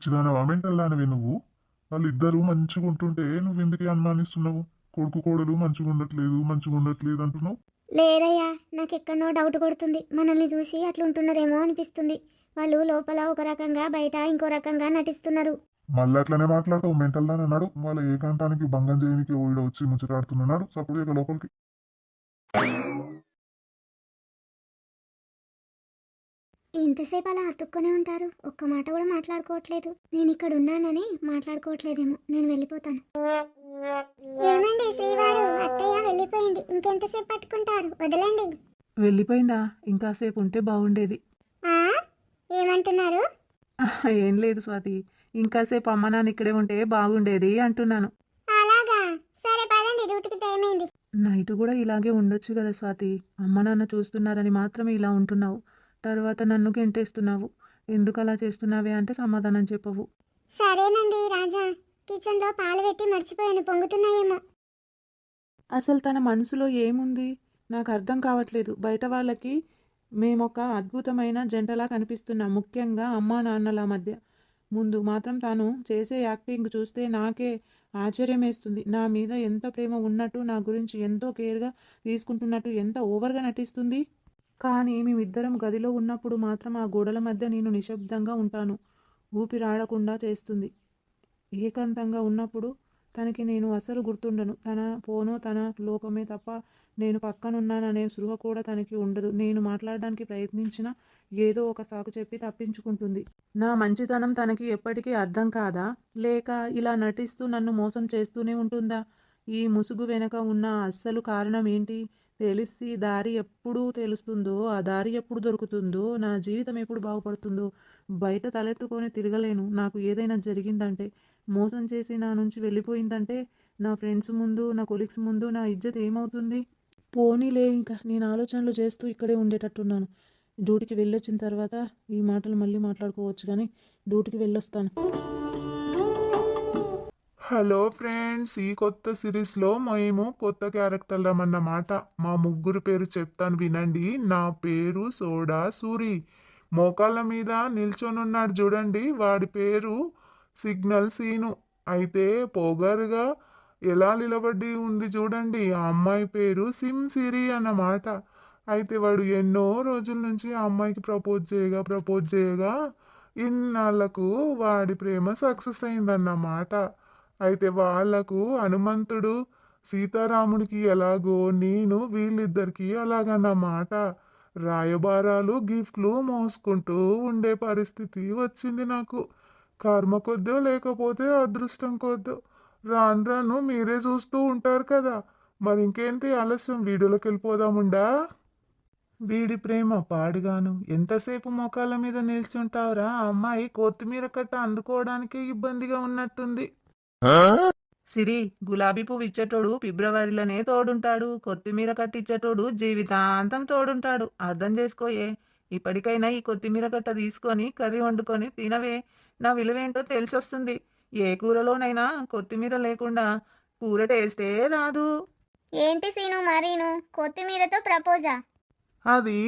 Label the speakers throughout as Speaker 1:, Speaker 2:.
Speaker 1: పిచ్చిదానవా మెంటల్దానవే నువ్వు? వాళ్ళిద్దరూ మంచిగా ఉంటుంటే నువ్వు ఎందుకే అనుమానిస్తున్నావు? కొడుకు కోడలు మంచిగా ఉండట్లేదు మంచిగా ఉండట్లేదు అంటున్నావు.
Speaker 2: లేదయ్యా, నాకు ఎక్కడనో డౌట్ కొడుతుంది. మనల్ని చూసి అట్లా ఉంటున్నారేమో అనిపిస్తుంది. వాళ్ళు లోపల ఒక రకంగా బయట ఇంకో రకంగా నటిస్తున్నారు.
Speaker 1: మళ్ళీ అట్లనే మాట్లాడతావు మెంటల్దాని అన్నాడు. వాళ్ళ ఏకాంతానికి భంగం చేయడానికి ఓయిడ వచ్చి ముచ్చటాడుతున్నాడు. సపోజ్ ఇక లోపలికి.
Speaker 2: ఎంతసేపు అలా అతుక్కొని ఉంటారు? ఒక్క మాట కూడా మాట్లాడుకోవట్లేదు. నేను ఇక్కడ ఉన్నానని మాట్లాడుకోవట్లేదేమో. నేను వెళ్ళిపోతాను. ఏమండి శ్రీవారు, అత్తయ్య వెళ్ళిపోయింది. ఇంకెంతసేపు పట్టుకుంటారు? వదలండి.
Speaker 3: వెళ్ళిపోయిందా? ఇంకాసేపు ఉంటే బాగుండేది.
Speaker 2: ఆ ఏమంటున్నారు?
Speaker 3: ఏం లేదు స్వాతి, ఇంకాసేపు అమ్మ నాన్న ఇక్కడే ఉంటే బాగుండేది అంటున్నాను.
Speaker 2: అలాగా, సరే పదండి, డ్యూటీకి టైం అయింది.
Speaker 3: నైట్ కూడా ఇలాగే ఉండొచ్చు కదా స్వాతి. అమ్మ నాన్న చూస్తున్నారని మాత్రమే ఇలా ఉంటున్నావు, తర్వాత నన్ను గెంటేస్తున్నావు. ఎందుకు అలా చేస్తున్నావే అంటే సమాధానం చెప్పవు.
Speaker 2: సరేనండి రాజా, కిచెన్లో పాలు పెట్టి మర్చిపోయాను, పొంగుతున్నాయేమో.
Speaker 3: అసలు తన మనసులో ఏముంది నాకు అర్థం కావట్లేదు. బయట వాళ్ళకి మేమొక అద్భుతమైన జంటలా కనిపిస్తున్నాం, ముఖ్యంగా అమ్మా నాన్నల మధ్య. ముందు మాత్రం తాను చేసే యాక్టింగ్ చూస్తే నాకే ఆశ్చర్యం వేస్తుంది. నా మీద ఎంత ప్రేమ ఉన్నట్టు, నా గురించి ఎంతో కేర్గా తీసుకుంటున్నట్టు ఎంత ఓవర్గా నటిస్తుంది. కానీ మేమిద్దరం గదిలో ఉన్నప్పుడు మాత్రం ఆ గోడల మధ్య నేను నిశ్శబ్దంగా ఉంటాను, ఊపిరాడకుండా చేస్తుంది. ఏకాంతంగా ఉన్నప్పుడు తనకి నేను అసలు గుర్తుండను. తన ఫోను తన లోకమే తప్ప నేను పక్కనున్నాననే స్పృహ కూడా తనకి ఉండదు. నేను మాట్లాడడానికి ప్రయత్నించినా ఏదో ఒక సాకు చెప్పి తప్పించుకుంటుంది. నా మంచితనం తనకి ఎప్పటికీ అర్థం కాదా? లేక ఇలా నటిస్తూ నన్ను మోసం చేస్తూనే ఉంటుందా? ఈ ముసుగు వెనక ఉన్న అస్సలు కారణం ఏంటి? తెలిసి దారి ఎప్పుడు తెలుస్తుందో, ఆ దారి ఎప్పుడు దొరుకుతుందో, నా జీవితం ఎప్పుడు బాగుపడుతుందో బయట తలెత్తుకొని తిరగలేను. నాకు ఏదైనా జరిగిందంటే, మోసం చేసి నా నుంచి వెళ్ళిపోయిందంటే, నా ఫ్రెండ్స్ ముందు, నా కొలీగ్స్ ముందు నా ఇజ్జత్ ఏమవుతుంది? పోనీలే, ఇంకా నేను ఆలోచనలు చేస్తూ ఇక్కడే ఉండేటట్టున్నాను. డ్యూటీకి వెళ్ళొచ్చిన తర్వాత ఈ మాటలు మళ్ళీ మాట్లాడుకోవచ్చు, కానీ డ్యూటీకి వెళ్ళొస్తాను.
Speaker 1: హలో ఫ్రెండ్స్, ఈ కొత్త సిరీస్లో మేము కొత్త క్యారెక్టర్లం అన్నమాట. మా ముగ్గురు పేరు చెప్తాను వినండి. నా పేరు సోడా సూరి. మోకాళ్ళ మీద నిల్చొనున్నాడు చూడండి, వాడి పేరు సిగ్నల్ సీను. అయితే పొగరుగా ఎలా నిలబడి ఉంది చూడండి, ఆ అమ్మాయి పేరు సిమ్ సిరి అన్నమాట. అయితే వాడు ఎన్నో రోజుల నుంచి ఆ అమ్మాయికి ప్రపోజ్ చేయగా ఇన్నాళ్లకు వాడి ప్రేమ సక్సెస్ అయిందన్నమాట. అయితే వాళ్లకు హనుమంతుడు సీతారాముడికి ఎలాగో నేను వీళ్ళిద్దరికి అలాగన్నమాట. రాయబారాలు గిఫ్ట్లు మోసుకుంటూ ఉండే పరిస్థితి వచ్చింది నాకు. కర్మ కొద్దో లేకపోతే అదృష్టం కొద్దో, రాను రాను మీరే చూస్తూ ఉంటారు కదా. మరి ఇంకేంటి ఆలస్యం, వీడియోలోకి వెళ్ళిపోదాముండా. వీడి ప్రేమ పాడుగాను. ఎంతసేపు మోకాళ్ళ మీద నిల్చుంటావురా? అమ్మాయి కొత్తిమీర కట్ట అందుకోవడానికి ఇబ్బందిగా ఉన్నట్టుంది.
Speaker 3: సిరి, గులాబీ పువ్వు ఇచ్చేటోడు ఫిబ్రవరిలోనే తోడుంటాడు, కొత్తిమీర కట్టిచ్చేటోడు జీవితాంతం తోడుంటాడు. అర్థం చేసుకోయే. ఇప్పటికైనా ఈ కొత్తిమీర కట్ట తీసుకొని కర్రీ వండుకొని తినవే. నా విలువేంటో తెలిసొస్తుంది. ఏ కూరలోనైనా కొత్తిమీర లేకుండా కూర టేస్టే రాదు.
Speaker 2: ఏంటి సీను మరీను, కొత్తిమీరతో ప్రపోజా?
Speaker 1: అది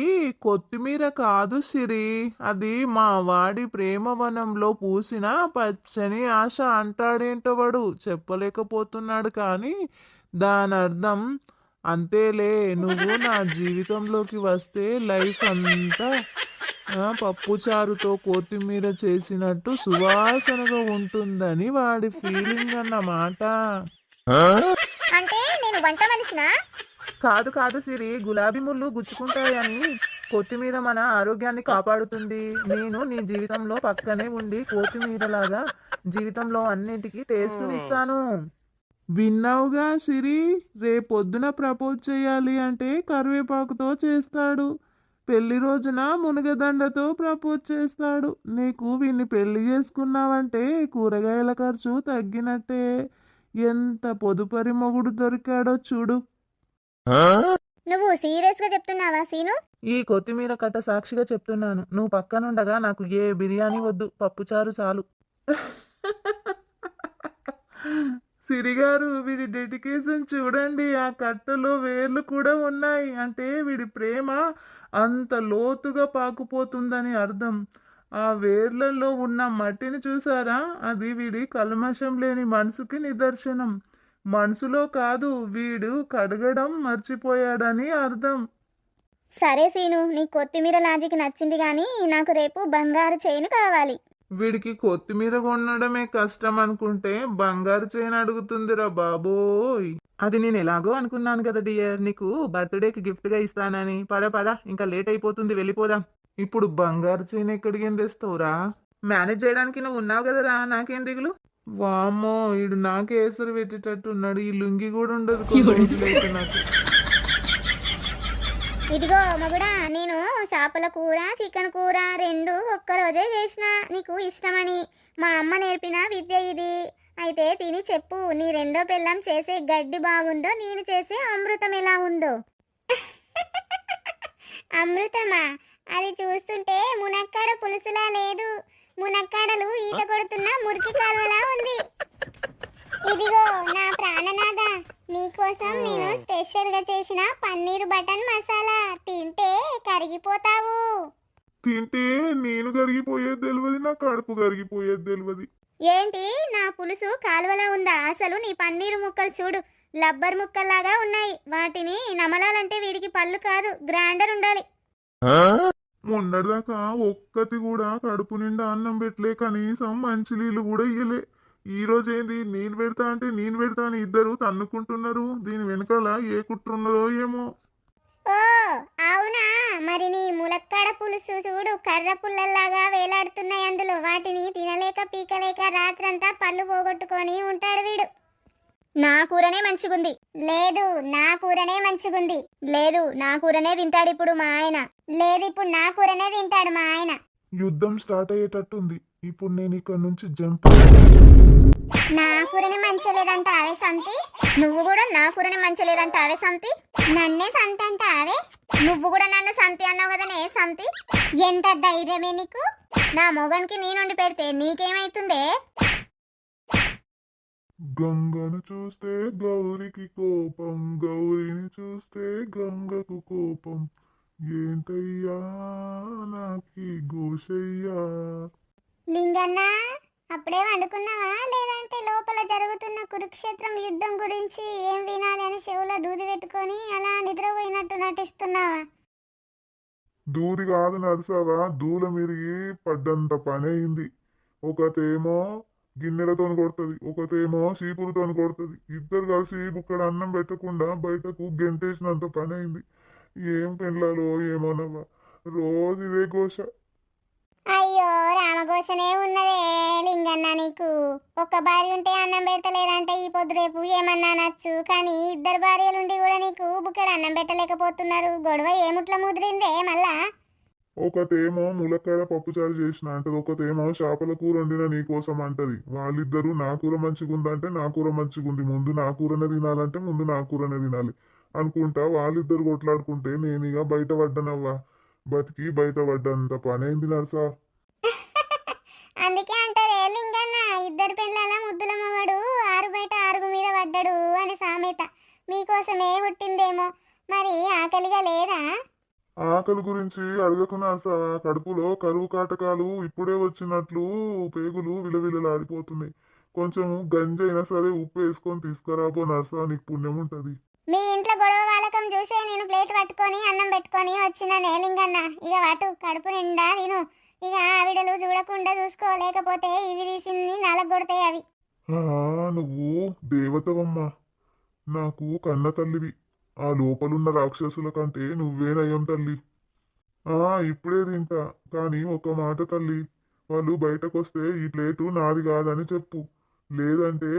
Speaker 1: కొత్తిమీర కాదు సిరి, అది మా వాడి ప్రేమవనంలో పూసిన పచ్చని ఆశ అంటాడేంటో వాడు, చెప్పలేకపోతున్నాడు. కానీ దాని అర్థం అంతేలే. నువ్వు నా జీవితంలోకి వస్తే లైఫ్ అంతా పప్పుచారుతో కొత్తిమీర చేసినట్టు సువాసనగా ఉంటుందని వాడి ఫీలింగ్ అన్నమాట.
Speaker 2: అంటే నేను వంట మనిషినా?
Speaker 3: కాదు కాదు సిరి, గులాబీ ముళ్ళు గుచ్చుకుంటాయని కొత్తిమీర మన ఆరోగ్యాన్ని కాపాడుతుంది. నేను నీ జీవితంలో పక్కనే ఉండి కొత్తిమీరలాగా జీవితంలో అన్నిటికీ టేస్ట్నిస్తాను. విన్నావుగా సిరి, రేపొద్దున ప్రపోజ్ చేయాలి అంటే కరివేపాకుతో చేస్తాడు, పెళ్లి రోజున మునగదండతో ప్రపోజ్ చేస్తాడు. నీకు వీన్ని పెళ్లి చేసుకున్నావంటే కూరగాయల ఖర్చు తగ్గినట్టే. ఎంత పొదుపరి మొగుడు దొరికాడో చూడు.
Speaker 2: నువ్వు సీరియస్ గా చెప్తున్నావా సీను?
Speaker 3: ఈ కొత్తిమీర కట్ట సాక్షిగా చెప్తున్నాను. నువ్వు పక్కనుండగా నాకు ఏ బిర్యానీ వద్దు, పప్పుచారు చాలు.
Speaker 1: సిరిగారు, వీడి డెడికేషన్ చూడండి. ఆ కట్టలో వేర్లు కూడా ఉన్నాయి. అంటే వీడి ప్రేమ అంత లోతుగా పాకుపోతుందని అర్థం. ఆ వేర్లలో ఉన్న మట్టిని చూసారా? అది వీడి కల్మషం లేని మనసుకి నిదర్శనం. మనసులో కాదు, వీడు కడగడం మర్చిపోయాడని అర్థం.
Speaker 2: సరే సీను, నీ కొత్తిమీర లాజిక్ నచ్చింది కానీ నాకు రేపు బంగారు చైన్ కావాలి.
Speaker 1: వీడికి కొత్తిమీర కొనడమే కష్టం అనుకుంటే బంగారు చైన్ అడుగుతుందిరా బాబోయ్.
Speaker 3: అది నేను ఎలాగో అనుకున్నాను కదా డియర్, నీకు బర్త్డేకి గిఫ్ట్గా ఇస్తానని. పద పద, ఇంకా లేట్ అయిపోతుంది, వెళ్ళిపోదాం.
Speaker 1: ఇప్పుడు బంగారు చైన్ ఎక్కడికి తెస్తావురా?
Speaker 3: మేనేజ్ చేయడానికి నువ్వు ఉన్నావు కదరా, నాకేం దిగులు.
Speaker 1: వామ్మో, ఈడు నాకే ఎసరు పెట్టేటట్టు ఉన్నాడు. ఈ లుంగి కూడా ఉండదు కొన్ని రోజులైతే నాకు.
Speaker 2: ఇదిగో మగుడా, నేను చేపల కూర చికెన్ కూర రెండు ఒక్కరోజే చేసిన, నీకు ఇష్టమని. మా అమ్మ నేర్పిన విద్య ఇది. అయితే తిని చెప్పు, నీ రెండో పిల్లం చేసే గడ్డి బాగుందో, నేను చేసే అమృతం ఎలా ఉందో. అమృతమా? అది చూస్తుంటే మునక్కాడ పులుసులా లేదు, మునక్కాడలు ఈత కొడుతున్న మురికి కాలువలా ఉంది. ఇదిగో నా ప్రాణనాథ, నీకోసం నేను స్పెషల్ గా చేసిన పన్నీర్ బటన్ మసాలా. తింటే కరిగిపోతావు.
Speaker 1: తింటే నేను కరిగిపోయేది తెలియదు, నా కడుపు కరిగిపోయేది తెలియదు.
Speaker 2: ఏంటి, నా పులుసు కాలువలా ఉందా? అసలు నీ పన్నీరు ముక్కలు చూడు, లబ్బర్ ముక్కల్లాగా ఉన్నాయి. వాటిని నమలాలంటే వీడికి పళ్ళు కాదు, గ్రైండర్ ఉండాలి.
Speaker 1: మొన్నటిదాకా ఒక్కటి కూడా కడుపు నిండా అన్నం పెట్టలే, కనీసం మంచి నీళ్ళు కూడా ఇయ్యలే. ఈ రోజు ఏంది, నేను పెడతా అంటే నేను పెడతా అని ఇద్దరు తన్నుకుంటున్నారు. దీని వెనకాల ఏ కుట్రున్నదో ఏమో.
Speaker 2: ఓ అవునా, మరి నీ ములక్కాడ పులుసు చూడు, కర్ర పుల్లల్లాగా వేలాడుతున్నాయి అందులో. వాటిని తినలేక పీకలేక రాత్రంతా పళ్ళు పోగొట్టుకొని ఉంటాడు వీడు. నా కూరనే మంచిగుంది. లేదు, నా కూరనే మంచిగుంది. లేదు, నా కూరనే తింటాడు ఇప్పుడు మా ఆయన. లేదు, ఇప్పుడు నా కూరనే తింటాడు మా ఆయన.
Speaker 1: యుద్ధం స్టార్ట్ అయ్యేటట్టుంది. ఇప్పుడు నేను ఇక్కడ నుంచి జంప్.
Speaker 2: నా కూరనే మంచలేదంట అవే సంతి. నువ్వు కూడా నా కూరనే మంచలేదంట అవే సంతి. నన్నే సంతి అంట అవే. నువ్వు కూడా నన్ను సంతి అన్నావు కదనే సంతి. ఎంత ధైర్యమే నీకు? నా మొగనికి నేనుండి పెడితే నీకేమైతుందే?
Speaker 1: గంగను చూస్తే గౌరికి కోపం, గౌరిని చూస్తే గంగకు కోపం. ఏంటయ్యా నాకి గోషయ్యా.
Speaker 2: లింగన్న, అప్పుడే వండుకున్నావా? లేదంటే లోపల జరుగుతున్న కురుక్షేత్రం యుద్ధం గురించి ఏం వినాలి అని చెవులో దూది పెట్టుకొని అలా నిద్రపోయినట్టు నటిస్తున్నావా?
Speaker 1: దూది కాదు నరసావా, దూల మిరిగి పడ్డంత పని అయింది. ఒకతేమో గిన్నెలతో కొడుతుంది, ఒకతేమో చీపులతో కొడుతుంది. ఇద్దరు కలిసి బుక్కడ అన్నం పెట్టకుండా బయటకు గెంటేసినంత పని అయింది. ఏం పెళ్ళాలో ఏమోనవ్వా, రోజు ఇదే ఘోష.
Speaker 2: అయ్యో రామఘోషనే ఉన్నదే లింగన్న నీకు. ఒక్క భార్య ఉంటే అన్నం పెడతలేదంటే ఈ పొద్దు రేపు ఏమన్నా నచ్చు, కానీ ఇద్దరు భార్యలుండి కూడా నీకు బుక్కడ అన్నం పెట్టలేకపోతున్నారు. గొడవ ఏముట్ల ముదిరిందే మళ్ళా?
Speaker 1: ఒకతేమో ములక్కాడ పప్పుచారు చేసిన అంటది, ఒకతేమో చేపల కూర వండిన నీకోసం అంటది. వాళ్ళిద్దరూ నా కూర మంచిగుందంటే నా కూర మంచిగుంది, ముందు నా కూరనే తినాలంటే ముందు నా కూరనే తినాలి అనుకుంటా వాళ్ళిద్దరు కొట్లాడుకుంటే నేను ఇక బయట పడ్డానవ్వా. బతికి బయట పడ్డంత పని అయింది నర్సా.
Speaker 2: అందుకే అంటారే లింగన్న, ఇద్దరు పెళ్ళాల ముద్దుల మొగడు ఆరు బయట ఆరుగు మీద పడ్డాడు అని సామెత. మీకోసమే పుట్టిందేమో. మరి ఆకలిగా లేదా?
Speaker 1: ఆకలి గురించి అడగకు నర్సా, కడుపులో కరువు కాటకాలు ఇప్పుడే వచ్చినట్లు పేగులు విలవిలలాడిపోతున్నాయి. కొంచెం గంజైనా సరే ఉప్పు వేసుకొని తీసుకురాబో నర్సా, నీకు పుణ్యం ఉంటది.
Speaker 2: మీ ఇంట్లో గొడవ వాళ్ళకం చూసే నేను ప్లేట్ పట్టుకొని అన్నం పెట్టుకొని వచ్చిన నేలింగన్న. ఇక వాటు కడుపు నిండా తిను. ఇక ఆవిడలు చూడకుండా చూసుకో, లేకపోతే ఇవి తీసింది నలగొడతాయి అవి.
Speaker 1: నువ్వు దేవతవమ్మా, నాకు కన్న తల్లివి. ఆ లోపలున్న రాక్షసుల కంటే నువ్వే నయం తల్లి. ఇప్పుడే తింటా, కానీ ఒక మాట తల్లి, వాళ్ళు బయటకొస్తే ఈ ప్లేటు నాది కాదని చెప్పు. లేదంటే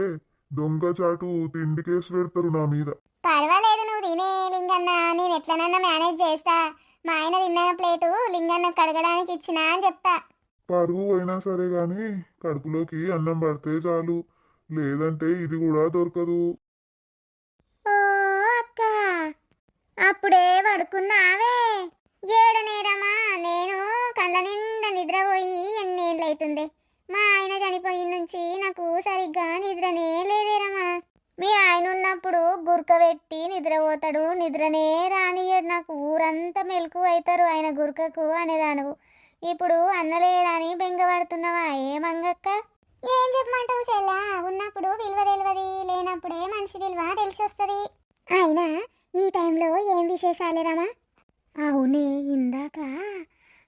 Speaker 1: దొంగచాటు తిండి కేసు పెడతారు నా మీద.
Speaker 2: పర్వాలేదు, నువ్వు తినే లింగన్న, నేను ఎట్లనన్నా మేనేజ్ చేస్తా. మా ఆయన తిన్న ప్లేటు లింగన్న కడగడానికి ఇచ్చినా అని చెప్తా.
Speaker 1: పరువు అయినా సరే గాని కడుపులోకి అన్నం పడితే చాలు, లేదంటే ఇది కూడా దొరకదు.
Speaker 2: ఓ అక్క, అప్పుడే పడుకున్నావే? ఏడు నేరమా, నేను కళ్ళ నిండా నిద్రపోయి ఎన్నేళ్ళైతుంది. మా ఆయన చనిపోయిన నుంచి నాకు సరిగ్గా నిద్రనే లేదేరమ్మా. మీ ఆయన ఉన్నప్పుడు గురక పెట్టి నిద్రపోతాడు, నిద్రనే రానియడు నాకు. ఊరంతా మెలకు అవుతారు ఆయన గురకకు అనేదానువు. ఇప్పుడు అన్నలేడని బెంగపడుతున్నావా ఏ మంగక్క? ఏం చెప్పమంటావు చెల్లా, ఉన్నప్పుడు విలువ తెలియదు, లేనప్పుడే మనిషి విలువ తెలిసొస్తుంది. అయినా ఈ టైంలో ఏం విశేషాలే రమా? అవునే, ఇందాక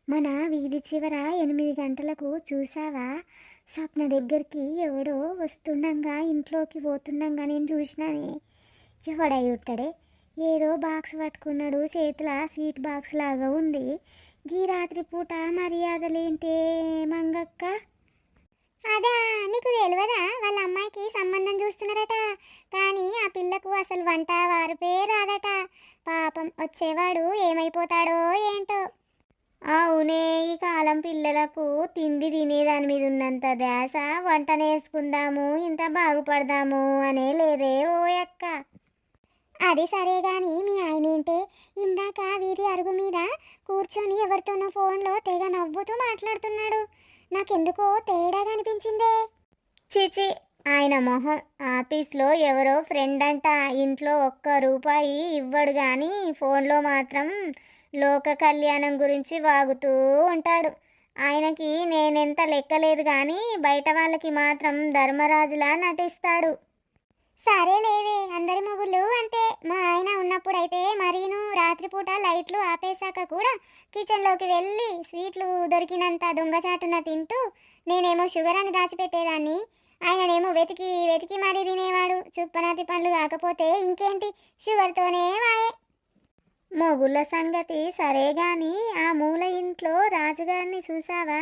Speaker 2: మన వీధి చివర 8 గంటలకు చూసావా, స్వప్న దగ్గరికి ఎవడో వస్తుండగా ఇంట్లోకి పోతుండగా నేను చూసినానే. ఎవడై ఉంటాడే? ఏదో బాక్స్ పట్టుకున్నాడు, చేతిలో స్వీట్ బాక్స్ లాగా ఉంది. గీ రాత్రి పూట మర్యాదలేంటే మంగక్క? అదా, నీకు తెలియదా? వాళ్ళ అమ్మాయికి సంబంధం చూస్తున్నారట, కానీ ఆ పిల్లకు అసలు వంట వారిపే రాదట. పాపం, వచ్చేవాడు ఏమైపోతాడో ఏంటో. అవునే, ఈ కాలం పిల్లలకు తిండి తినేదాని మీద ఉన్నంత ధ్యాస వంట నేర్చుకుందాము, ఇంత బాగుపడదాము అనే లేదే ఓ అక్క. అది సరే గాని మీ ఆయన ఏంటే ఇందాక వీధి అరుగు మీద కూర్చొని ఎవరితోనో ఫోన్లో తెగ నవ్వుతూ మాట్లాడుతున్నాడు. నాకెందుకో తేడాగా అనిపించిందే. చిచి, ఆయన మొహం. ఆఫీస్లో ఎవరో ఫ్రెండ్ అంట, ఇంట్లో ₹1 ఇవ్వడు కానీ ఫోన్లో మాత్రం లోక కళ్యాణం గురించి వాగుతూ ఉంటాడు. ఆయనకి నేనెంత లెక్కలేదు కానీ బయట వాళ్ళకి మాత్రం ధర్మరాజులా నటిస్తాడు. సరే లేవే, అందరి మొగుళ్ళు అంతే. మా ఆయన ఉన్నప్పుడైతే మరీను రాత్రిపూట లైట్లు ఆపేశాక కూడా కిచెన్లోకి వెళ్ళి స్వీట్లు దొరికినంత దొంగచాటున తింటూ, నేనేమో షుగర్ అని దాచిపెట్టేదాన్ని, ఆయననేమో వెతికి వెతికి మరీ తినేవాడు. చుప్పనాతి పండ్లు కాకపోతే ఇంకేంటి, షుగర్తోనే వాయే. మొగుళ్ళ సంగతి సరే గాని ఆ మూల ఇంట్లో రాజుగారిని చూసావా?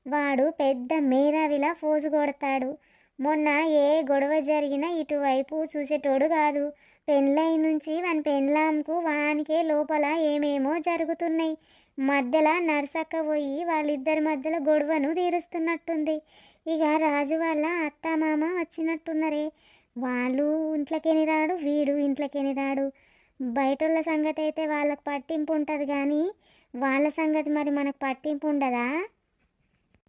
Speaker 2: వాడు పెద్ద మేధావిలా ఫోజు కొడతాడు. మొన్న ఏ గొడవ జరిగినా ఇటువైపు చూసేటోడు కాదు. పెండ్లై నుంచి వాని పెండ్లాంకు వానికే లోపల ఏమేమో జరుగుతున్నాయి. మధ్యలో నర్సక్క పోయి వాళ్ళిద్దరి మధ్యలో గొడవను తీరుస్తున్నట్టుంది. ఇక రాజు వాళ్ళ అత్తమామ వచ్చినట్టున్నరే. వాళ్ళు ఇంట్లోకేని రాడు, వీడు ఇంట్లోకేని రాడు. బయటోళ్ళ సంగతి అయితే వాళ్ళకి పట్టింపు ఉంటుంది కానీ వాళ్ళ సంగతి మరి మనకు పట్టింపు ఉండదా?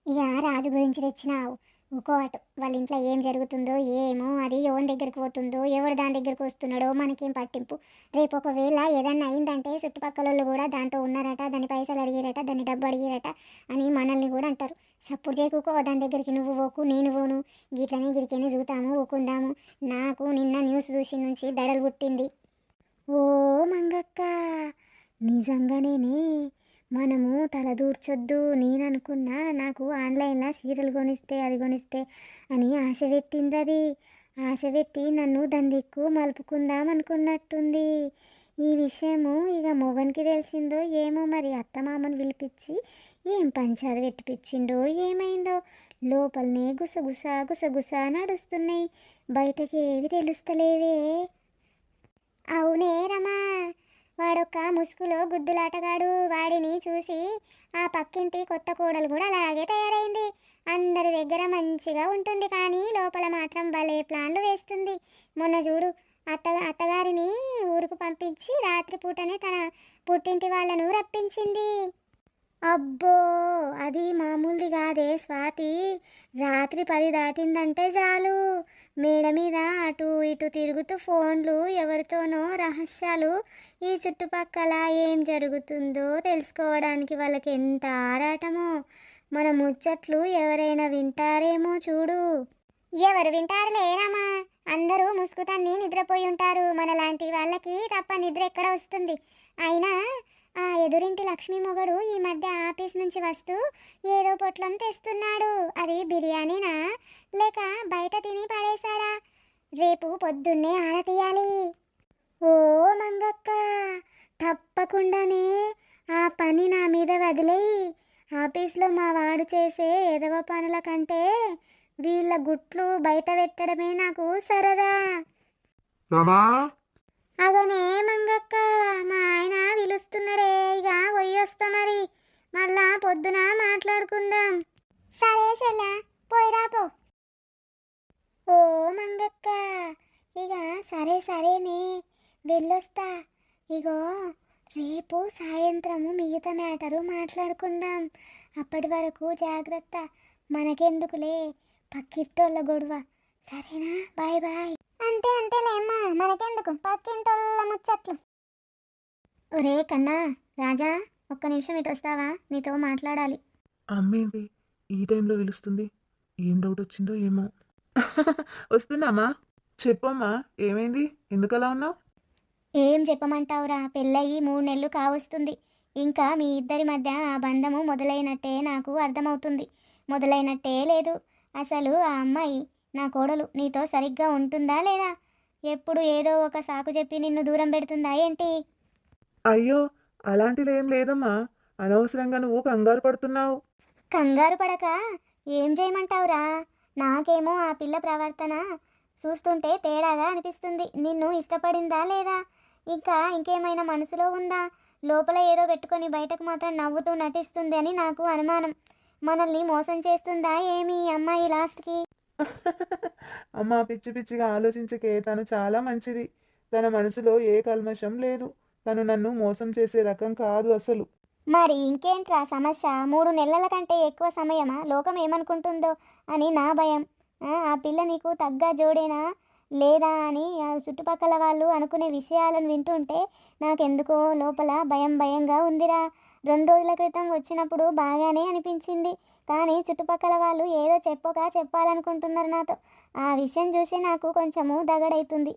Speaker 2: ఇక రాజు గురించి తెచ్చినావు ఇంకోటి, వాళ్ళ ఇంట్లో ఏం జరుగుతుందో ఏమో, అది ఎవరి దగ్గరికి పోతుందో, ఎవరు దాని దగ్గరికి వస్తున్నాడో మనకేం పట్టింపు. రేపు ఒకవేళ ఏదన్నా అయిందంటే చుట్టుపక్కల వాళ్ళు కూడా దాంతో ఉన్నారట, దాని పైసలు అడిగారట, దాన్ని డబ్బు అడిగారట అని మనల్ని కూడా అంటారు. సప్పుడు చేయకుకో, దాని దగ్గరికి నువ్వు పోకు, నేను పోను, గీట్లనే గిరికనే చూతాము, ఊకుందాము. నాకు నిన్న న్యూస్ చూసి నుంచి దడలు పుట్టింది. ఓ మంగక్క, నిజంగానేనే మనము తలదూర్చొద్దు. నేను అనుకున్నా, నాకు ఆన్లైన్లో చీరలు కొనిస్తే అది కొనిస్తే అని ఆశ పెట్టింది. అది ఆశ పెట్టి నన్ను దాని దిక్కు మలుపుకుందాం అనుకున్నట్టుంది. ఈ విషయము ఇక మొగనికి తెలిసిందో ఏమో, మరి అత్తమామను పిలిపించి ఏం పంచాది పెట్టిపించిండో ఏమైందో. లోపలనే గుసగుస గుసగుస నడుస్తున్నాయి, బయటకి ఏవి తెలుస్తలేవే. అవునే రమా, వాడొక్క ముసుగులో గుద్దులాటగాడు. వాడిని చూసి ఆ పక్కింటి కొత్త కోడలు కూడా అలాగే తయారైంది. అందరి దగ్గర మంచిగా ఉంటుంది కానీ లోపల మాత్రం భలే ప్లాన్లు వేస్తుంది. మొన్న చూడు, అత్తగారిని ఊరుకు పంపించి రాత్రిపూటనే తన పుట్టింటి వాళ్ళను రప్పించింది. అబ్బో, అది మామూలుది కాదే స్వాతి. రాత్రి 10 దాటిందంటే చాలు, మేడ మీద అటు ఇటు తిరుగుతూ ఫోన్లు, ఎవరితోనో రహస్యాలు, ఈ చుట్టుపక్కల ఏం జరుగుతుందో తెలుసుకోవడానికి వాళ్ళకి ఎంత ఆరాటమో. మన ముచ్చట్లు ఎవరైనా వింటారేమో చూడు. ఎవరు వింటారులే రామా, అందరూ ముసుగుతాన్ని నిద్రపోయి ఉంటారు. మనలాంటి వాళ్ళకి తప్ప నిద్ర ఎక్కడ వస్తుంది? అయినా ఆ ఎదురింటి లక్ష్మీ మొగడు ఈ మధ్య ఆఫీస్ నుంచి వస్తూ ఏదో పొట్లం తెస్తున్నాడు. అది బిర్యానీనా లేక బయట తిని పడేశాడా? రేపు పొద్దున్నే ఆర తీయాలి. ఓ మంగక్క, తప్పకుండానే ఆ పని నా మీద వదిలేయి. ఆఫీస్లో మా వాడు చేసే ఎదవ పనుల కంటే వీళ్ళ గుట్లు బయట పెట్టడమే నాకు సరదా.
Speaker 1: రమా,
Speaker 2: అదనే మంగక్క, మా ఆయన పిలుస్తున్నాడే, ఇక పోయొస్తా మరి. మళ్ళా పొద్దున మాట్లాడుకుందాం. సరే చెల్లా, పోయిరాపో. ఓ మంగక్క, ఇక సరే సరేనే, వెళ్ళొస్తా. ఇగో రేపు సాయంత్రము మిగతా మ్యాటరు మాట్లాడుకుందాం. అప్పటి వరకు జాగ్రత్త. మనకెందుకులే పక్కింటోళ్ళ గొడవ. సరేనా? Bye bye. అంతే అంతేలేమ్మా, మనకెందుకు పక్కింటోళ్ళ ముచ్చట్లు. ఒరే కన్నా, రాజా ఒక్క నిమిషం ఇటు వస్తావా? నీతో మాట్లాడాలి.
Speaker 3: అమ్మేంటి ఈ టైంలో పిలుస్తుంది? ఏం డౌట్ వచ్చిందో ఏమో. వస్తున్నామా? చెప్పమ్మా, ఏమైంది? ఎందుకలా ఉన్నావు?
Speaker 2: ఏం చెప్పమంటావురా, పెళ్ళయి 3 నెలలు కావస్తుంది. ఇంకా మీ ఇద్దరి మధ్య ఆ బంధము మొదలైనట్టే నాకు అర్థమవుతుంది. మొదలైనట్టే లేదు. అసలు ఆ అమ్మాయి, నా కోడలు, నీతో సరిగ్గా ఉంటుందా లేదా? ఎప్పుడు ఏదో ఒక సాకు చెప్పి నిన్ను దూరం పెడుతుందా ఏంటి?
Speaker 3: అయ్యో, అలాంటిది ఏం లేదమ్మా. అనవసరంగా నువ్వు కంగారు పడుతున్నావు.
Speaker 2: కంగారు పడక ఏం చేయమంటావురా? నాకేమో ఆ పిల్ల ప్రవర్తన చూస్తుంటే తేడాగా అనిపిస్తుంది. నిన్ను ఇష్టపడిందా లేదా? ఇంకా ఇంకేమైనా మనసులో ఉందా? లోపల ఏదో పెట్టుకొని బయటకు మాత్రం నవ్వుతూ నటిస్తుంది అని నాకు అనుమానం. మనల్ని మోసం చేస్తుందా ఏమి ఈ అమ్మాయి లాస్ట్కి?
Speaker 3: అమ్మా, పిచ్చి పిచ్చిగా ఆలోచించకే. తను చాలా మంచిది. తన మనసులో ఏ కల్మషం లేదు. తను నన్ను మోసం చేసే రకం కాదు అసలు.
Speaker 2: మరి ఇంకేంట్రా సమస్య? 3 నెలల కంటే ఎక్కువ సమయమా? లోకం ఏమనుకుంటుందో అని నా భయం. ఆ పిల్ల నీకు తగ్గ జోడేనా లేదా అని ఆ చుట్టుపక్కల వాళ్ళు అనుకునే విషయాలను వింటుంటే నాకెందుకో లోపల భయం భయంగా ఉందిరా. 2 రోజుల క్రితం వచ్చినప్పుడు బాగానే అనిపించింది, కానీ చుట్టుపక్కల వాళ్ళు ఏదో చెప్పాలనుకుంటున్నారు నాతో. ఆ విషయం చూసి నాకు కొంచెము దగడైతుంది.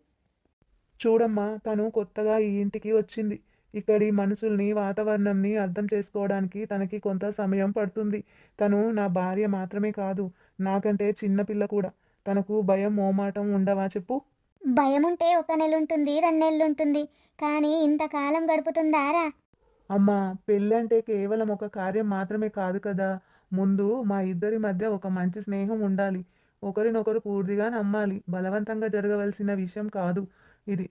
Speaker 3: చూడమ్మా, తను కొత్తగా ఈ ఇంటికి వచ్చింది. ఇక్కడి మనుషుల్ని, వాతావరణంని అర్థం చేసుకోవడానికి తనకి కొంత సమయం పడుతుంది. తను నా భార్య మాత్రమే కాదు, నాకంటే చిన్నపిల్ల కూడా. తనకు భయం, మోమాటం ఉండవా చెప్పు?
Speaker 2: భయం ఉంటే 1 నెల ఉంటుంది, 2 నెలలు ఉంటుంది, కానీ ఇంతకాలం గడుపుతుందారా?
Speaker 3: అమ్మా, పెళ్ళి అంటే కేవలం ఒక కార్యం మాత్రమే కాదు కదా. ముందు మా ఇద్దరి మధ్య ఒక మంచి స్నేహం ఉండాలి. ఒకరినొకరు పూర్తిగా నమ్మాలి. బలవంతంగా జరగవలసిన విషయం కాదు ఇది.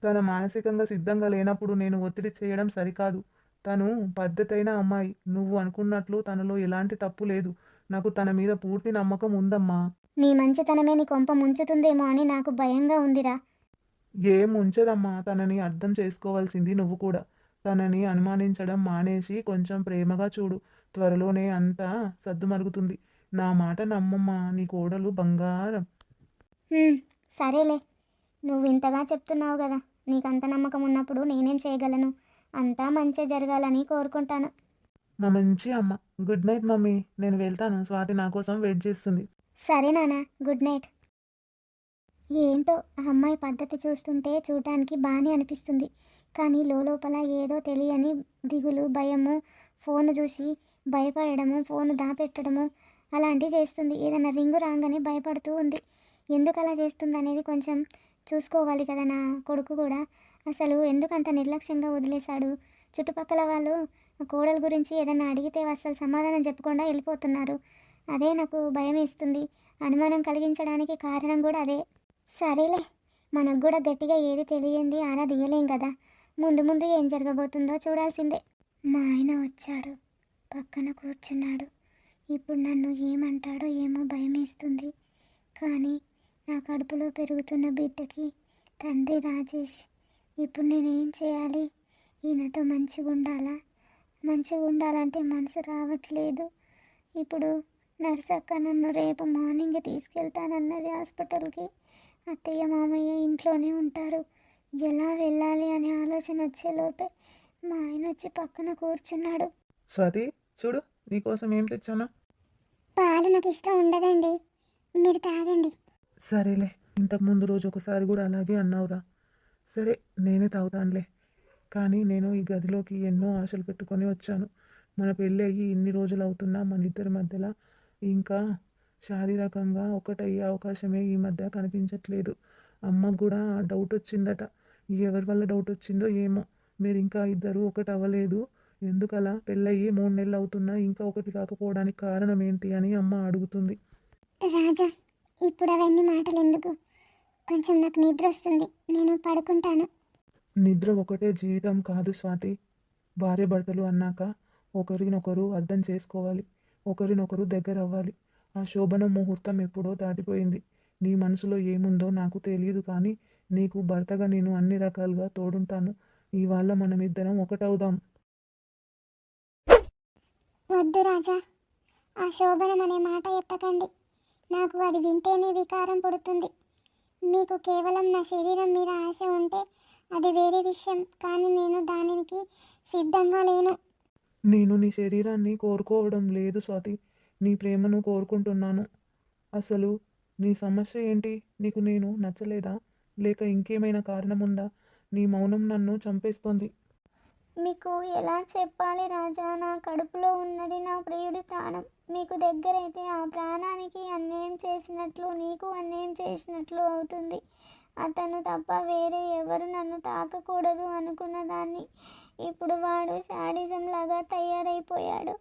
Speaker 3: తన మానసికంగా సిద్ధంగా లేనప్పుడు నేను ఒత్తిడి చేయడం సరికాదు. తను పద్ధతైన అమ్మాయి. నువ్వు అనుకున్నట్లు తనలో ఎలాంటి తప్పు లేదు. నాకు తన మీద పూర్తి నమ్మకం ఉందమ్మా.
Speaker 2: నీ మంచితనమే నీ కొంప ముంచుతుందేమో అని నాకు భయంగా ఉందిరా.
Speaker 3: ఏం ఉంచదమ్మా. తనని అర్థం చేసుకోవాల్సింది నువ్వు కూడా. తనని అనుమానించడం మానేసి కొంచెం ప్రేమగా చూడు. త్వరలోనే అంతా సద్దుమరుగుతుంది. నా మాట నమ్మమ్మా. నీ కోడలు బంగారం.
Speaker 2: సరేలే, నువ్వు ఇంతగా చెప్తున్నావు కదా, నీకంత నమ్మకం ఉన్నప్పుడు నేనేం చేయగలను? అంతా మంచి జరగాలని కోరుకుంటాను.
Speaker 3: మా మంచి అమ్మ. Good night mummy. నేను వెళ్తాను. స్వాతి నా కోసం వెయిట్ చేస్తుంది.
Speaker 2: సరే నాన్న, గుడ్ నైట్. ఏంటో ఆ అమ్మాయి పద్ధతి చూస్తుంటే చూడటానికి బాగానే అనిపిస్తుంది, కానీ లోపల ఏదో తెలియని దిగులు, భయము, ఫోన్ చూసి భయపడము, ఫోన్ దాపెట్టడము అలాంటివి చేస్తుంది. ఏదైనా రింగు రాగానే భయపడుతూ ఉంది. ఎందుకు అలా చేస్తుంది అనేది కొంచెం చూసుకోవాలి కదా నా కొడుకు కూడా. అసలు ఎందుకు అంత నిర్లక్ష్యంగా వదిలేశాడు? చుట్టుపక్కల వాళ్ళు కోడల గురించి ఏదైనా అడిగితే అసలు సమాధానం చెప్పకుండా వెళ్ళిపోతున్నారు. అదే నాకు భయం వేస్తుంది. అనుమానం కలిగించడానికి కారణం కూడా అదే. సరేలే, మనకు కూడా గట్టిగా ఏది తెలియంది ఆరా దిగలేం కదా. ముందు ముందు ఏం జరగబోతుందో చూడాల్సిందే. మా ఆయన వచ్చాడు, పక్కన కూర్చున్నాడు. ఇప్పుడు నన్ను ఏమంటాడో ఏమో భయం వేస్తుంది. కానీ నా కడుపులో పెరుగుతున్న బిడ్డకి తండ్రి రాజేష్. ఇప్పుడు నేనేం చేయాలి? ఈయనతో మంచిగా ఉండాలా? మంచిగా ఉండాలంటే మనసు రావట్లేదు. ఇప్పుడు నర్సక్క నన్ను రేపు మార్నింగ్ తీసుకెళ్తానన్నది హాస్పిటల్కి. అత్తయ్య, మామయ్య ఇంట్లోనే ఉంటారు. ఎలా వెళ్ళాలి అనే ఆలోచన వచ్చేలోపే మా ఆయన వచ్చి పక్కన కూర్చున్నాడు.
Speaker 3: స్వాతి, చూడు నీకోసం ఏం తెచ్చాను.
Speaker 2: పాలు నాకు ఇష్టం ఉండదండి, మీరు తాగండి.
Speaker 3: సరేలే, ఇంతకు ముందు రోజు ఒకసారి కూడా అలాగే అన్నావురా. సరే, నేనే తాగుతానులే. కానీ నేను ఈ గదిలోకి ఎన్నో ఆశలు పెట్టుకొని వచ్చాను. మన పెళ్ళి అయ్యి ఇన్ని రోజులు అవుతున్నా మన ఇద్దరి మధ్యలో ఇంకా శారీరకంగా ఒకటయ్యే అవకాశమే ఈ మధ్య కనిపించట్లేదు. అమ్మకు కూడా డౌట్ వచ్చిందట. ఎవరి వల్ల డౌట్ వచ్చిందో ఏమో. మీరు ఇంకా ఇద్దరు ఒకటి అవ్వలేదు, ఎందుకలా? పెళ్ళయ్యి 3 నెలలు అవుతున్నా ఇంకా ఒకటి కాకపోవడానికి కారణం ఏంటి అని అమ్మ అడుగుతుంది.
Speaker 2: రాజా, ఇప్పుడు అవన్నీ మాటలు ఎందుకు? కొంచెం నాకు నిద్ర వస్తుంది, నేను పడుకుంటాను.
Speaker 3: నిద్ర ఒకటే జీవితం కాదు స్వాతి. భార్యాభర్తలు అన్నాక ఒకరినొకరు అర్థం చేసుకోవాలి, ఒకరినొకరు దగ్గర అవ్వాలి. ఆ శోభన ముహూర్తం ఎప్పుడో దాటిపోయింది. నీ మనసులో ఏముందో నాకు తెలియదు, కానీ నీకు భర్తగా నేను అన్ని రకాలుగా తోడుంటాను. ఇవాళ మనమిద్దరం ఒకటవుదాం.
Speaker 2: వద్దు రాజా, ఆ శోభనం అనే మాట ఎత్తకండి. నాకు అది వింటేనే వికారం పుడుతుంది. మీకు కేవలం నా శరీరం మీద ఆశ ఉంటే అది వేరే విషయం, కానీ నేను దానికి సిద్ధంగా లేను.
Speaker 3: నేను నీ శరీరాన్ని కోరుకోవడం లేదు స్వాతి, నీ ప్రేమను కోరుకుంటున్నాను. అసలు నీ సమస్య ఏంటి? నీకు నేను నచ్చలేదా? లేక ఇంకేమైనా కారణం ఉందా? నీ మౌనం నన్ను చంపేస్తోంది.
Speaker 2: మీకు ఎలా చెప్పాలి రాజా, నా కడుపులో ఉన్నది నా ప్రియుడి ప్రాణం. మీకు దగ్గరైతే ఆ ప్రాణానికి అన్యాయం చేసినట్లు నీకు అన్యాయం చేసినట్లు అవుతుంది. అతను తప్ప వేరే ఎవరు నన్ను తాకకూడదు అనుకున్న దాన్ని ఇప్పుడు వాడు శాడిజం లాగా తయారైపోయాడు.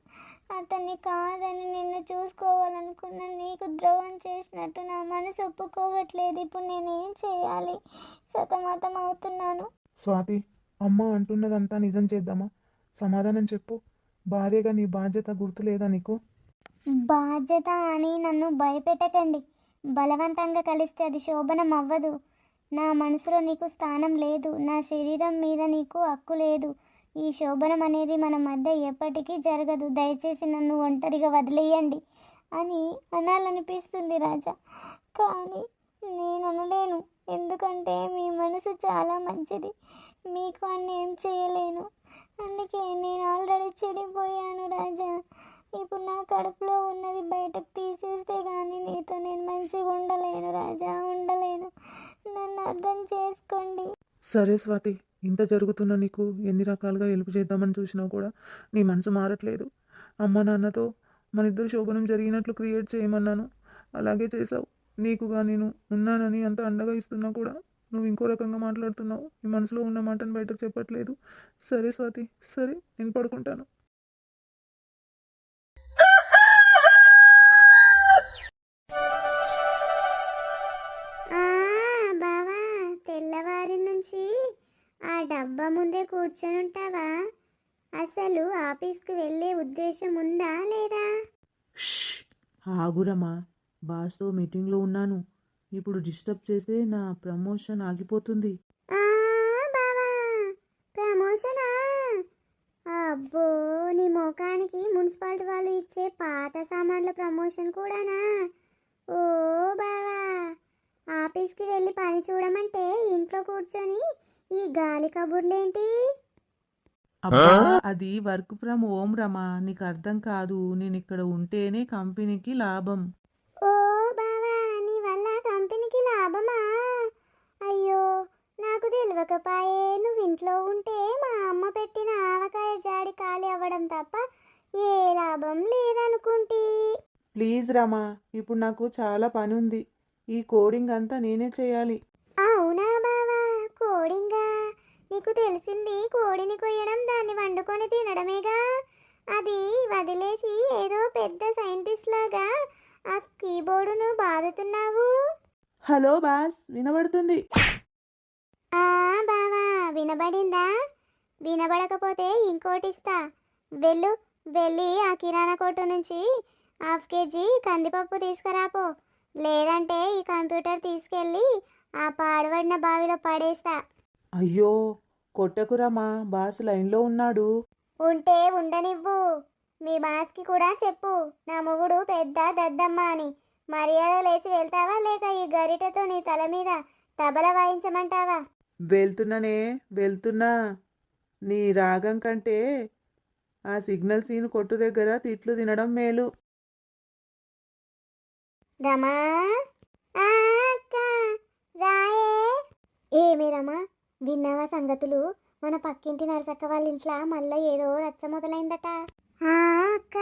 Speaker 2: అతన్ని కాదని నిన్ను చూసుకోవాలనుకున్న నీకు ద్రోహం చేసినట్టు నా మనసు ఒప్పుకోవట్లేదు. ఇప్పుడు నేనేం చేయాలి? సతమతం అవుతున్నాను.
Speaker 3: స్వాతి, అమ్మ అంటున్నదంతా నిజం చేద్దామా? సమాధానం చెప్పు. భార్యగా నీ బాధ్యత గుర్తులేదా నీకు?
Speaker 2: బాధ్యత అని నన్ను భయపెట్టకండి. బలవంతంగా కలిస్తే అది శోభనం అవ్వదు. నా మనసులో నీకు స్థానం లేదు. నా శరీరం మీద నీకు హక్కు లేదు. ఈ శోభనం అనేది మన మధ్య ఎప్పటికీ జరగదు. దయచేసి నన్ను ఒంటరిగా వదిలేయండి అని అనాలనిపిస్తుంది రాజా. కానీ నేను అనలేను. ఎందుకంటే మీ మనసు చాలా మంచిది. మీకు అన్నేం చేయలేను. అందుకే నేను ఆల్రెడీ చెడిపోయాను రాజా. ఇప్పుడు నా కడుపులో ఉన్నది బయటకు తీసేస్తే కానీ నీతో నేను మంచిగా ఉండలేను రాజా, ఉండలేను. నన్ను అర్థం చేసుకోండి.
Speaker 3: సరే స్వాతి, ఇంత జరుగుతున్నా నీకు ఎన్ని రకాలుగా హెల్ప్ చేద్దామని చూసినా కూడా నీ మనసు మారట్లేదు. అమ్మ నాన్నతో మన ఇద్దరు శోభనం జరిగినట్లు క్రియేట్ చేయమన్నాను, అలాగే చేసావు. నీకుగా నేను ఉన్నానని అంత అండగా ఇస్తున్నా కూడా నువ్వు ఇంకో రకంగా మాట్లాడుతున్నావు. నీ మనసులో ఉన్న మాటను బయటకు చెప్పట్లేదు. సరే స్వాతి, సరే, నేను పడుకుంటాను.
Speaker 2: బావా, తెల్లవారి నుంచి ఆ డబ్బా ముందే కూర్చొని ఉంటావా? అసలు ఆఫీస్కి వెళ్ళే ఉద్దేశం ఉందా లేదా?
Speaker 3: ఆగురమ్మా, బాస్తో మీటింగ్లో ఉన్నాను. ఇప్పుడు డిస్టర్బ్ చేస్తే నా ప్రమోషన్ ఆగిపోతుంది.
Speaker 2: బావా, ప్రమోషనా? అబ్బో, నీ ముఖానికి మున్సిపాలిటీ వాళ్ళు ఇచ్చే పాత సామాన్ల ప్రమోషన్ కూడానా? ఓ బావా, ఆఫీస్కి వెళ్ళి పని చూడమంటే ఇంట్లో కూర్చొని ఈ గాలి కబుర్లేంటి?
Speaker 3: అబ్బా, అది వర్క్ ఫ్రమ్ హోమ్ రమా, నీకు అర్థం కాదు. నేను ఇక్కడ ఉంటేనే కంపెనీకి లాభం.
Speaker 2: ఓ బావా, నీ వల్ల కంపెనీకి లాభమా? అయ్యో, నాకు తెలియకపాయే. నువ్వు ఇంట్లో ఉంటే మా అమ్మ పెట్టిన ఆవకాయ జాడి ఖాళీ అవ్వడం తప్ప ఏ లాభం లేదనుకుంటే.
Speaker 3: ప్లీజ్ రమా, ఇప్పుడు నాకు చాలా పని ఉంది. ఈ కోడింగ్ అంతా నేనే చేయాలి.
Speaker 2: అవునా బావా, కోడింగా? నీకు తెలిసింది కోడిని కొయ్యడం, దాన్ని వండుకొని తినడమేగా. అది వదిలేసి ఏదో పెద్ద సైంటిస్ట్ లాగా ఆ కీబోర్డును బాదుతున్నావు.
Speaker 3: హలో బాస్, వినబడుతుంది?
Speaker 2: బావా, వినబడిందా? వినబడకపోతే ఇంకోటి ఇస్తా. వెళ్ళి ఆ కిరాణా కొట్టు నుంచి 1/2 కేజీ కందిపప్పు తీసుకురాపో. లేదంటే ఈ కంప్యూటర్ తీసుకెళ్ళి ఆ పాడుబడిన బావిలో పడేస్తా.
Speaker 3: అయ్యో, కొట్టకు రమా, బాస్ లైన్లో ఉన్నాడు.
Speaker 2: ఉంటే ఉండనివ్వు. మీ బాస్కి కూడా చెప్పు నా మొగుడు పెద్ద దద్దమ్మ అని. మర్యాద లేచి వెళ్తావా, లేక ఈ గరిటెతో నీ తల మీద తబల వాయించమంటావా?
Speaker 3: వెళ్తున్నా. నీ రాగం కంటే ఆ సిగ్నల్ సీన్ కొట్టు దగ్గర తిట్లు తినడం మేలు.
Speaker 2: రమా, అక్క, రాయే. ఏమి రమా, విన్నావా సంగతులు? మన పక్కింటి నరసక్క వాళ్ళ ఇంట్లో మళ్ళీ ఏదో రచ్చ మొదలైందట. అక్క,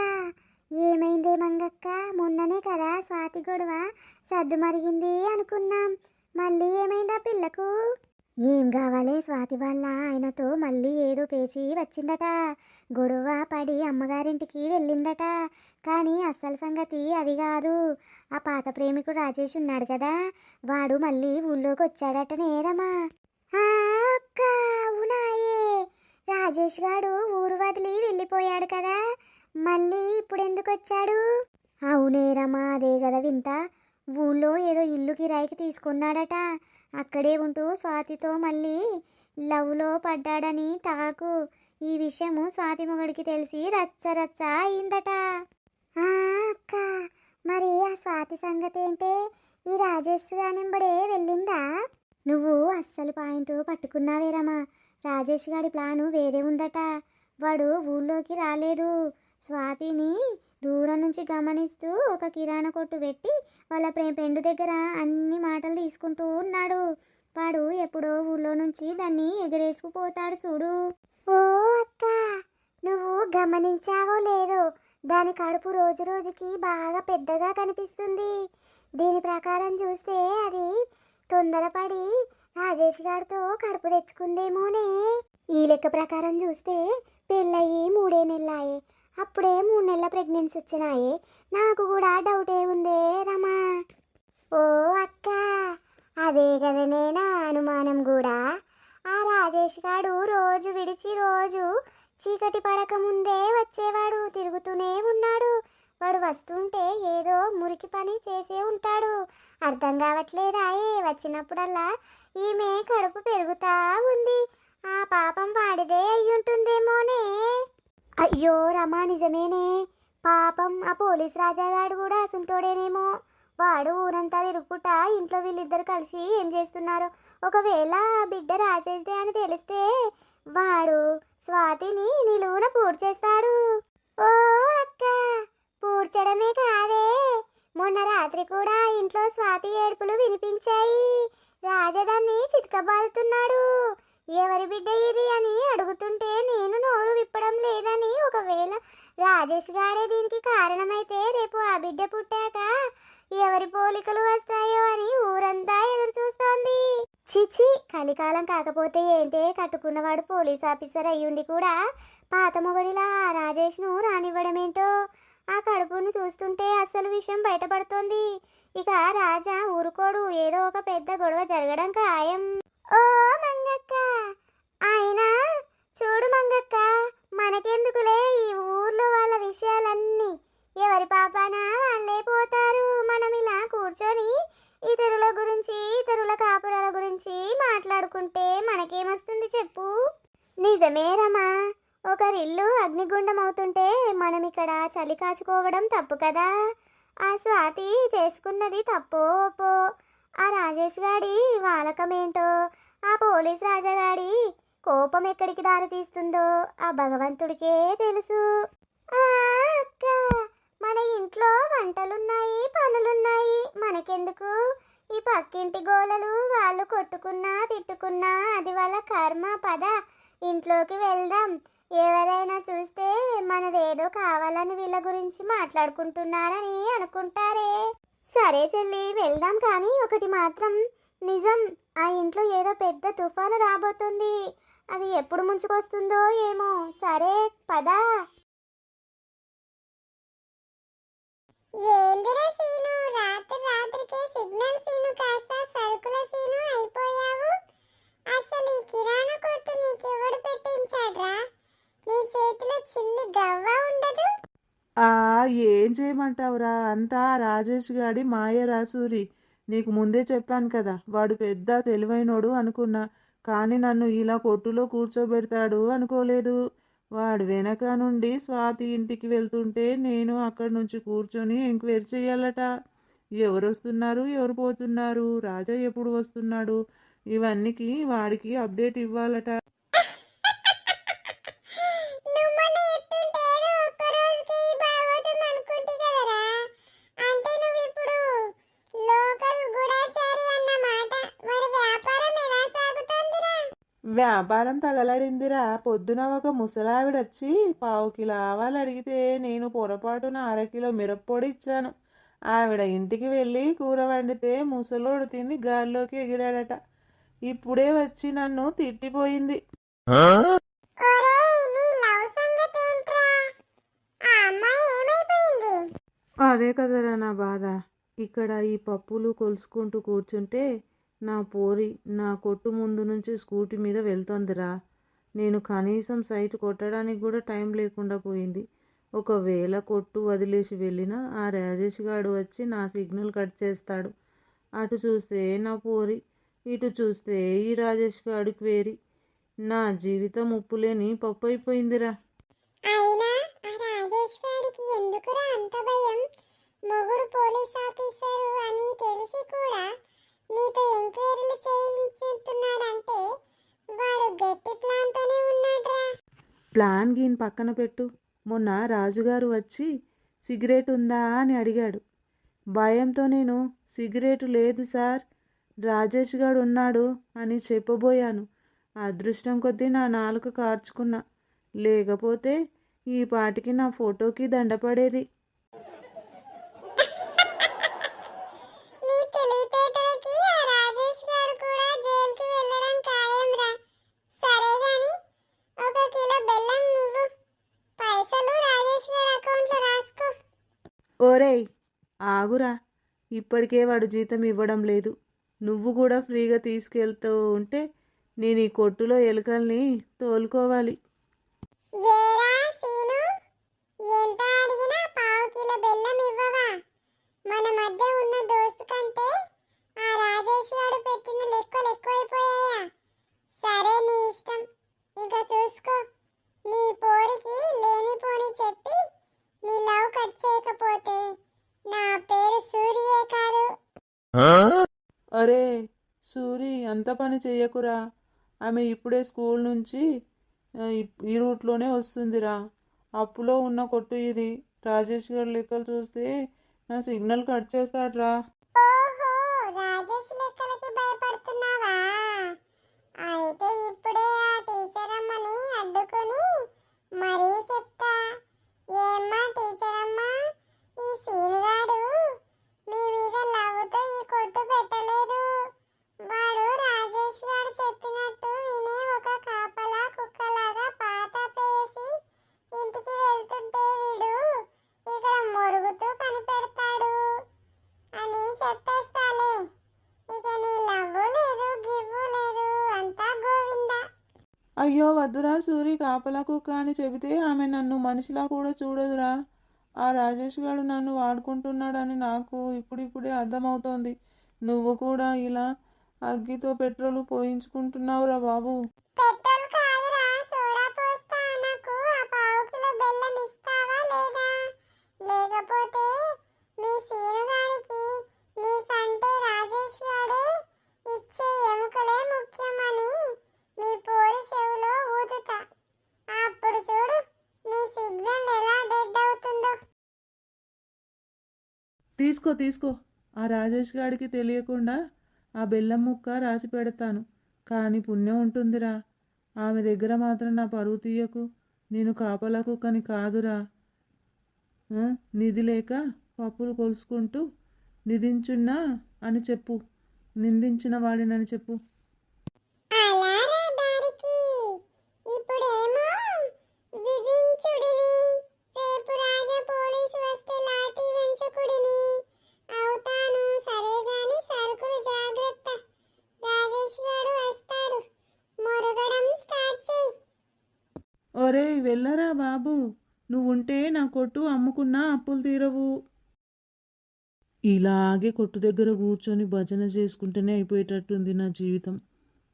Speaker 2: ఏమైందే మంగక్క? మొన్ననే కదా స్వాతి గొడవ సర్దు మరిగింది అనుకున్నాం. మళ్ళీ ఏమైందా పిల్లకు? ఏం కావాలి, స్వాతి వాళ్ళ ఆయనతో మళ్ళీ ఏదో పేచి వచ్చిందట. గొడవ పడి అమ్మగారింటికి వెళ్ళిందట. కానీ అస్సలు సంగతి అది కాదు. ఆ పాత ప్రేమికుడు రాజేష్ ఉన్నాడు కదా, వాడు మళ్ళీ ఊళ్ళోకి వచ్చాడట నేరమా. అక్క, అవునాయే? రాజేష్ గాడు ఊరు వదిలి వెళ్ళిపోయాడు కదా, మళ్ళీ ఇప్పుడు ఎందుకు వచ్చాడు? అవునేరమ్మా, అదే కదా వింత. ఊళ్ళో ఏదో ఇల్లు కిరాయికి తీసుకున్నాడట. అక్కడే ఉంటూ స్వాతితో మళ్ళీ లవ్లో పడ్డాడని టాకు. ఈ విషయము స్వాతి మొగడికి తెలిసి రచ్చ రచ్చ అయిందట. అక్క, మరి ఆ స్వాతి సంగతి ఏంటే? ఈ రాజేష్ గానింబడే వెళ్ళిందా? నువ్వు అస్సలు పాయింట్ పట్టుకున్నావేరమ్మా. రాజేష్ గాడి ప్లాను వేరే ఉందట. వాడు ఊళ్ళోకి రాలేదు. స్వాతిని దూరం నుంచి గమనిస్తూ ఒక కిరాణా కొట్టు పెట్టి వాళ్ళ పెండు దగ్గర అన్ని మాటలు తీసుకుంటూ ఉన్నాడు. వాడు ఎప్పుడో ఊళ్ళో నుంచి దాన్ని ఎగరేసుకుపోతాడు చూడు. ఓ అక్క, నువ్వు గమనించావో లేదో, దాని కడుపు రోజు రోజుకి బాగా పెద్దగా కనిపిస్తుంది. దీని ప్రకారం చూస్తే అది తొందరపడి రాజేష్ గారితో కడుపు తెచ్చుకుందేమోనే. ఈ లెక్క ప్రకారం చూస్తే పెళ్ళయి 3 నెలలాయే, అప్పుడే 3 నెలల ప్రెగ్నెన్సీ వచ్చినాయే. నాకు కూడా డౌటే ఉందే రమా. ఓ అక్క, అదే కదనే నా అనుమానం కూడా. ఆ రాజేష్ గాడు రోజు విడిచి రోజు చీకటి పడక ముందే వచ్చేవాడు, తిరుగుతూనే ఉన్నాడు. వాడు వస్తుంటే ఏదో మురికి పని చేసే ఉంటాడు. అర్థం కావట్లేదా? వచ్చినప్పుడల్లా ఈమె కడుపు పెరుగుతా ఉంది. ఆ పాపం వాడిదే అయ్యుంటుందేమోనే. అయ్యో రమా, నిజమేనే. పాపం ఆ పోలీస్ రాజాగాడు కూడా అసుంటోడేనేమో. వాడు ఊరంతా తిరుగుకుంటా ఇంట్లో వీళ్ళిద్దరు కలిసి ఏం చేస్తున్నారో. ఒకవేళ ఆ బిడ్డ రాసేస్తే అని తెలిస్తే వాడు స్వాతిని నిలువున పూడ్చేస్తాడు. ఓ అక్క, పూడ్చడమే కాదే, మొన్న రాత్రి కూడా ఇంట్లో స్వాతి ఏడుపులు వినిపించాయి. రాజదాన్ని చితకబాదుతున్నాడు. ఎవరి బిడ్డ ఇది అని అడుగుతుంటే నేను నోరు విప్పడం లేదని. ఒకవేళ రాజేష్ గాడే దీనికి కారణమైతే రేపు ఆ బిడ్డ పుట్టాక ఎవరి పోలికలు వస్తాయో అని ఊరంతా ఎదురు చూస్తోంది. చిచి, కలికాలం కాకపోతే ఏంటే, కట్టుకున్నవాడు పోలీస్ ఆఫీసర్ అయ్యుండి కూడా పాత మొగడిలా రాజేష్ను రానివ్వడమేంటో. ఆ కడుపును చూస్తుంటే అసలు విషయం బయటపడుతోంది. ఇక రాజా ఊరుకోడు, ఏదో ఒక పెద్ద గొడవ జరగడం ఖాయం. ఓ మంగక్క, అయినా చూడు మంగక్క, మనకెందుకులే ఈ ఊర్లో వాళ్ళ విషయాలన్నీ. ఎవరి పాపాన వాళ్ళే పోతారు. మనం ఇలా కూర్చొని ఇతరుల గురించి, ఇతరుల కాపురాల గురించి మాట్లాడుకుంటే మనకేమొస్తుంది చెప్పు? నిజమే రమా, ఒకరిల్లు అగ్నిగుండం అవుతుంటే మనం ఇక్కడ చలి కాచుకోవడం తప్పు కదా. ఆ స్వాతి చేసుకున్నది తప్పో ఒప్పో, ఆ రాజేష్ గాడి వాలకమేంటో, ఆ పోలీస్ రాజాగాడి కోపం ఎక్కడికి దారి తీస్తుందో ఆ భగవంతుడికే తెలుసు. అక్క, మన ఇంట్లో వంటలున్నాయి, పనులున్నాయి, మనకెందుకు ఈ పక్కింటి గోళలు? వాళ్ళు కొట్టుకున్నా తిట్టుకున్నా అది వాళ్ళ కర్మ. పద ఇంట్లోకి వెళ్దాం. ఎవరైనా చూస్తే మనదేదో కావాలని వీళ్ళ గురించి మాట్లాడుకుంటున్నారని అనుకుంటారే. సరే చెల్లి, వెళ్దాం. కానీ ఒకటి మాత్రం నిజం, ఆ ఇంట్లో ఏదో పెద్ద తుఫాను రాబోతుంది. అది ఎప్పుడు ముంచుకొస్తుందో ఏమో. సరే పదా. ఏందిరా సీను, రాత్రికే సిగ్నల్ సీను కాస్త సరుకుల సీను అయిపోయావు. అసలు ఈ కిరాణా కొట్టు నీకెవడు పెట్టించాడ్రా? నీ చేతిలో చిల్లి గవ్వ ఉండదు.
Speaker 3: ఏం చేయమంటావురా, అంతా రాజేష్ గాడి మాయరా సూరి. నీకు ముందే చెప్పాను కదా, వాడు పెద్ద తెలివైనోడు అనుకున్నా, కానీ నన్ను ఇలా కొట్టులో కూర్చోబెడతాడు అనుకోలేదు. వాడు వెనక నుండి స్వాతి ఇంటికి వెళ్తుంటే నేను అక్కడి నుంచి కూర్చొని ఎంక్వైరీ చేయాలట. ఎవరు వస్తున్నారు, ఎవరు పోతున్నారు, రాజా ఎప్పుడు వస్తున్నాడు, ఇవన్నీకి వాడికి అప్డేట్ ఇవ్వాలట. వ్యాపారం తగలడిందిరా. పొద్దున ఒక ముసలావిడొచ్చి 1/2 కిలో ఆవాలు అడిగితే నేను పొరపాటున 1/2 కిలో మిరప్పొడి ఇచ్చాను. ఆవిడ ఇంటికి వెళ్ళి కూర వండితే ముసలోడు తిని గాల్లోకి ఎగిరాడట. ఇప్పుడే వచ్చి నన్ను తిట్టిపోయింది. అదే కదరా నా బాధ. ఇక్కడ ఈ పప్పులు కొలుసుకుంటూ కూర్చుంటే నా పోరి నా కొట్టు ముందు నుంచి స్కూటీ మీద వెళ్తోందిరా. నేను కనీసం సైట్ కొట్టడానికి కూడా టైం లేకుండా పోయింది. ఒకవేళ కొట్టు వదిలేసి వెళ్ళినా ఆ రాజేష్ గాడు వచ్చి నా సిగ్నల్ కట్ చేస్తాడు. అటు చూస్తే నా పోరి, ఇటు చూస్తే ఈ రాజేష్ గాడు క్వేరీ. నా జీవితం ఉప్పులేని పప్పు అయిపోయిందిరా.
Speaker 2: మొగుడు పోలీస్ ఆఫీసరు అని తెలిసి కూడా నీతో ఎంక్వైరీలు చేయించుతున్నాడంటే వాడు గట్టి ప్లాన్తోనే ఉన్నాడ్రా.
Speaker 3: ప్లాన్ గీన్ పక్కన పెట్టు. మొన్న రాజుగారు వచ్చి సిగరెట్ ఉందా అని అడిగాడు. భయంతో నేను సిగరెట్ లేదు సార్, రాజేష్ గారు ఉన్నాడు అని చెప్పబోయాను. అదృష్టం కొద్దీ నా నాలుక కార్చుకున్నా, లేకపోతే ఈ పాటికి నా ఫోటోకి దండపడేది.
Speaker 2: నీ తెలివితేటలకి ఆ రాజేష్ గారు కూడా జైలుకి వెళ్ళడం ఖాయంరా. సరే గాని ఒక కిలో బెల్లం ఇవ్వు, పైసలు రాజేష్ గారి అకౌంట్లో రాసుకో.
Speaker 3: ఓరేయ్ ఆగురా, ఇప్పటికే వాడు జీతం ఇవ్వడం లేదు. నువ్వు కూడా ఫ్రీగా తీసుకెళ్తూ ఉంటే నేను ఈ కొట్టులో ఎలుకల్ని తోలుకోవాలి.
Speaker 2: ఏరా సీను, ఎంత అడిగినా పావు కిలో బెల్లం ఇవ్వవా? మన మధ్య ఉన్న దోస్తు కంటే ఆ రాజేష్ గారు పెట్టిన లెక్కలు ఎక్కువైపోయాయా? సరే నీ ఇష్టం, ఇక చూసుకో. నీ పోరికి లేనిపోని చెప్పి నీ లవ్ కట్ చేయకపోతే నా పేరు సూరియే కాదు.
Speaker 3: అరే సూరి, అంత పని చెయ్యకురా. ఆమె ఇప్పుడే స్కూల్ నుంచి ఈ రూట్లోనే వస్తుందిరా. అప్పులో ఉన్న కొట్టు ఇది. రాజేష్ గారి లెక్కలు చూస్తే నా సిగ్నల్ కట్ చేస్తాడ్రా.
Speaker 2: ఓహో, రాజేష్ లెక్కలకి భయపడుతున్నావా? అయితే ఇప్పుడే ఆ టీచర్ అమ్మని అడ్డుకొని మరీ చెప్తా. ఏమ్మా టీచర్ అమ్మ, ఈ సీనుగాడు మీ మీద లవ్వుతో ఈ కొట్టు పెట్టలేదు. వాడు రాజేష్ గారు చెప్పినట్టు వినే ఒక కాపలా కుక్కలాగా పాట పేసి ఇంటికి వెళ్తుంటే వీడు ఇక్కడ మొరుగుతూ కనిపెడతాడు అని చెప్పేస్తాలే. ఇక నీ లవ్వు లేదు, గివ్వు లేదు, అంతా గోవిందా.
Speaker 3: అయ్యో వద్దురా సూరి, కాపలా కుక్క అని చెబితే ఆమె నన్ను మనిషిలా కూడా చూడదురా. ఆ రాజేష్ గారు నన్ను వాడుకుంటున్నాడని నాకు ఇప్పుడిప్పుడే అర్థమవుతోంది. నువ్వు కూడా ఇలా అగ్గితో పెట్రోల్ పోయించుకుంటున్నావురా బాబు.
Speaker 2: పెట్రోల్ కాదురా, సోడా పోస్తా. నాకు ఆ పావు కిలో బెల్లం ఇస్తావా లేదా? లేకపోతే మీ సీను గారికి నీకంటే రాజేష్ గారే ఇచ్చే ఎముకలే ముఖ్యమని మీ పోరి చెవులో ఊదుతా. అప్పుడు చూడు నీ సిగ్నల్ ఎలా డెడ్ అవుతుందో.
Speaker 3: తీసుకో తీసుకో, ఆ రాజేష్ గారికి తెలియకుండా ఆ బెల్లం ముక్క రాసి పెడతాను. కానీ పుణ్యం ఉంటుందిరా. ఆమె దగ్గర మాత్రం నా పరువు తీయకు. నేను కాపలా కుక్కని కాదురా. నిధి లేక పప్పులు కొలుసుకుంటూ నిధించున్నా అని చెప్పు, నిందించిన వాడినని చెప్పు.
Speaker 2: అలారా దారికి ఇప్పుడేమో విధించుడిని, రేపు రాజా పోలీసు వస్తే లాఠీ వెంచకుడిని అవుతాను. సరే గాని సరుకులు జాగ్రత్త, రాజేష్ గారు వస్తాడు. మొరగడం స్టార్ట్ చేయి.
Speaker 3: ఒరే వెళ్ళరా బాబు, నువ్వుంటే నా కొట్టు అమ్ముకున్నా అప్పులు తీరవు. ఇలాగే కొట్టు దగ్గర కూర్చొని భజన చేసుకుంటూనే అయిపోయేటట్టుంది నా జీవితం.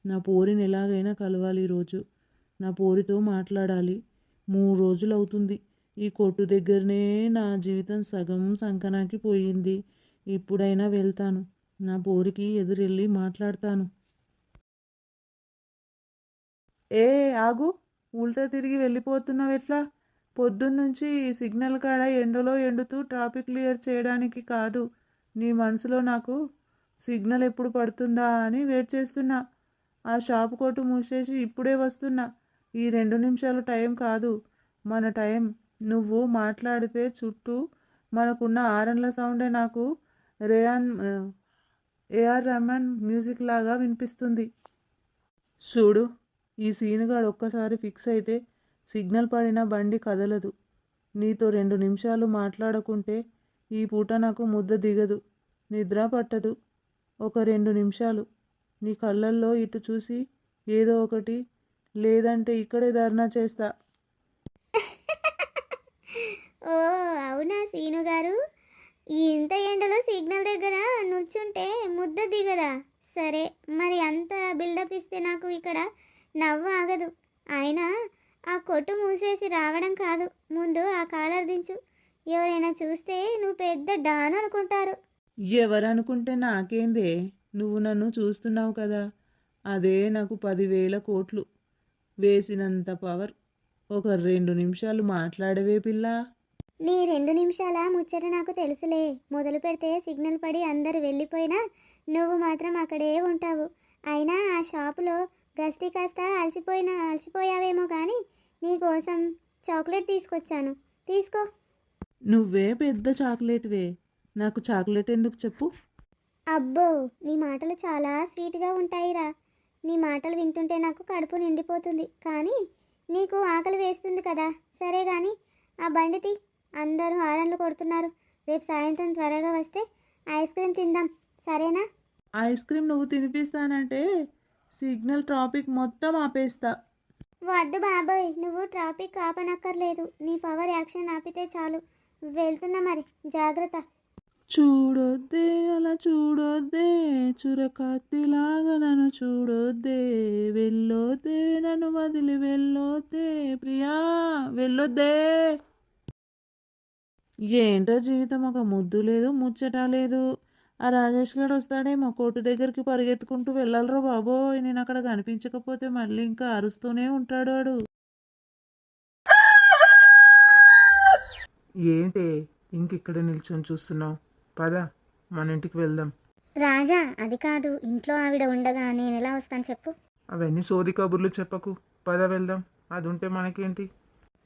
Speaker 3: నా పోరిని ఎలాగైనా కలవాలి ఈరోజు. నా పోరితో మాట్లాడాలి. 3 రోజులు అవుతుంది ఈ కొట్టు దగ్గరనే నా జీవితం సగం సంకనాకి పోయింది. ఇప్పుడైనా వెళ్తాను, నా పోరికి ఎదురెళ్ళి మాట్లాడతాను. ఏ ఆగు, ఉల్టా తిరిగి వెళ్ళిపోతున్నావు ఎట్లా? పొద్దున్నుంచి సిగ్నల్ కాడ ఎండలో ఎండుతూ ట్రాఫిక్ క్లియర్ చేయడానికి కాదు, నీ మనసులో నాకు సిగ్నల్ ఎప్పుడు పడుతుందా అని వెయిట్ చేస్తున్నా. ఆ షాపు కొట్టు మూసేసి ఇప్పుడే వస్తున్నా. ఈ 2 నిమిషాలు టైం కాదు, మన టైం. నువ్వు మాట్లాడితే చుట్టూ మనకున్న ఆరన్ల సౌండే నాకు ఏఆర్ రెహమాన్ మ్యూజిక్ లాగా వినిపిస్తుంది. చూడు, ఈ సీనుగాడు ఒక్కసారి ఫిక్స్ అయితే సిగ్నల్ పడిన బండి కదలదు. నీతో 2 నిమిషాలు మాట్లాడకుంటే ఈ పూట నాకు ముద్ద దిగదు, నిద్ర పట్టదు. ఒక 2 నిమిషాలు నీ కళ్ళల్లో ఇటు చూసి ఏదో ఒకటి, లేదంటే ఇక్కడే ధర్నా చేస్తా.
Speaker 2: ఓ అవునా సీను గారు, ఈ ఇంత ఎండలో సిగ్నల్ దగ్గర నుంచుంటే ముద్ద దిగదా? సరే మరి అంత బిల్డప్ ఇస్తే నాకు ఇక్కడ నవ్వు ఆగదు. అయినా ఆ కొట్టు మూసేసి రావడం కాదు, ముందు ఆ కాలర్ దించు. ఎవరైనా చూస్తే నువ్వు పెద్ద డాన్ అనుకుంటారు.
Speaker 3: ఎవరనుకుంటే నాకేందే, నువ్వు నన్ను చూస్తున్నావు కదా, అదే నాకు 10,000 కోట్లు వేసినంత పవర్. ఒక 2 నిమిషాలు మాట్లాడవే పిల్ల.
Speaker 2: నీ 2 నిమిషాల ముచ్చట నాకు తెలుసులే. మొదలు పెడితే సిగ్నల్ పడి అందరు వెళ్ళిపోయినా నువ్వు మాత్రం అక్కడే ఉంటావు. అయినా ఆ షాపులో గస్తీ కాస్త అలసిపోయావేమో కానీ నీకోసం చాక్లెట్ తీసుకొచ్చాను, తీసుకో.
Speaker 3: నువ్వే పెద్ద చాక్లెట్వే, నాకు చాక్లెట్ ఎందుకు చెప్పు.
Speaker 2: అబ్బో, నీ మాటలు చాలా స్వీట్గా ఉంటాయిరా. నీ మాటలు వింటుంటే నాకు కడుపు నిండిపోతుంది, కానీ నీకు ఆకలి వేస్తుంది కదా. సరే కానీ ఆ బండి తీ, అందరూ హారన్లు కొడుతున్నారు. రేపు సాయంత్రం త్వరగా వస్తే ఐస్ క్రీమ్ తిందాం, సరేనా?
Speaker 3: ఐస్ క్రీమ్ నువ్వు తినిపిస్తానంటే సిగ్నల్ ట్రాఫిక్ మొత్తం ఆపేస్తా.
Speaker 2: వద్దు బాబోయ్, నువ్వు ట్రాఫిక్ ఆపనక్కర్లేదు. నీ పవర్ యాక్షన్ ఆపితే చాలు. వెళ్తున్నా మరి, జాగ్రత్త.
Speaker 3: చూడొద్దే అలా చూడొద్దే, చురకత్తిలాగా నన్ను చూడొద్దే, వెళ్ళొద్దే నన్ను వదిలి వెళ్ళొద్దే, ప్రియా వెళ్ళొద్దే. ఏంట్రా జీవితం, ఒక ముద్దు లేదు ముచ్చట లేదు. ఆ రాజేష్ గడు వస్తాడేమో, కోర్టు దగ్గరికి పరిగెత్తుకుంటూ వెళ్ళాలరా బాబోయ్. నేను అక్కడ కనిపించకపోతే మళ్ళీ ఇంకా అరుస్తూనే ఉంటాడు వాడు.
Speaker 1: ఏంటే ఇంకిక్కడ నిల్చొని చూస్తున్నావు? పద, మన ఇంటికి వెళ్దాం.
Speaker 2: రాజా, అది కాదు, ఇంట్లో ఆవిడ ఉండగా నేను ఎలా వస్తాను చెప్పు?
Speaker 1: అవన్నీ సోది కబుర్లు చెప్పకు, పద వెళ్దాం. అది ఉంటే మనకేంటి?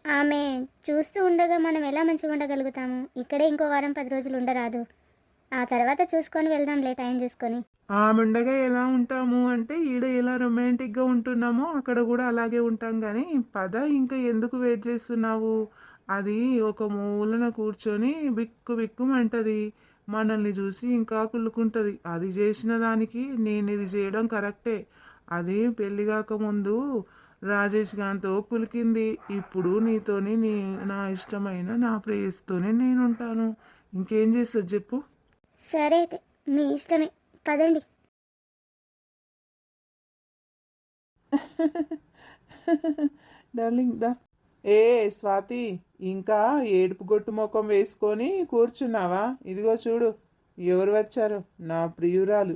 Speaker 2: ఆమె చూస్తూ ఉండగా మనం ఎలా మంచిగా ఉండగలుగుతాము? ఇక్కడే ఇంకో వారం 10 రోజులు ఉండరాదు? ఆ తర్వాత చూసుకొని వెళ్దాంలే, టైం చూసుకొని.
Speaker 1: ఆమెండగా ఎలా ఉంటాము అంటే ఈడ ఎలా రొమాంటిక్గా ఉంటున్నామో అక్కడ కూడా అలాగే ఉంటాం. కానీ పద, ఇంకా ఎందుకు వెయిట్ చేస్తున్నావు? అది ఒక మూలన కూర్చొని బిక్కు బిక్కుమంటది, మనల్ని చూసి ఇంకా కుళ్ళుకుంటుంది. అది చేసిన దానికి నేను ఇది చేయడం కరెక్టే. అది పెళ్లి కాకముందు రాజేష్ గాంతో కులికింది, ఇప్పుడు నీతోని నా ఇష్టమైన నా ప్రేయస్తోనే నేను ఉంటాను. ఇంకేం చేస్తుంది చెప్పు?
Speaker 2: సరే అయితే, మీ ఇష్టమే, పదండి.
Speaker 3: డార్లింగ్ దా. ఏ స్వాతి, ఇంకా ఏడుపు గొట్టు ముఖం వేసుకొని కూర్చున్నావా? ఇదిగో చూడు ఎవరు వచ్చారు, నా ప్రియురాలు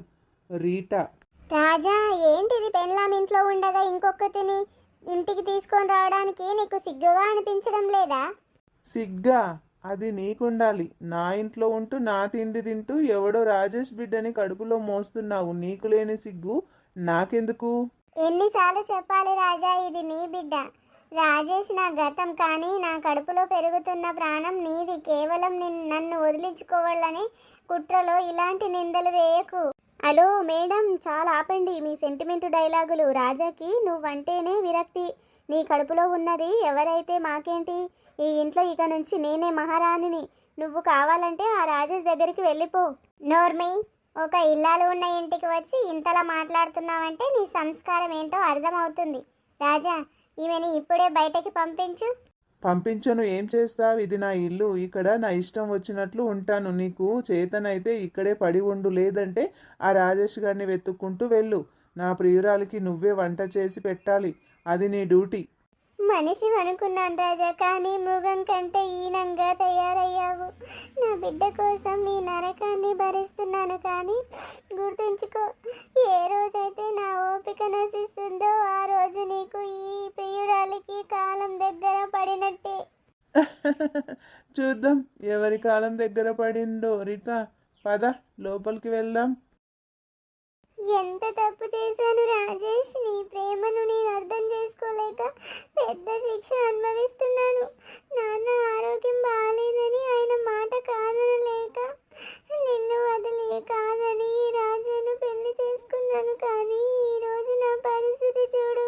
Speaker 3: రీటా.
Speaker 2: రాజా, ఏంటిది? పెళ్ళాం ఇంట్లో ఉండగా ఇంకొకతిని ఇంటికి తీసుకొని రావడానికి నీకు సిగ్గుగా అనిపించడం లేదా?
Speaker 3: సిగ్గా? అది నీకుండాలి. నా ఇంట్లో ఉంటూ నా తిండి తింటూ ఎవడో రాజేష్ బిడ్డని కడుపులో మోస్తున్నావు. నీకు లేని సిగ్గు నాకెందుకు?
Speaker 2: ఎన్నిసార్లు చెప్పాలి రాజా, ఇది నీ బిడ్డ. రాజేష్ నా గతం, కానీ నా కడుపులో పెరుగుతున్న ప్రాణం నీది. కేవలం నన్ను వదిలించుకోవాలని కుట్రలో ఇలాంటి నిందలు వేయకు. హలో మేడం, చాలా ఆపండి మీ సెంటిమెంట్ డైలాగులు. రాజాకి నువ్వంటేనే విరక్తి. నీ కడుపులో ఉన్నది ఎవరైతే మాకేంటి? ఈ ఇంట్లో ఇక నుంచి నేనే మహారాణిని. నువ్వు కావాలంటే ఆ రాజేష్ దగ్గరికి వెళ్ళిపో. నోర్మి, ఒక ఇల్లాలు ఉన్న ఇంటికి వచ్చి ఇంతలా మాట్లాడుతున్నావంటే నీ సంస్కారం ఏంటో అర్థమవుతుంది. రాజా, ఈమెని ఇప్పుడే బయటకి పంపించు.
Speaker 3: పంపించను, ఏం చేస్తావు? ఇది నా ఇల్లు, ఇక్కడ నా ఇష్టం వచ్చినట్లు ఉంటాను. నీకు చేతనైతే ఇక్కడే పడి ఉండు, లేదంటే ఆ రాజేష్ గారిని వెతుక్కుంటూ వెళ్ళు. నా ప్రియురాలికి నువ్వే వంట చేసి పెట్టాలి, అది నీ డ్యూటీ.
Speaker 2: మనిషి అనుకున్నాను రాజా, కానీ మృగం కంటే ఈనంగా తయారయ్యావు. నా బిడ్డ కోసం నీ నరకాన్ని భరిస్తున్నాను, కానీ గుర్తుంచుకో, ఏ రోజైతే నా ఓపిక నశిస్తుందో ఆ రోజు నీకు ఈ ప్రియురాలికి కాలం దగ్గర పడినట్టే.
Speaker 3: చూద్దాం ఎవరి కాలం దగ్గర పడిందో. రీతా, పద లోపలికి వెళ్దాం.
Speaker 2: ఎంత తప్పు చేశాను రాజేష్? నీ ప్రేమను నేను అర్థం చేసుకోలేక పెద్ద శిక్ష అనుభవిస్తున్నాను. నాన్న ఆరోగ్యం బాగాలేదని ఆయన మాట కాదనలేక నిన్ను వదిలే కాదని ఈ రాజాను పెళ్లి చేసుకున్నాను. కానీ ఈరోజు నా పరిస్థితి చూడు.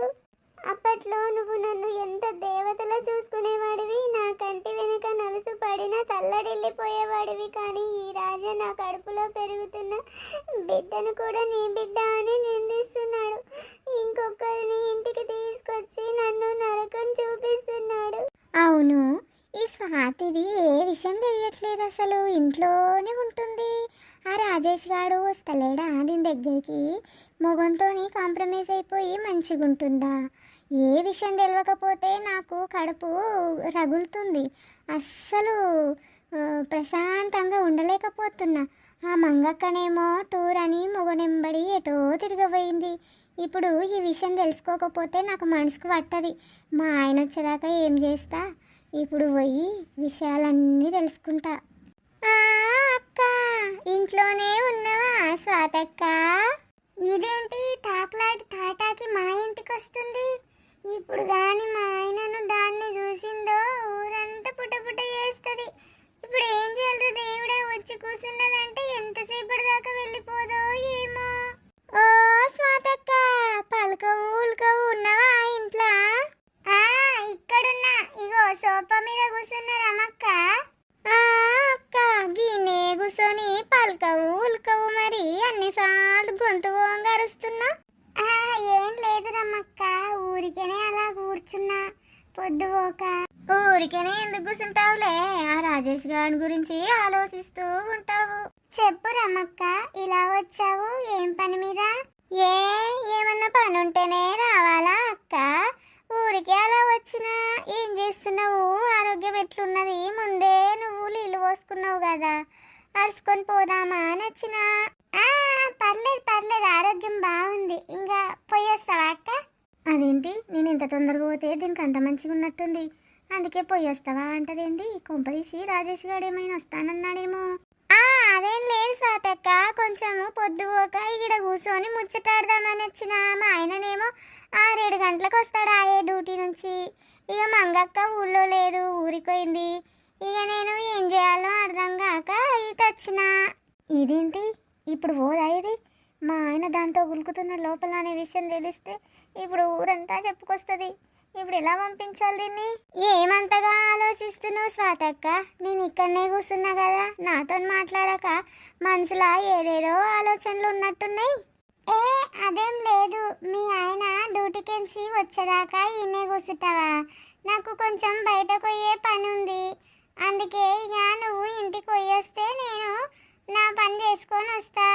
Speaker 2: అప్పట్లో నువ్వు నన్ను ఎంత దేవతలా చూసుకునేవాడివి, నా కంటి వెనుక నలుసు పడినా తల్లడిల్లిపోయేవాడివి. కానీ ఈ రాజా నా కడుపులో పెరుగుతున్న బిడ్డను కూడా నీ బిడ్డ అని నిందిస్తున్నాడు. ఇంకొకరిని ఇంటికి తీసుకొచ్చి నన్ను నరకం చూపిస్తున్నాడు. అవును, ఈ స్వాతిది ఏ విషయం తెలియట్లేదు అసలు. ఇంట్లోనే ఉంటుంది. ఆ రాజేష్ గాడు వస్తలేడా దీని దగ్గరికి? మొగంతో కాంప్రమైజ్ అయిపోయి మంచిగా ఉంటుందా? ఏ విషయం తెలియకపోతే నాకు కడుపు రగులుతుంది. అస్సలు ప్రశాంతంగా ఉండలేకపోతున్నా. ఆ మంగక్కనేమో టూర్ అని మొగనెంబడి ఎటో తిరగబోయింది. ఇప్పుడు ఈ విషయం తెలుసుకోకపోతే నాకు మనసుకు పట్టది. మా ఆయన వచ్చేదాకా ఏం చేస్తా? ఇప్పుడు పోయి విషయాలన్నీ తెలుసుకుంటా. అక్క, ఇంట్లోనే ఉన్నవా స్వాతక్క? ఇదేంటి తాకులాడి తాటాకి మా ఇంటికి వస్తుంది? ఇప్పుడు కానీ మా ఆయనను దాన్ని చూసిందో ఊరంతా పుట్ట చేస్తుంది. ఇప్పుడు ఏం చేయాలి? దేవుడా వచ్చి కూర్చున్నదంటే ఎంతసేపటి దాకా వెళ్ళిపోదో ఏమో. ఓ స్వాతక్క, పలకవు ఉల్కవు ఉన్నవా ఇంట్లో? ఇక్కడున్నా, ఇగో సోఫా మీద కూర్చున్న రమక్క. అక్క, గిన్నె కూర్చొని పలకవు ఉల్కవు మరి అన్నిసార్లు గొంతు గరుస్తున్నా. ఏం లేదు రమ్మక్క, ఊరికేనే అలా కూర్చున్నా. పొద్దుపోక ఊరికేనే ఎందుకు కూర్చుంటావులే, ఆ రాజేష్ గారి గురించి ఆలోచిస్తూ ఉంటావు. చెప్పు రమ్మక్క, ఇలా వచ్చావు ఏం పని మీద? ఏమన్నా పని ఉంటేనే రావాలా అక్క? ఊరికే అలా వచ్చినా. ఏం చేస్తున్నావు? ఆరోగ్యం ఎట్లున్నది? ముందే నువ్వు నీళ్ళు పోసుకున్నావు కదా, అరుచుకొని పోదామా అని వచ్చినా. పర్లేదు ఆరోగ్యం బాగుంది. ఇంకా పోయొస్తావా అక్క? అదేంటి, నేను ఇంత తొందరగా పోతే దీనికి అంత మంచిగా ఉన్నట్టుంది, అందుకే పోయొస్తావా అంటదేంటి? కొంపదీసి రాజేష్ గారు ఏమైనా వస్తానన్నాడేమో. అదేం లేదు స్వాతక్క, కొంచెము పొద్దుపోక ఇక్కడ కూర్చొని ముచ్చటాడదామని వచ్చిన. మా ఆయననేమో 6-7 గంటలకు వస్తాడు ఆయే డ్యూటీ నుంచి. ఇక మంగక్క ఊళ్ళో లేదు, ఊరిపోయింది. ఇక నేను ఏం చేయాలో అర్థం కాక ఇటు వచ్చిన. ఇదేంటి ఇప్పుడు పోదా ఇది? మా ఆయన దాంతో ఉలుకుతున్న లోపల అనే విషయం తెలిస్తే ఇప్పుడు ఊరంతా చెప్పుకొస్తుంది. ఇప్పుడు ఎలా పంపించాలి దీన్ని? ఏమంతగా ఆలోచిస్తున్నావు స్వాతక్క? నేను ఇక్కడనే కూర్చున్నా కదా, నాతో మాట్లాడక మనసులో ఏదేదో ఆలోచనలు ఉన్నట్టున్నాయి. అదేం లేదు, మీ ఆయన డ్యూటీకి వెళ్ళి వచ్చేదాకా ఈయనే కూర్చుంటావా? నాకు కొంచెం బయటకు పోయే పని ఉంది, అందుకే ఇక నువ్వు ఇంటికి పోయేస్తే నేను నా పని చేసుకొని వస్తా.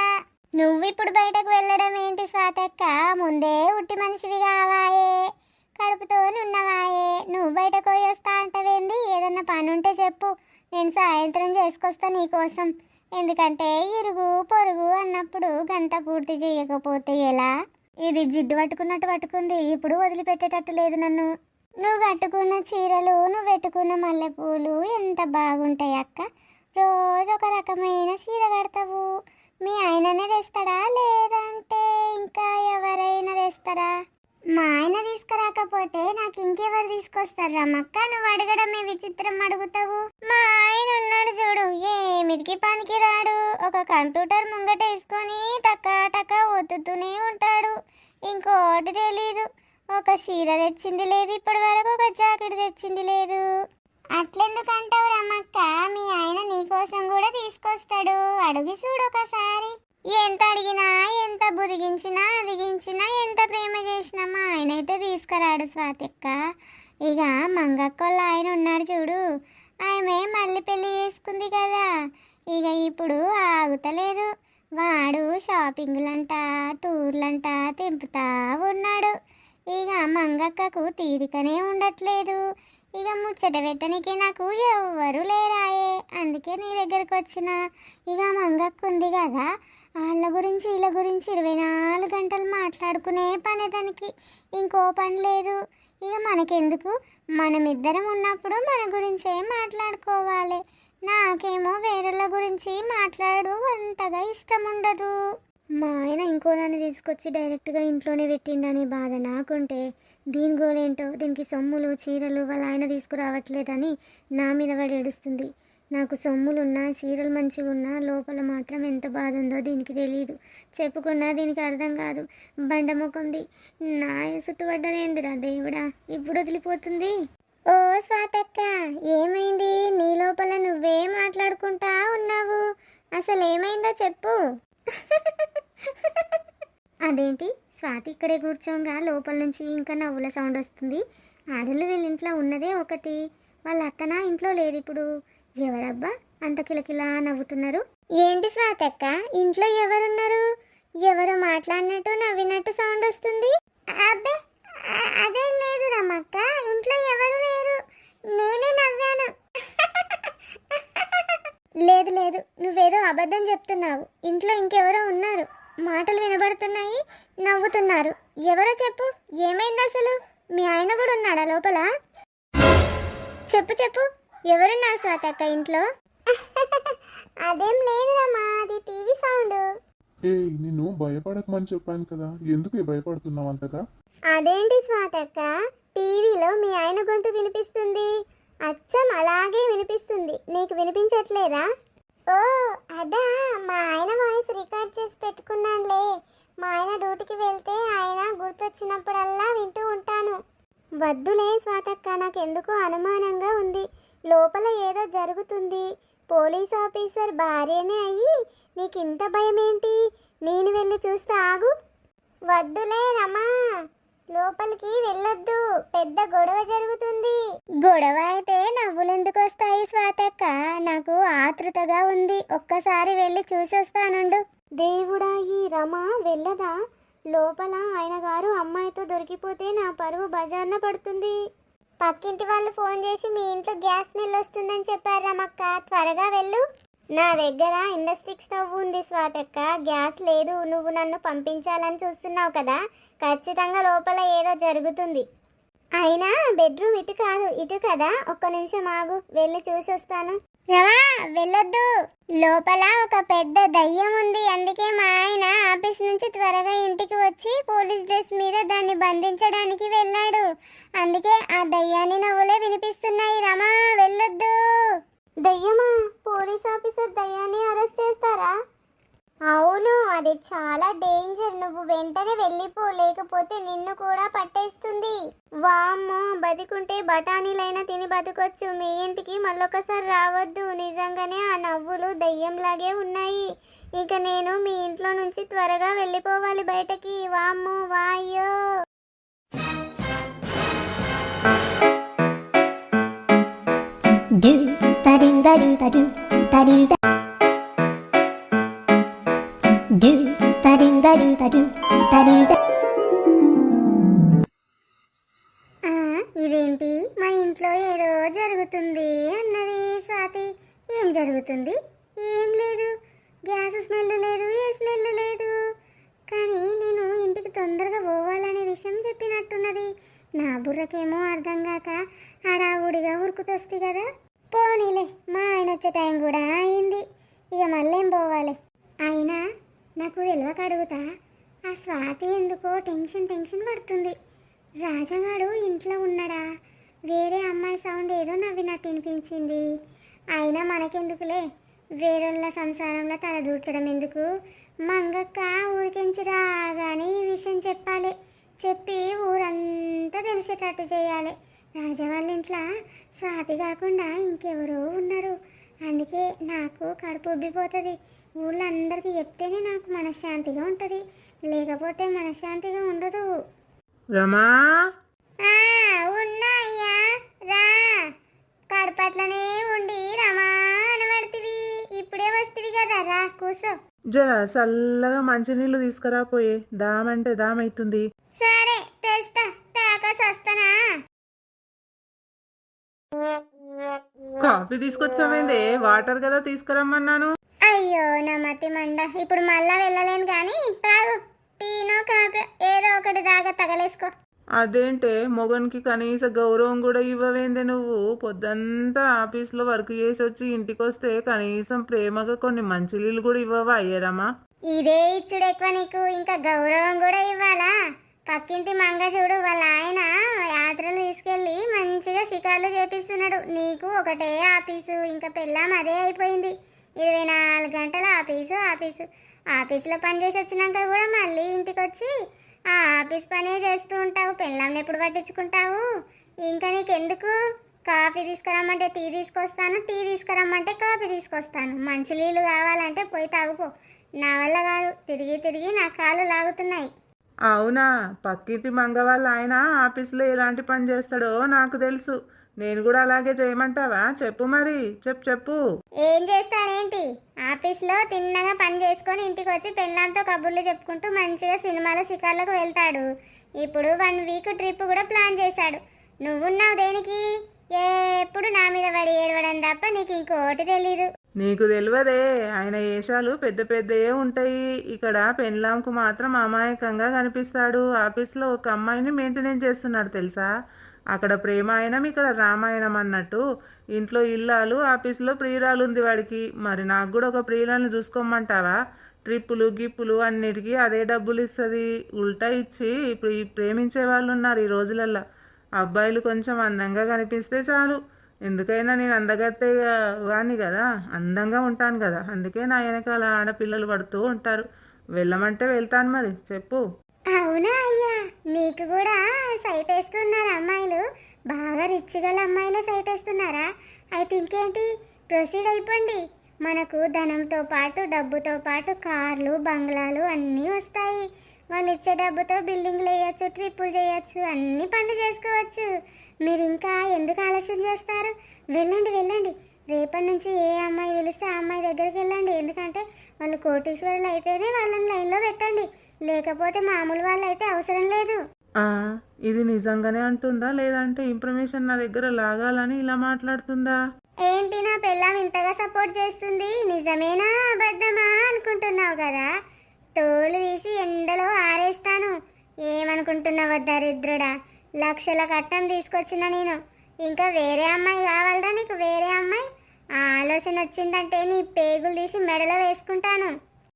Speaker 2: నువ్వు ఇప్పుడు బయటకు వెళ్ళడం ఏంటి స్వాతక్క? ముందే ఉట్టి మనిషివి కావాయే, కడుపుతో ఉన్నవాయే. నువ్వు బయటకు పోయేస్తా అంటవేంది? ఏదన్నా పని ఉంటే చెప్పు, నేను సాయంత్రం చేసుకొస్తా నీకోసం. ఎందుకంటే ఇరుగు పొరుగు అన్నప్పుడు గంట పూర్తి చేయకపోతే ఎలా? ఇది జిడ్డు పట్టుకున్నట్టు పట్టుకుంది, ఇప్పుడు వదిలిపెట్టేటట్టు లేదు నన్ను. నువ్వు కట్టుకున్న చీరలు, నువ్వు పెట్టుకున్న మల్లెపూలు ఎంత బాగుంటాయి అక్క. రోజు ఒక రకమైన చీర కడతావు. మీ ఆయననే తెస్తాడా లేదంటే ఇంకా ఎవరైనా తెస్తారా? మా ఆయన తీసుకురాకపోతే నాకు ఇంకెవరు తీసుకొస్తారు రమ్మక్క? నువ్వు అడగడమే విచిత్రం అడుగుతావు. మా ఆయన ఉన్నాడు చూడు, ఏమిటికి పనికి రాడు. ఒక కంప్యూటర్ ముంగట వేసుకొని టకా టకా ఒత్తుతూనే ఉంటాడు. ఇంకోటి తెలీదు, ఒక చీర తెచ్చింది లేదు ఇప్పటి వరకు, ఒక జాకెట్ తెచ్చింది లేదు. అట్లెందుకు అంటావు రమ్మక్క? మీ ఆయన నీకోసం కూడా తీసుకొస్తాడు, అడిగి చూడు ఒకసారి. ఎంత అడిగినా, ఎంత బుదిగించినా అదిగించినా, ఎంత ప్రేమ చేసినా మా ఆయన అయితే తీసుకురాడు స్వాతక్క. ఇక మంగక్కోళ్ళ ఆయన ఉన్నాడు చూడు, ఆమె మళ్ళీ పెళ్లి చేసుకుంది కదా, ఇక ఇప్పుడు ఆగుతలేదు. వాడు షాపింగ్లంట టూర్లంట తింపుతా ఉన్నాడు. ఇక మంగక్కకు తీరికనే ఉండట్లేదు. ఇక ముచ్చట పెట్టనికి నాకు ఎవ్వరు లేరాయే, అందుకే నీ దగ్గరకు వచ్చిన. ఇక మంగక్క ఉంది కదా, వాళ్ళ గురించి వీళ్ళ గురించి 24 గంటలు మాట్లాడుకునే పని దానికి, ఇంకో పని లేదు. ఇక మనకెందుకు, మనమిద్దరం ఉన్నప్పుడు మన గురించే మాట్లాడుకోవాలి. నాకేమో వేరేళ్ళ గురించి మాట్లాడు అంతగా ఇష్టం ఉండదు. మా ఆయన ఇంకో దాన్ని తీసుకొచ్చి డైరెక్ట్గా ఇంట్లోనే పెట్టిండని బాధ నాకుంటే, దీని గోలేంటో, దీనికి సొమ్ములు చీరలు వాళ్ళ ఆయన తీసుకురావట్లేదని నా మీద పడి ఏడుస్తుంది. నాకు సొమ్ములున్నా చీరలు మంచిగా ఉన్నా లోపల మాత్రం ఎంత బాధ ఉందో దీనికి తెలియదు. చెప్పుకున్నా దీనికి అర్థం కాదు. బండముఖంది నా చుట్టుపడ్డదేందిరా దేవుడా, ఇప్పుడు వదిలిపోతుంది. ఓ స్వాతక్క, ఏమైంది? నీ లోపల నువ్వే మాట్లాడుకుంటా ఉన్నావు, అసలు ఏమైందో చెప్పు. అదేంటి స్వాతి ఇక్కడే కూర్చోంగా లోపల నుంచి ఇంకా నవ్వుల సౌండ్ వస్తుంది. ఆడళ్ళు వీళ్ళ ఇంట్లో ఉన్నదే ఒకటి, వాళ్ళ అత్తనా ఇంట్లో లేదు ఇప్పుడు. ఎవరబ్బా అంత కిలకిలా నవ్వుతున్నారు? ఏంటి స్వాతక్క, ఇంట్లో ఎవరున్నారు? ఎవరో మాట్లాడినట్టు నవ్వినట్టు సౌండ్ వస్తుంది. అబ్బే అదేం లేదు రమ్మక్క, ఇంట్లో ఎవరు లేరు, నేనే నవ్వాను. లేదు లేదు, నువ్వేదో అబద్ధం చెప్తున్నావు, ఇంట్లో ఇంకెవరో ఉన్నారు. మాటలు వినబడుతున్నాయి, నవ్వుతున్నారు. ఎవరో చెప్పు, ఏమైంది అసలు? మీ ఆయన కూడా ఉన్నాడా లోపల? చెప్పు చెప్పు, ఎవరున్నారు స్వాతక్క ఇంట్లో? అదేం లేదురమ్మా, అది టీవీ సౌండ్.
Speaker 1: ఏ నిన్ను భయపడకమని చెప్పాను కదా, ఎందుకు భయపడుతున్నావు అంతగా?
Speaker 2: అదేంటి స్వాతక్క, టీవీలో మీ ఆయన గొంతు వినిపిస్తుంది, అచ్చం అలాగే వినిపిస్తుంది. నీకు వినిపించట్లేదా? ఓ అదా, మా ఆయన వాయిస్ రికార్డ్ చేసి పెట్టుకున్నానులే. మా ఆయన డ్యూటీకి వెళ్తే ఆయన గుర్తొచ్చినప్పుడల్లా వింటూ ఉంటాను. వద్దులే స్వాతక్క, నాకెందుకో అనుమానంగా ఉంది. లోపల ఏదో జరుగుతుంది. పోలీస్ ఆఫీసర్ భార్యనే అయ్యి నీకు ఇంత భయం ఏంటి? నేను వెళ్ళి చూస్తా, ఆగు. వద్దులే రమా, లోపలికి వెళ్ళొద్దు, పెద్ద గొడవ జరుగుతుంది. గొడవ అయితే నవ్వులెందుకు వస్తాయి స్వాతక్క? నాకు ఆతృతగా ఉంది, ఒక్కసారి వెళ్ళి చూసొస్తానుండు. దేవుడా, ఈ రమ వెళ్ళదా? లోపల ఆయన గారు అమ్మాయితో దొరికిపోతే నా పరువు బజార్న పడుతుంది. పక్కింటి వాళ్ళు ఫోన్ చేసి మీ ఇంట్లో గ్యాస్ స్మెల్ వస్తుందని చెప్పారు రమక్క, త్వరగా వెళ్ళు. నా దగ్గర ఇండస్ట్రిక్ స్టవ్ ఉంది స్వాతక్క, గ్యాస్ లేదు. నువ్వు నన్ను పంపించాలని చూస్తున్నావు కదా, ఖచ్చితంగా లోపల ఏదో జరుగుతుంది. అయినా బెడ్రూమ్ ఇటు కాదు, ఇటు కదా. ఒక్క నిమిషం ఆగు, వెళ్ళి చూసొస్తాను. రమా వెళ్ళొద్దు, లోపల ఒక పెద్ద దయ్యం ఉంది. అందుకే మా ఆయన ఆఫీస్ నుంచి త్వరగా ఇంటికి వచ్చి పోలీస్ డ్రెస్ మీద దాన్ని బంధించడానికి వెళ్ళాడు. అందుకే ఆ దయ్యాన్ని నవ్వులే వినిపిస్తున్నాయి. రమా వెళ్ళొద్దు. దయ్యమా? పోలీస్ ఆఫీసర్ దయ్యాన్ని అరెస్ట్ చేస్తారా? అవును, అది చాలా డేంజర్. నువ్వు వెంటనే వెళ్ళిపో, లేకపోతే నిన్ను కూడా పట్టేస్తుంది. వామ్మో, బతికుంటే బఠానీలైనా తిని బతకొచ్చు. మీ ఇంటికి మళ్ళొకసారి రావద్దు. నిజంగానే ఆ నవ్వులు దయ్యంలాగే ఉన్నాయి. ఇక నేను మీ ఇంట్లో నుంచి త్వరగా వెళ్ళిపోవాలి బయటకి. వామ్మో వాయ్యో.
Speaker 4: Do ba do ba do ba do ba do ba do ba do ba do ba do ba do ba.
Speaker 2: ఇదేంటి, మా ఇంట్లో ఏదో జరుగుతుంది అన్నది స్వాతి. ఏం జరుగుతుంది? ఏం లేదు, గ్యాస్ స్మెల్ లేదు, ఏ స్మెల్ లేదు. కానీ నేను ఇంటికి తొందరగా పోవాలనే విషయం చెప్పినట్టున్నది. నా బుర్రకేమో అర్థం కాక హడావుడిగా ఉరుకుతొస్తుంది కదా. పోనీలే, మా ఆయన వచ్చే టైం కూడా అయింది. ఇక మళ్ళేం పోవాలి. అయినా నాకు తెలియక అడుగుతా, ఆ స్వాతి ఎందుకో టెన్షన్ టెన్షన్ పడుతుంది. రాజగాడు ఇంట్లో ఉన్నాడా? వేరే అమ్మాయి సౌండ్ ఏదో నవ్వినట్టు వినిపించింది. అయినా మనకెందుకులే, వేరేళ్ళ సంసారంలో తల దూర్చడం ఎందుకు? మంగక్క ఊరికించి రాగానే ఈ విషయం చెప్పాలి. చెప్పి ఊరంతా తెలిసేటట్టు చేయాలి. రాజా వాళ్ళ ఇంట్లో స్వాతి కాకుండా ఇంకెవరో ఉన్నారు. అందుకే నాకు కడుపు ఉబ్బిపోతుంది. ఊళ్ళో అందరికీ చెప్తేనే నాకు మనశ్శాంతిగా ఉంటుంది, లేకపోతే మనశ్శాంతిగా ఉండదు.
Speaker 3: రమా,
Speaker 2: ఉన్నా అయ్యా, రా. కడపట్లనే ఉండి రమా అనబడితివి, ఇప్పుడే వస్తుంది కదా, రా కూసో.
Speaker 3: జర చల్లగా మంచినీళ్ళు తీసుకురాపోయే, దామంటే దామైతుంది.
Speaker 2: సరే తెస్తా, తాకసొస్తానా?
Speaker 3: కాఫీ తీసుకొచ్చావేందే? వాటర్ కదా తీసుకురమ్మన్నాను.
Speaker 2: అయ్యో నా మతి మండ, ఇప్పుడు మళ్ళా వెళ్ళలేను కానీ తాగు. టీనో కాఫీ ఏదో ఒకటి దాకా తగలేసుకో.
Speaker 3: అదేంటే, మొగన్కి కనీస గౌరవం కూడా ఇవ్వవేందే నువ్వు? పొద్దంతా ఆఫీస్లో వర్క్ చేసి వచ్చి ఇంటికి వస్తే కనీసం ప్రేమగా కొన్ని మంచినీళ్ళు కూడా ఇవ్వవా అయ్యారమ్మా?
Speaker 2: ఇదే ఇచ్చుడు ఎక్కువ నీకు, ఇంకా గౌరవం కూడా ఇవ్వాలా? పక్కింటి మంగ చూడు, వాళ్ళ ఆయన యాత్రలు తీసుకెళ్ళి మంచిగా షికార్లు చేపిస్తున్నాడు. నీకు ఒకటే ఆఫీసు, ఇంకా పెళ్ళాం అదే అయిపోయింది. 24 గంటల ఆఫీసు ఆఫీసు. ఆఫీసులో పని చేసి వచ్చినాక కూడా మళ్ళీ ఇంటికి వచ్చి ఆ ఆఫీస్ పనే చేస్తూ ఉంటావు. పెళ్ళాంని ఎప్పుడు పట్టించుకుంటావు? ఇంకా నీకెందుకు? కాఫీ తీసుకురమ్మంటే టీ తీసుకొస్తాను, టీ తీసుకురమ్మంటే కాఫీ తీసుకొస్తాను. మంచినీళ్ళు కావాలంటే పోయి తాగుపో. నా వల్ల కాదు, తిరిగి తిరిగి నా కాళ్ళు లాగుతున్నాయి.
Speaker 3: అవునా? పక్కింటి మంగ వాళ్ళ ఆయన ఆఫీస్లో ఎలాంటి పని చేస్తాడో నాకు తెలుసు. నేను కూడా అలాగే చేయమంటావా? చెప్పు మరి, చెప్పు.
Speaker 2: ఏం చేస్తాడేంటి? ఆఫీస్లో తిన్నగా పని చేసుకొని ఇంటికి వచ్చి పెళ్ళాంతో కబుర్లు చెప్పుకుంటూ మంచిగా సినిమాల షికార్లకు వెళ్తాడు. ఇప్పుడు 1 వీక్ ట్రిప్ కూడా ప్లాన్ చేశాడు. నువ్వున్నావు దేనికి? ఎప్పుడు నా మీద పడి ఏడవడం తప్ప నీకు ఇంకోటి తెలీదు.
Speaker 3: నీకు తెలియదే, ఆయన వేషాలు పెద్ద పెద్దయే ఉంటాయి. ఇక్కడ పెన్లాంకు మాత్రం అమాయకంగా కనిపిస్తాడు. ఆఫీస్లో ఒక అమ్మాయిని మెయింటెనెన్స్ చేస్తున్నాడు తెలుసా. అక్కడ ప్రేమాయణం, ఇక్కడ రామాయణం అన్నట్టు. ఇంట్లో ఇల్లాలు, ఆఫీస్లో ప్రియురాలు ఉంది వాడికి. మరి నాకు కూడా ఒక ప్రియురాలను చూసుకోమంటావా? ట్రిప్పులు గిప్పులు అన్నిటికీ అదే డబ్బులు ఇస్తుంది. ఉల్టా ఇచ్చి ప్రేమించే వాళ్ళు ఉన్నారు ఈ రోజులల్లో. అబ్బాయిలు కొంచెం అందంగా కనిపిస్తే చాలు. ఎందుకైనా నేను అందగత్తే వాణ్ణి కదా, అందంగా ఉంటాను కదా, అందుకే నా వెనకాల ఆడపిల్లలు పడుతూ ఉంటారు. వెళ్ళమంటే వెళ్తాను, మరి చెప్పు.
Speaker 2: అవునా అయ్యా, నీకు కూడా సైట్ వేస్తున్నారా అమ్మాయిలు? బాగా రిచ్ గల అమ్మాయిలే సైట్ వేస్తున్నారా? అయితే ఇంకేంటి, ప్రొసీడ్ అయిపోండి. మనకు ధనంతో పాటు డబ్బుతో పాటు కార్లు బంగ్లాలు అన్నీ వస్తాయి. వాళ్ళు ఇచ్చే డబ్బుతో బిల్డింగ్లు వేయచ్చు, ట్రిప్పులు చేయొచ్చు, అన్ని పనులు చేసుకోవచ్చు. మీరు ఇంకా ఎందుకు ఆలస్యం చేస్తారు? వెళ్ళండి వెళ్ళండి. రేపటి నుంచి ఏ అమ్మాయి పిలిస్తే ఆ అమ్మాయి దగ్గరికి వెళ్ళండి. ఎందుకంటే వాళ్ళు కోటీశ్వరులు అయితేనే వాళ్ళని లైన్లో పెట్టండి, లేకపోతే మామూలు వాళ్ళు అయితే అవసరం లేదు.
Speaker 3: ఇది నిజంగానే అంటుందా, లేదంటే ఇన్ఫర్మేషన్ నా దగ్గర లాగాలని ఇలా మాట్లాడుతుందా?
Speaker 2: ఏంటి నా పెళ్ళాం ఇంతగా సపోర్ట్ చేస్తుంది? నిజమేనా అబద్ధమా అనుకుంటున్నావు కదా? తోలు తీసి ఎండలో ఆరేస్తాను. ఏమనుకుంటున్నావు దరిద్రుడా? లక్షల కట్టం తీసుకొచ్చిన నేను. ఇంకా వేరే అమ్మాయి కావాలరా నీకు? వేరే అమ్మాయి ఆ ఆలోచన వచ్చిందంటే నీ పేగులు తీసి మెడలో వేసుకుంటాను.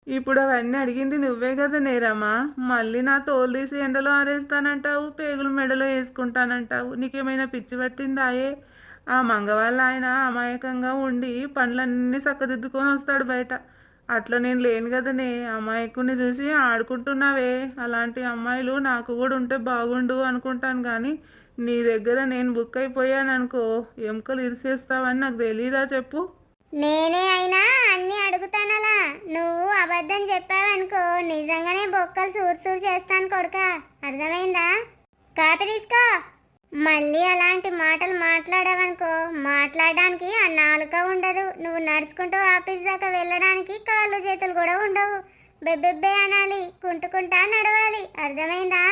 Speaker 3: ఇప్పుడు అవన్నీ అడిగింది నువ్వే కదా నేరమ్మా. మళ్ళీ నా తోలు తీసి ఎండలో ఆరేస్తానంటావు, పేగులు మెడలో వేసుకుంటానంటావు. నీకేమైనా పిచ్చి పట్టిందాయే? ఆ మంగవాళ్ళ ఆయన అమాయకంగా ఉండి పనులన్నీ చక్కదిద్దుకొని వస్తాడు బయట. అట్లా నేను లేను కదనే, అమాయకుని చూసి ఆడుకుంటున్నావే. అలాంటి అమ్మాయిలు నాకు కూడా ఉంటే బాగుండు అనుకుంటాను, కానీ నీ దగ్గర నేను బుక్ అయిపోయాను అనుకో, ఎముకలు ఇరిసేస్తావని నాకు తెలీదా చెప్పు.
Speaker 2: నేనే అయినా అన్నీ అడుగుతానలా. నువ్వు అబద్ధం చెప్పావనుకో నిజంగానే బొక్కలు సూర్సూరు చేస్తాను కొడుక. అర్థమైందా? కాపీ తీసుకో. మళ్ళీ అలాంటి మాటలు మాట్లాడావనుకో, మాట్లాడడానికి ఆ నాలుక ఉండదు. నువ్వు నడుచుకుంటూ ఆఫీస్ దాకా వెళ్ళడానికి కాళ్ళు చేతులు కూడా ఉండవు. బెబ్బెబ్బే అనాలి, కుంటుకుంటా నడవాలి. అర్థమైందా?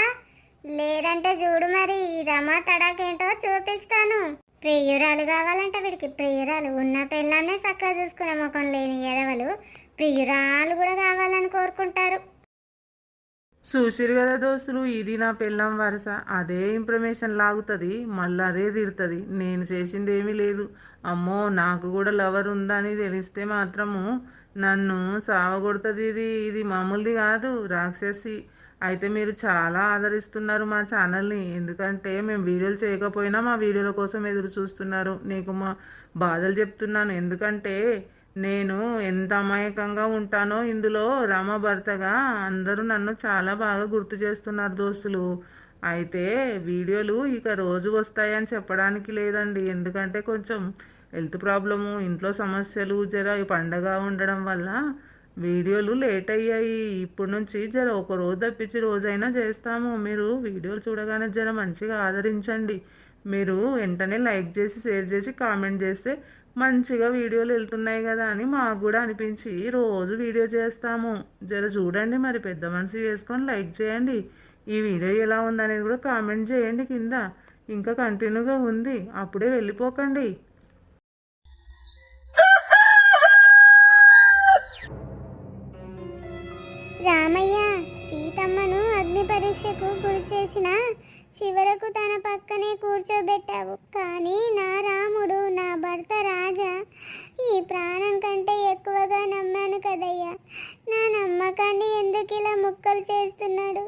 Speaker 2: లేదంటే చూడు మరి ఈ రమా తడాకేంటో చూపిస్తాను. ప్రియురాలు కావాలంటే వీడికి ప్రియురాలు, ఉన్న పిల్లాన్నే చక్కగా చూసుకునే ముఖం లేని ఎదవలు ప్రియురాలు కూడా కావాలని కోరుకుంటారు.
Speaker 3: చూసిరు కదా దోస్తులు, ఇది నా పెళ్ళం వరుస. అదే ఇన్ఫర్మేషన్ లాగుతుంది, మళ్ళీ అదే తిడుతుంది. నేను చేసింది ఏమీ లేదు. అమ్మో, నాకు కూడా లవర్ ఉందని తెలిస్తే మాత్రము నన్ను సావగొడుతుంది. ఇది మామూలుది కాదు, రాక్షసి. అయితే మీరు చాలా ఆదరిస్తున్నారు మా ఛానల్ని, ఎందుకంటే మేము వీడియోలు చేయకపోయినా మా వీడియోల కోసం ఎదురు చూస్తున్నారు. నీకు మా బాధలు చెప్తున్నాను, ఎందుకంటే నేను ఎంత అమాయకంగా ఉంటానో ఇందులో రమ భర్తగా అందరూ నన్ను చాలా బాగా గుర్తు చేస్తున్నారు దోస్తులు. అయితే వీడియోలు ఇక రోజు వస్తాయని చెప్పడానికి లేదండి, ఎందుకంటే కొంచెం హెల్త్ ప్రాబ్లము, ఇంట్లో సమస్యలు, జర పండగ ఉండడం వల్ల వీడియోలు లేట్ అయ్యాయి. ఇప్పటి నుంచి జర ఒక రోజు తప్పించి రోజైనా చేస్తాము. మీరు వీడియోలు చూడగానే జర మంచిగా ఆదరించండి. మీరు వెంటనే లైక్ చేసి షేర్ చేసి కామెంట్ చేస్తే మంచిగా వీడియోలు వెళ్తున్నాయి కదా అని మాకు కూడా అనిపించి రోజు వీడియో చేస్తాము. జర చూడండి, మరి పెద్ద మనసు చేసుకొని లైక్ చేయండి. ఈ వీడియో ఎలా ఉందనేది కూడా కామెంట్ చేయండి కింద. ఇంకా కంటిన్యూగా ఉంది, అప్పుడే వెళ్ళిపోకండి.
Speaker 2: రామయ్య సీతమ్మను అగ్ని పరీక్షకు గురి చేసిన చివరకు తన పక్కనే కూర్చోబెట్టావు. కానీ నా రాముడు, నా భర్త రాజా, ఈ ప్రాణం కంటే ఎక్కువగా నమ్మాను కదయ్యా. నా నమ్మకాన్ని ఎందుకు ఇలా ముక్కలు చేస్తున్నాడు?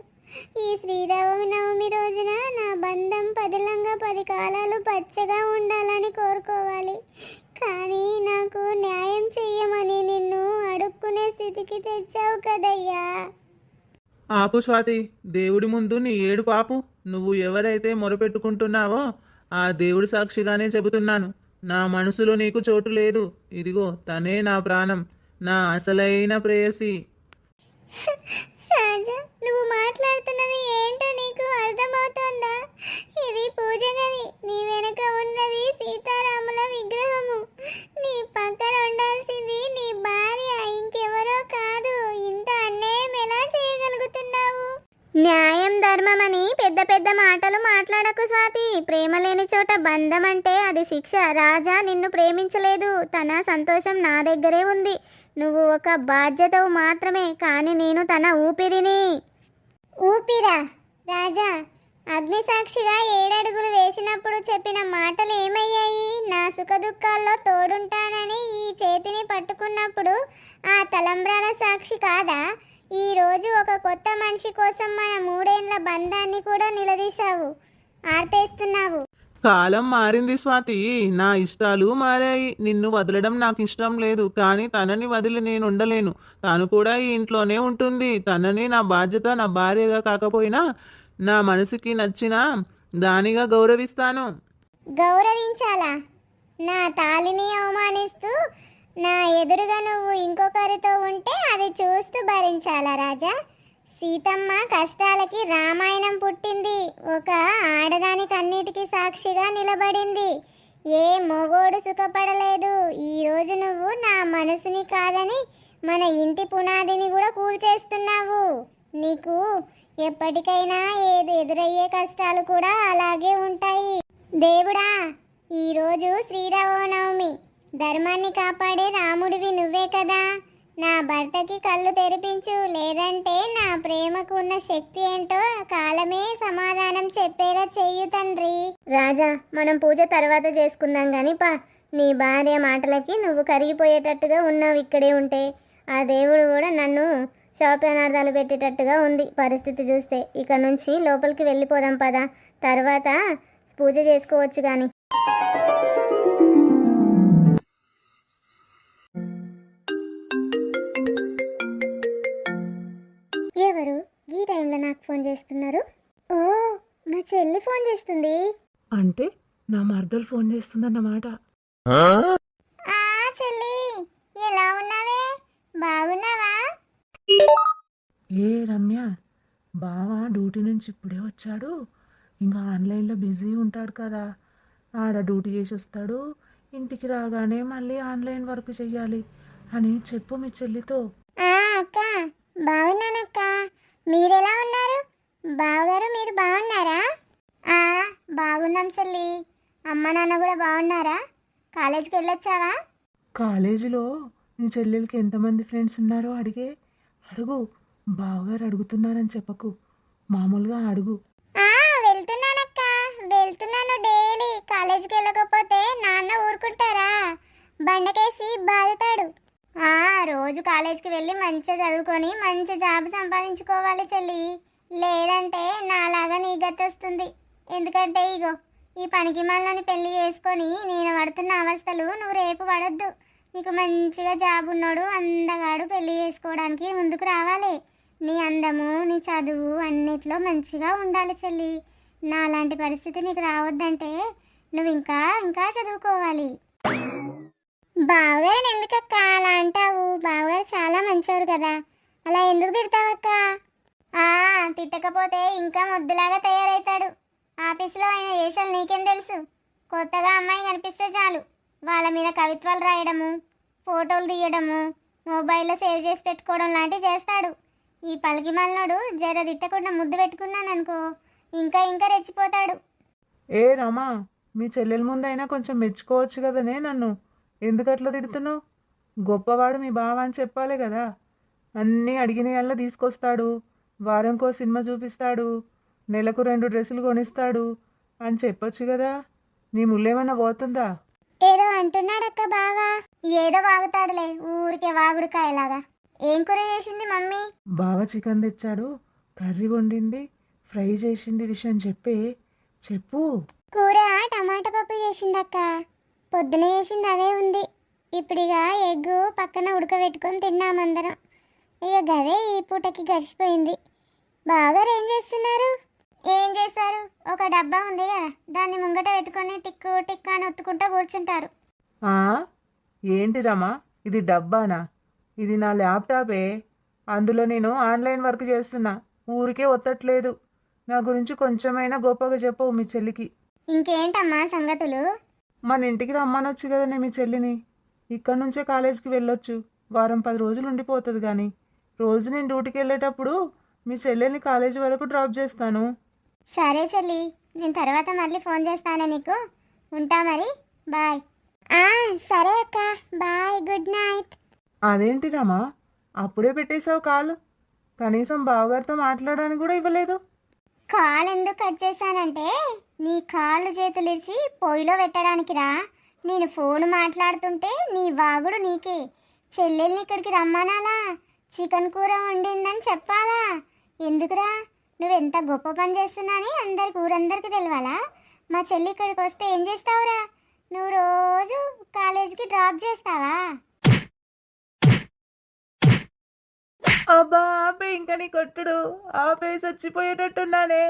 Speaker 2: ఈ శ్రీరామనవమి రోజున నా బంధం పదిలంగా 10 కాలాలు పచ్చగా ఉండాలని కోరుకోవాలి. కానీ నాకు న్యాయం చెయ్యమని నిన్ను అడుక్కునే స్థితికి తెచ్చావు కదయ్యా.
Speaker 3: ఆపు స్వాతి, దేవుడి ముందు నీ ఏడు పాపు. నువ్వు ఎవరైతే మొరపెట్టుకుంటున్నావో ఆ దేవుడి సాక్షిగానే చెబుతున్నాను, నా మనసులో నీకు చోటు లేదు. ఇదిగో తనే నా ప్రాణం, నా అసలైన ప్రేయసి.
Speaker 2: రాజా, నువ్వు మాట్లాడుతున్నది ఏంటో నీకు అర్థమవుతోందా? ఇది పూజ గది, నీ వెనక ఉన్నది సీతారాముల విగ్రహము. నీ పక్కన ఉండాల్సింది నీ భార్య, ఇంకెవరో కాదు. ఇంత అన్యాయం ఎలా చేయగలుగుతున్నావు? న్యాయం ధర్మం అని పెద్ద పెద్ద మాటలు మాట్లాడకు స్వాతి. ప్రేమ లేని చోట బంధం అంటే అది శిక్ష. రాజా నిన్ను ప్రేమించలేదు, తన సంతోషం నా దగ్గరే ఉంది. నువ్వు ఒక బాధ్యతవు మాత్రమే, కానీ నేను తన ఊపిరిని. ఊపిరా? రాజా, అగ్నిసాక్షిగా 7 అడుగులు వేసినప్పుడు చెప్పిన మాటలు ఏమయ్యాయి? నా సుఖదుఖాల్లో తోడుంటానని ఈ చేతిని పట్టుకున్నప్పుడు ఆ తలంబ్రాల సాక్షి కాదా? ఈ రోజు ఒక కొత్త మనిషి కోసం మన 3 ఏళ్ల బంధాన్ని కూడా నిలదీశావు, ఆర్పేస్తున్నావు.
Speaker 3: కాలం మారింది స్వాతి, నా ఇష్టాలు మారాయి. నిన్ను వదలడం నాకు ఇష్టం లేదు, కానీ తనని వదిలి నేను ఉండలేను. తను కూడా ఈ ఇంట్లోనే ఉంటుంది. తనని నా బాధ్యత, నా భార్యగా కాకపోయినా నా మనసుకి నచ్చిన దానిగా గౌరవిస్తాను.
Speaker 2: గౌరవించాలా? నా తాళిని అవమానిస్తూ నా ఎదురుగా నువ్వు ఇంకొకరితో ఉంటే అది చూస్తూ భరించాలా రాజా? సీతమ్మ కష్టాలకి రామాయణం పుట్టింది. ఒక ఆడదానికి అన్నిటికీ సాక్షిగా నిలబడింది. ఏ మొగోడు సుఖపడలేదు. ఈరోజు నువ్వు నా మనసుని కాదని మన ఇంటి పునాదిని కూడా కూల్చేస్తున్నావు. నీకు ఎప్పటికైనా ఏది ఎదురయ్యే కష్టాలు కూడా అలాగే ఉంటాయి. దేవుడా, ఈరోజు శ్రీరామనవమి. ధర్మాన్ని కాపాడే రాముడివి నువ్వే కదా. నా భర్తకి కళ్ళు తెరిపించు, లేదంటే నా ప్రేమకు ఉన్న శక్తి ఏంటో కాలమే సమాధానం చెప్పేలా చెయ్యు తండ్రి. రాజా, మనం పూజ తర్వాత చేసుకుందాం గాని పా. నీ భార్య మాటలకి నువ్వు కరిగిపోయేటట్టుగా ఉన్నావు ఇక్కడే ఉంటే. ఆ దేవుడు కూడా నన్ను శాపనార్థాలు పెట్టేటట్టుగా ఉంది పరిస్థితి చూస్తే. ఇక నుంచి లోపలికి వెళ్ళిపోదాం పదా, తర్వాత పూజ చేసుకోవచ్చు కానీ. ఎవరు ఈ టైంలో నాకు ఫోన్ చేస్తున్నారు? ఓ, మా చెల్లి ఫోన్ చేస్తుంది.
Speaker 3: అంటే నా మర్దలు ఫోన్ చేస్తుందన్నమాట.
Speaker 2: ఆ చెల్లి, ఎలా ఉన్నావే? బాగున్నావా?
Speaker 3: ఏ రమ్య, బావ డ్యూటీ నుంచి ఇప్పుడే వచ్చాడు. ఇంకా ఆన్లైన్లో బిజీ ఉంటాడు కదా, ఆడ డ్యూటీ చేసి వస్తాడు. ఇంటికి రాగానే మళ్ళీ ఆన్లైన్ వర్క్ చెయ్యాలి అని చెప్పు మీ చెల్లితో.
Speaker 2: అక్క, బాగున్నానక్క. మీరెలా ఉన్నారు? బావగారు మీరు బాగున్నారా? బాగున్నాం చెల్లి. అమ్మ నాన్న కూడా బాగున్నారా? కాలేజీకి వెళ్ళొచ్చావా?
Speaker 3: కాలేజీలో నీ చెల్లెలకి ఎంతమంది ఫ్రెండ్స్ ఉన్నారో అడుగు. బావగారు అడుగుతున్నారని చెప్పకు, మామూలుగా అడుగు.
Speaker 2: వెళ్తున్నానక్క, వెళ్తున్నాను. డైలీ కాలేజీకి వెళ్ళకపోతే నాన్న ఊరుకుంటారా? బండకేసి బాదుతాడు. రోజు కాలేజీకి వెళ్ళి మంచిగా చదువుకొని మంచి జాబ్ సంపాదించుకోవాలి చెల్లి. లేదంటే నాలాగా నీ గతి వస్తుంది. ఎందుకంటే ఇగో ఈ పనికి మళ్ళీ పెళ్లి చేసుకొని నేను పడుతున్న అవస్థలు నువ్వు రేపు పడొద్దు. నీకు మంచిగా జాబ్ ఉన్నాడు అందగాడు పెళ్లి చేసుకోవడానికి ముందుకు రావాలి. నీ అందము, నీ చదువు అన్నిట్లో మంచిగా ఉండాలి చెల్లి. నా అలాంటి పరిస్థితి నీకు రావద్దంటే నువ్వు ఇంకా ఇంకా చదువుకోవాలి. బావగారిని ఎందుకక్క అలా అంటావు? బావగారు చాలా మంచివారు కదా, అలా ఎందుకు తిడతావక్క? తిట్టకపోతే ఇంకా ముద్దులాగా తయారవుతాడు. ఆఫీసులో ఆయన వేషాలు నీకేం తెలుసు? కొత్తగా అమ్మాయి కనిపిస్తే చాలు వాళ్ళ మీద కవిత్వాలు రాయడము, ఫోటోలు తీయడము, మొబైల్లో సేవ్ చేసి పెట్టుకోవడం లాంటివి చేస్తాడు. ఈ పలికి మల్లోడు జర తిట్టకుండా ముద్దు పెట్టుకున్నాను అనుకో, ఇంకా ఇంకా రెచ్చిపోతాడు.
Speaker 3: ఏ రమా, మీ చెల్లెల ముందైనా కొంచెం మెచ్చుకోవచ్చు కదనే నన్ను. ఎందుకట్లా తిడుతున్నావు? గొప్పవాడు మీ బావ అని చెప్పాలి కదా. అన్నీ అడిగిన వల్ల తీసుకొస్తాడు, వారంకో సినిమా చూపిస్తాడు, నెలకు 2 డ్రెస్సులు కొనిస్తాడు అని చెప్పొచ్చు కదా. నీ ముళ్ళేమన్నా పోతుందా?
Speaker 2: ఏదో అంటున్నాడక్క బావా. ఏదో వాగుతాడులే, ఊరికే వాగుడుకాయలాగా. ఏం కూర చేసింది మమ్మీ?
Speaker 3: బావ చికెన్ తెచ్చాడు, కర్రీ వండింది, ఫ్రై చేసింది. విషయం చెప్పు.
Speaker 2: కూర టమాటా పప్పు చేసిందక్క. పొద్దున చేసింది అదే ఉంది. ఇప్పుడిగా ఎగ్గు పక్కన ఉడకబెట్టుకొని తిన్నామందరం. ఇక గదే ఈ పూటకి గడిచిపోయింది. బావగారు ఏం చేస్తున్నారు? ఏం చేశారు? ఒక డబ్బా ఉంది కదా, దాన్ని ముంగట పెట్టుకొని టిక్కు టిక్కు అని ఒత్తుకుంటూ కూర్చుంటారు.
Speaker 3: ఏంటి రమా, ఇది డబ్బానా? ఇది నా ల్యాప్టాపే. అందులో నేను ఆన్లైన్ వర్క్ చేస్తున్నా. ఊరికే ఒత్తట్లేదు. నా గురించి కొంచెమైనా గొప్పగా చెప్పవు మీ చెల్లికి.
Speaker 2: ఇంకేంటమ్మా సంగతులు?
Speaker 3: మన ఇంటికి రమ్మనొచ్చు కదనే మీ చెల్లిని. ఇక్కడి నుంచే కాలేజీకి వెళ్ళొచ్చు. వారం 10 రోజులు ఉండిపోతుంది. కానీ రోజు నేను డ్యూటీకి వెళ్ళేటప్పుడు మీ చెల్లెల్ని కాలేజీ వరకు డ్రాప్ చేస్తాను.
Speaker 2: సరే చెల్లి, నేను తర్వాత మళ్ళీ ఫోన్ చేస్తాను నీకు. ఉంటా మరి. బాయ్. సరే అక్క, బాయ్, గుడ్ నైట్.
Speaker 3: అదేంటి రమా, అప్పుడే పెట్టేశావు కాలు? కనీసం బావగారితో మాట్లాడడానికి కూడా ఇవ్వలేదు.
Speaker 2: కాల్ ఎందుకు కట్ చేశానంటే నీ కాళ్ళు చేతులు ఇచ్చి పొయ్యిలో పెట్టడానికి రా. నేను ఫోన్ మాట్లాడుతుంటే నీ వాగుడు నీకే. చెల్లెల్ని ఇక్కడికి రమ్మనాలా, చికెన్ కూర వండిందని చెప్పాలా? ఎందుకురా? నువ్వెంత గొప్ప పని చేస్తున్నాని ఊరందరికీ తెలవాలా? మా చెల్లి ఇక్కడికి వస్తే ఏం చేస్తావురా? నువ్వు రోజు కాలేజీకి డ్రాప్ చేస్తావా?
Speaker 3: అబ్బా ఆపే, ఇంకా నీ కొట్టుడు ఆపే, చచ్చిపోయేటట్టున్నానే.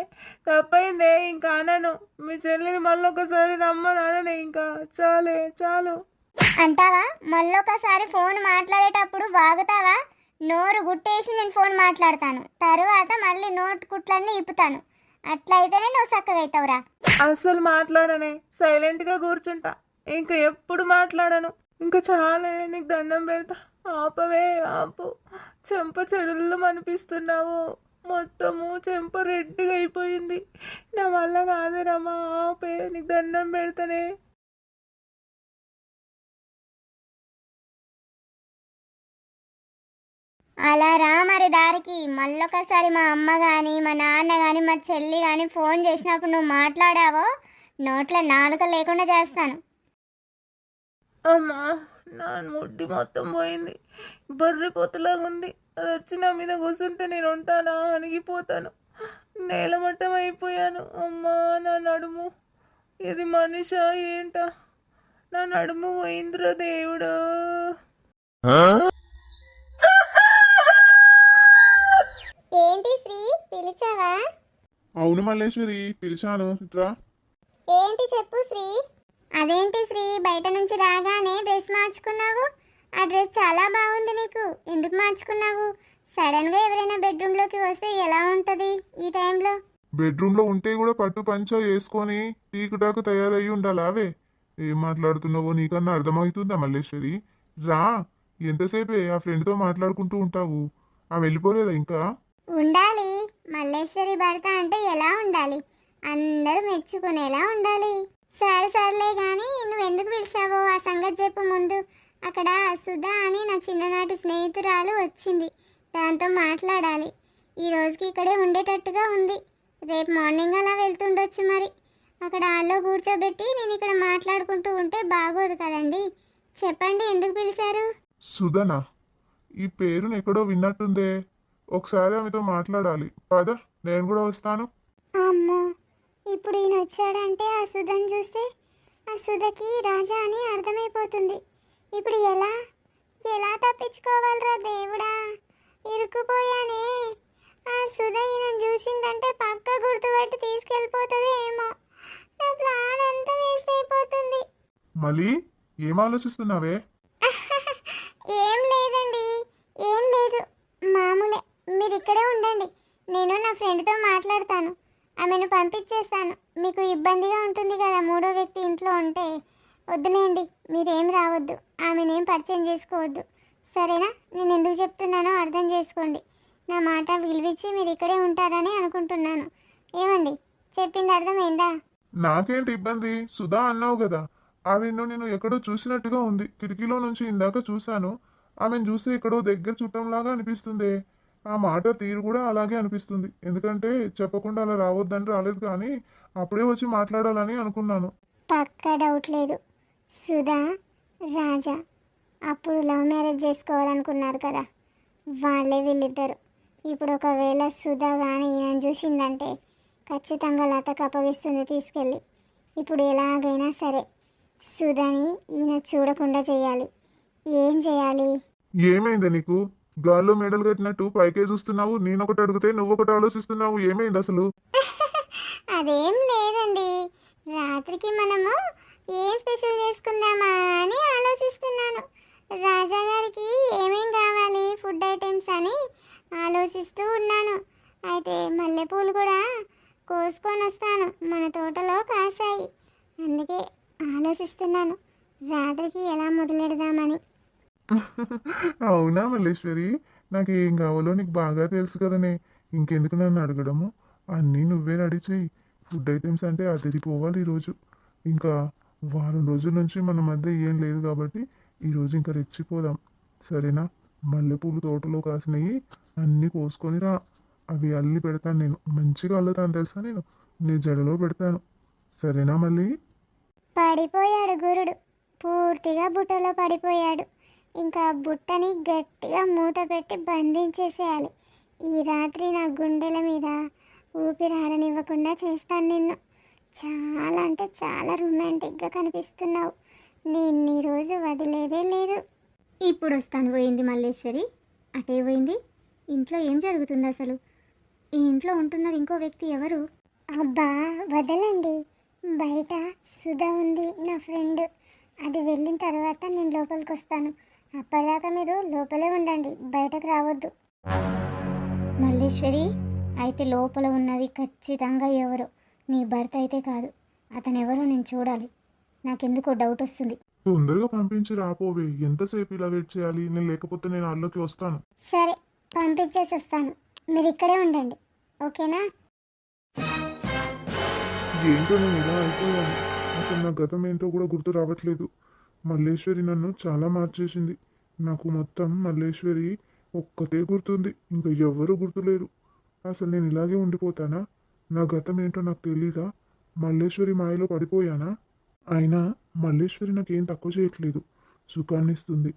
Speaker 3: తప్పైందే, ఇంకా అనను. మీ చెల్లిని మళ్ళీ ఒకసారి రమ్మననే, ఇంకా చాలే చాలు.
Speaker 2: అంటావా? మళ్ళొకసారి ఫోన్ మాట్లాడేటప్పుడు వాగుతావా? నోరు గుట్టేసి నేను ఫోన్ మాట్లాడతాను, తరువాత మళ్ళీ నోటు కుట్లన్నీ ఇప్పుతాను. అట్లయితేనే నువ్వు చక్కగా అవుతావురా.
Speaker 3: అస్సలు మాట్లాడనే, సైలెంట్గా కూర్చుంటా. ఇంకా ఎప్పుడు మాట్లాడను. ఇంకా చాలే, నీకు దండం పెడతా. ఆపవే ఆపు. చెంప చెడులు అనిపిస్తున్నావు. మొత్తము చెంప రెడ్డిగా అయిపోయింది. నా వల్ల కాదే రమ్మా, ఆపే, నీకు దండం పెడతానే.
Speaker 2: అలా రా మరి దారికి. మళ్ళొకసారి మా అమ్మ కానీ మా నాన్న కానీ మా చెల్లి కానీ ఫోన్ చేసినప్పుడు నువ్వు మాట్లాడావో నోట్ల నాలుక లేకుండా చేస్తాను.
Speaker 3: అమ్మా, నా ముడ్డి మొత్తం పోయింది. బర్రె పోతలాగా ఉంది. అది వచ్చి నా మీద కూర్చుంటే నేను ఉంటానా? అణిగిపోతాను. నేలమట్టం అయిపోయాను. అమ్మా, నా నడుము. ఇది మనిషా ఏంటా? నా నడుము పోయిందిరా దేవుడు.
Speaker 2: ఏంటి శ్రీ, పిలిచావా?
Speaker 1: అవును మల్లేశ్వరి, పిలిచాను, ఇట్రా.
Speaker 2: ఏంటి చెప్పు శ్రీ. అదేంటి శ్రీ, బయట నుంచి రాగానే డ్రెస్ మార్చుకున్నావు? ఆ డ్రెస్ చాలా బాగుంది నీకు. ఎందుకు మార్చుకున్నావు? సడన్గా ఎవరైనా బెడ్రూమ్లోకి వస్తే ఎలా ఉంటుంది ఈ టైంలో?
Speaker 1: బెడ్రూమ్లో ఉంటే కూడా పట్టు పంచ వేసుకొని టీకుటాకు తయారయ్యి ఉండాలావే. ఏం మాట్లాడుతున్నావో నీకన్నా అర్థమవుతుందా మల్లేశ్వరి? రా, ఎంతసేపే ఆ ఫ్రెండ్తో మాట్లాడుకుంటూ ఉంటావు? ఆ వెళ్ళిపోలేదా ఇంకా?
Speaker 2: ఉండాలి. మల్లేశ్వరి భర్త అంటే ఎలా ఉండాలి? అందరూ మెచ్చుకునేలా ఉండాలి. సరే సర్లే కానీ నువ్వెందుకు పిలిచావో ఆ సంగతి చెప్పు ముందు. అక్కడ సుధా అని నా చిన్ననాటి స్నేహితురాలు వచ్చింది, దాంతో మాట్లాడాలి. ఈ రోజుకి ఇక్కడే ఉండేటట్టుగా ఉంది. రేపు మార్నింగ్ అలా వెళ్తుండొచ్చు. మరి అక్కడ హాల్లో కూర్చోబెట్టి నేను ఇక్కడ మాట్లాడుకుంటూ ఉంటే బాగోదు కదండి. చెప్పండి, ఎందుకు పిలిచారు?
Speaker 1: సుధనా? ఈ పేరును ఎక్కడో విన్నట్టుందే. ఒకసారి ఆమెతో మాట్లాడాలి. పద, నేను కూడా వస్తాను.
Speaker 2: అమ్మో, ఇప్పుడు ఈయన వచ్చాడంటే ఆ సుధని చూస్తే ఆ సుధకి రాజా అని అర్థమైపోతుంది. ఇప్పుడు ఎలా ఎలా తప్పించుకోవాలరా దేవుడా? ఇరుక్కుపోయానే. ఆ సుధ ఈయనను చూసిందంటే పక్క గుర్తుపట్టి తీసుకెళ్ళిపోతుంది ఏమో. నా ప్లాన్ అంతా వేస్ట్ అయిపోతుంది.
Speaker 1: మళ్ళీ ఏం ఆలోచిస్తున్నావే?
Speaker 2: ఏం లేదండి, ఏం లేదు, మామూలే. మీరు ఇక్కడే ఉండండి, నేను నా ఫ్రెండ్తో మాట్లాడతాను. ఆమెను పంపించేస్తాను. మీకు ఇబ్బందిగా ఉంటుంది కదా మూడో వ్యక్తి ఇంట్లో ఉంటే. వద్దులేండి, మీరేం రావద్దు, ఆమెనేం పరిచయం చేసుకోవద్దు, సరేనా? నేను ఎందుకు చెప్తున్నానో అర్థం చేసుకోండి. నా మాట విలువిచ్చి మీరు ఇక్కడే ఉంటారని అనుకుంటున్నాను. ఏమండి, చెప్పింది అర్థమైందా?
Speaker 1: నాకేంటి ఇబ్బంది? సుధా అన్నావు కదా, ఆమెను నేను ఎక్కడో చూసినట్టుగా ఉంది. కిటికీలో నుంచి ఇందాక చూశాను. ఆమెను చూస్తే ఎక్కడో దగ్గర చుట్టంలాగా అనిపిస్తుంది. ఆ మాట తీరు కూడా అలాగే అనిపిస్తుంది. ఎందుకంటే చెప్పకుండా అలా రావద్దని రాలేదు, కానీ అప్పుడే వచ్చి మాట్లాడాలని అనుకున్నాను.
Speaker 2: పక్కా డౌట్ లేదు. సుధా, రాజా అప్పుడు లవ్ మ్యారేజ్ చేసుకోవాలనుకున్నారు కదా, వాళ్ళే వీళ్ళిద్దరు. ఇప్పుడు ఒకవేళ సుధా కానీ ఈయన చూసిందంటే ఖచ్చితంగా లతకు అప్పగిస్తుంది తీసుకెళ్ళి. ఇప్పుడు ఎలాగైనా సరే సుధాని ఈయన చూడకుండా చేయాలి. ఏం చేయాలి?
Speaker 1: ఏమైంది నీకు? గాల్లో మెడలు కట్టినట్టు పైకే చూస్తున్నావు. నేనొకటి అడిగితే నువ్వొకటి ఆలోచిస్తున్నావు. ఏమైంది అసలు?
Speaker 2: అదేం లేదండి, రాత్రికి మనము ఏం స్పెషల్ చేసుకుందామా అని ఆలోచిస్తున్నాను. రాజా గారికి ఏమేం కావాలి ఫుడ్ ఐటమ్స్ అని ఆలోచిస్తూ ఉన్నాను. అయితే మల్లెపూలు కూడా కోసుకొని వస్తాను, మన తోటలో కాసాయి. అందుకే ఆలోచిస్తున్నాను రాత్రికి ఎలా మొదలెడదామని.
Speaker 1: అవునా మల్లేశ్వరి? నాకు ఏం కావాలో నీకు బాగా తెలుసు కదనే. ఇంకెందుకు నన్ను అడగడము? అన్నీ నువ్వే రెడీ చెయ్యి. ఫుడ్ ఐటమ్స్ అంటే అదిరిపోవాలి ఈరోజు. ఇంకా వారం రోజుల నుంచి మన మధ్య ఏం లేదు కాబట్టి ఈరోజు ఇంకా రెచ్చిపోదాం, సరేనా? మల్లెపూలు తోటలో కాసినవి అన్నీ కోసుకొని రా. అవి అల్లి పెడతాను, నేను మంచిగా అల్లుతాను తెలుసా, నేను నీ జడలో పెడతాను, సరేనా? మళ్ళీ
Speaker 2: పడిపోయాడు గురుడు, పూర్తిగా బుట్టలో పడిపోయాడు. ఇంకా బుట్టని గట్టిగా మూత పెట్టి బంధించేసేయాలి. ఈ రాత్రి నా గుండెల మీద ఊపిరి ఆడనివ్వకుండా చేస్తాను నిన్ను. చాలా అంటే చాలా రొమాంటిక్గా కనిపిస్తున్నావు. నేను ఈరోజు వదిలేదే లేదు. ఇప్పుడు వస్తాను పోయింది మల్లేశ్వరి, అటే పోయింది. ఇంట్లో ఏం జరుగుతుంది అసలు? ఈ ఇంట్లో ఉంటున్నది ఇంకో వ్యక్తి ఎవరు? అబ్బా వదలండి, బయట సుధా ఉంది నా ఫ్రెండ్. అది వెళ్ళిన తర్వాత నేను లోపలికి వస్తాను. అప్పటిదాకా మీరు లోపలే ఉండండి, బయటకు రావద్దు. మల్లేశ్వరి, అయితే లోపల ఉన్నది ఖచ్చితంగా ఎవరో, నీ భర్త అయితే కాదు. అతను ఎవరో నేను చూడాలి, నాకెందుకో డౌట్ వస్తుంది.
Speaker 1: తొందరగా పంపించి రాపోవే, ఎంతసేపు ఇలా వెయిట్ చేయాలి? నేను లేకపోతే నేను అల్లోకి వస్తాను.
Speaker 2: సరే, పంపించేసి వస్తాను, మీరు ఇక్కడే ఉండండి, ఓకేనా?
Speaker 1: ఏంటో నేను ఇలా అయిపోయాను, అసలు నా గతం ఏంటో కూడా గుర్తు రావట్లేదు. మల్లేశ్వరి నన్ను చాలా మార్చేసింది. నాకు మొత్తం మల్లేశ్వరి ఒక్కతే గుర్తుంది, ఇంకా ఎవ్వరూ గుర్తులేరు. అసలు నేను ఇలాగే ఉండిపోతానా? నా గతం ఏంటో నాకు తెలీదా? మల్లేశ్వరి మాయలో పడిపోయానా? అయినా మల్లేశ్వరి నాకేం తక్కువ చేయట్లేదు, సుఖాన్ని ఇస్తుంది,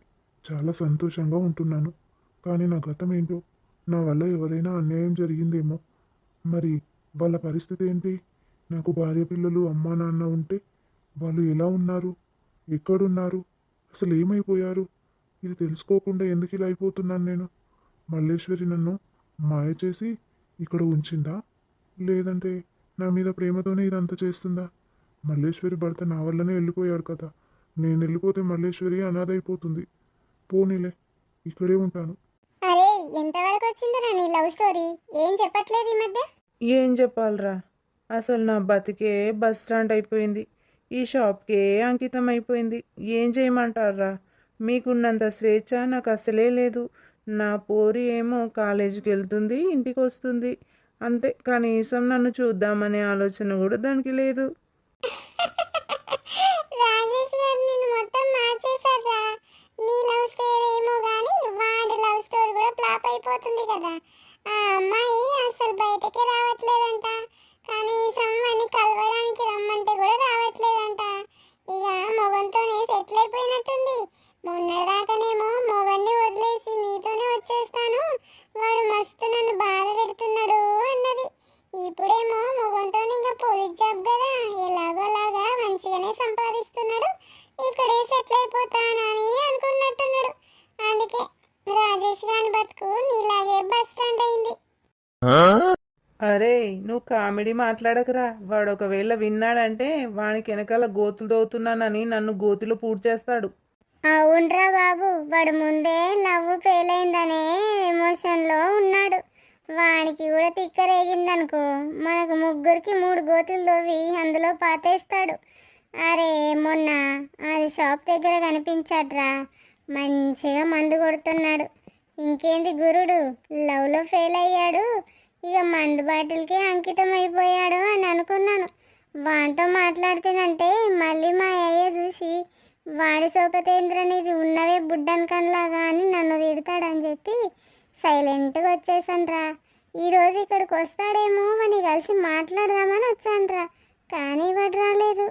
Speaker 1: చాలా సంతోషంగా ఉంటున్నాను. కానీ నా గతం ఏంటో, నా వల్ల ఎవరైనా అన్యాయం జరిగిందేమో. మరి వాళ్ళ పరిస్థితి ఏంటి? నాకు భార్య పిల్లలు అమ్మా నాన్న ఉంటే వాళ్ళు ఎలా ఉన్నారు, ఎక్కడున్నారు, అసలు ఏమైపోయారు? ఇది తెలుసుకోకుండా ఎందుకు ఇలా అయిపోతున్నాను నేను? మల్లేశ్వరి నన్ను మాయ చేసి ఇక్కడ ఉంచిందా, లేదంటే నా మీద ప్రేమతోనే ఇదంతా చేస్తుందా? మల్లేశ్వరి భర్త నా వల్లనే వెళ్ళిపోయాడు కదా, నేను వెళ్ళిపోతే మల్లేశ్వరి అనాథ అయిపోతుంది. పోనీలే, ఇక్కడే ఉంటాను.
Speaker 2: అరే, ఎంతవరకు వచ్చిందిరా నీ లవ్ స్టోరీ? ఏం చెప్పట్లేదు ఈ మధ్య.
Speaker 3: ఏం చెప్పాలరా, అసలు నా బతికే బస్ స్టాండ్ అయిపోయింది, ఈ షాప్కే అంకితం అయిపోయింది. ఏం చేయమంటారా? మీకున్నంత స్వేచ్ఛ నాకు అసలే లేదు. నా పోరి ఏమో కాలేజీకి వెళ్తుంది, ఇంటికి వస్తుంది, అంతే. కనీసం నన్ను చూద్దామనే ఆలోచన కూడా దానికి లేదు.
Speaker 2: రాజేష్ గారు నిన్ను మొత్తం మార్చేశారా? నీ లవ్ స్టోరీ ఏమో కానీ వాడి లవ్ స్టోరీ కూడా ఫ్లాప్ అయిపోతుంది కదా. ఆ అమ్మాయి అసలు బయటకే రావట్లేదంట, కనీసం అని కలవడానికి రమ్మంటే కూడా రావట్లేదంట. ఇక మొగంతోనే సెటిల్ అయిపోయినట్టుంది. మొన్నటిదాకానేమో మొగన్ని వదిలేసి నీతోనే వచ్చేస్తాను, వాడు మస్తు నన్ను బాధ పెడుతున్నాడు అన్నది. ఇప్పుడేమో మొగంతోనే ఇంకా పోలీస్ జాబ్ కదా, ఎలాగోలాగా మంచిగానే సంపాదిస్తున్నాడు, ఇక్కడే సెటిల్ అయిపోతానని అనుకున్నట్టున్నాడు. అందుకే రాజేష్ గారి బతుకు నీలాగే బస్ స్టాండ్ అయింది.
Speaker 3: అరే, నువ్వు కామెడీ మాట్లాడకురా. వాడు ఒకవేళ విన్నాడంటే వానికి వెనకాల గోతులు దోవుతున్నానని నన్ను గోతిలో పూడ్చేస్తాడు చేస్తాడు.
Speaker 2: అవునరా బాబు, వాడు ముందే లవ్ ఫెయిల్ అయిందనే ఎమోషన్లో ఉన్నాడు. వానికి కూడా తిక్కరేగిందనుకో, మనకు ముగ్గురికి 3 గోతులు తవ్వి అందులో పాతేస్తాడు. అరే మొన్న అది షాప్ దగ్గర కనిపించాడ్రా, మంచిగా మందు కొడుతున్నాడు. ఇంకేంది గురుడు, లవ్లో ఫెయిల్ అయ్యాడు, ఇక మందు బాటిల్కి అంకితం అయిపోయాడు అని అనుకున్నాను. వానితో మాట్లాడుతానంటే మళ్ళీ మా అయ్య చూసి వాడి సోపతేంద్రనిది ఉన్నవే బుడ్డన్ కన్లాగా అని నన్ను తిడతాడని చెప్పి సైలెంట్గా వచ్చేసాన్రా. ఈరోజు ఇక్కడికి వస్తాడేమో అని కలిసి మాట్లాడదామని వచ్చాన్రా, కానీ వాడు రాలేదు.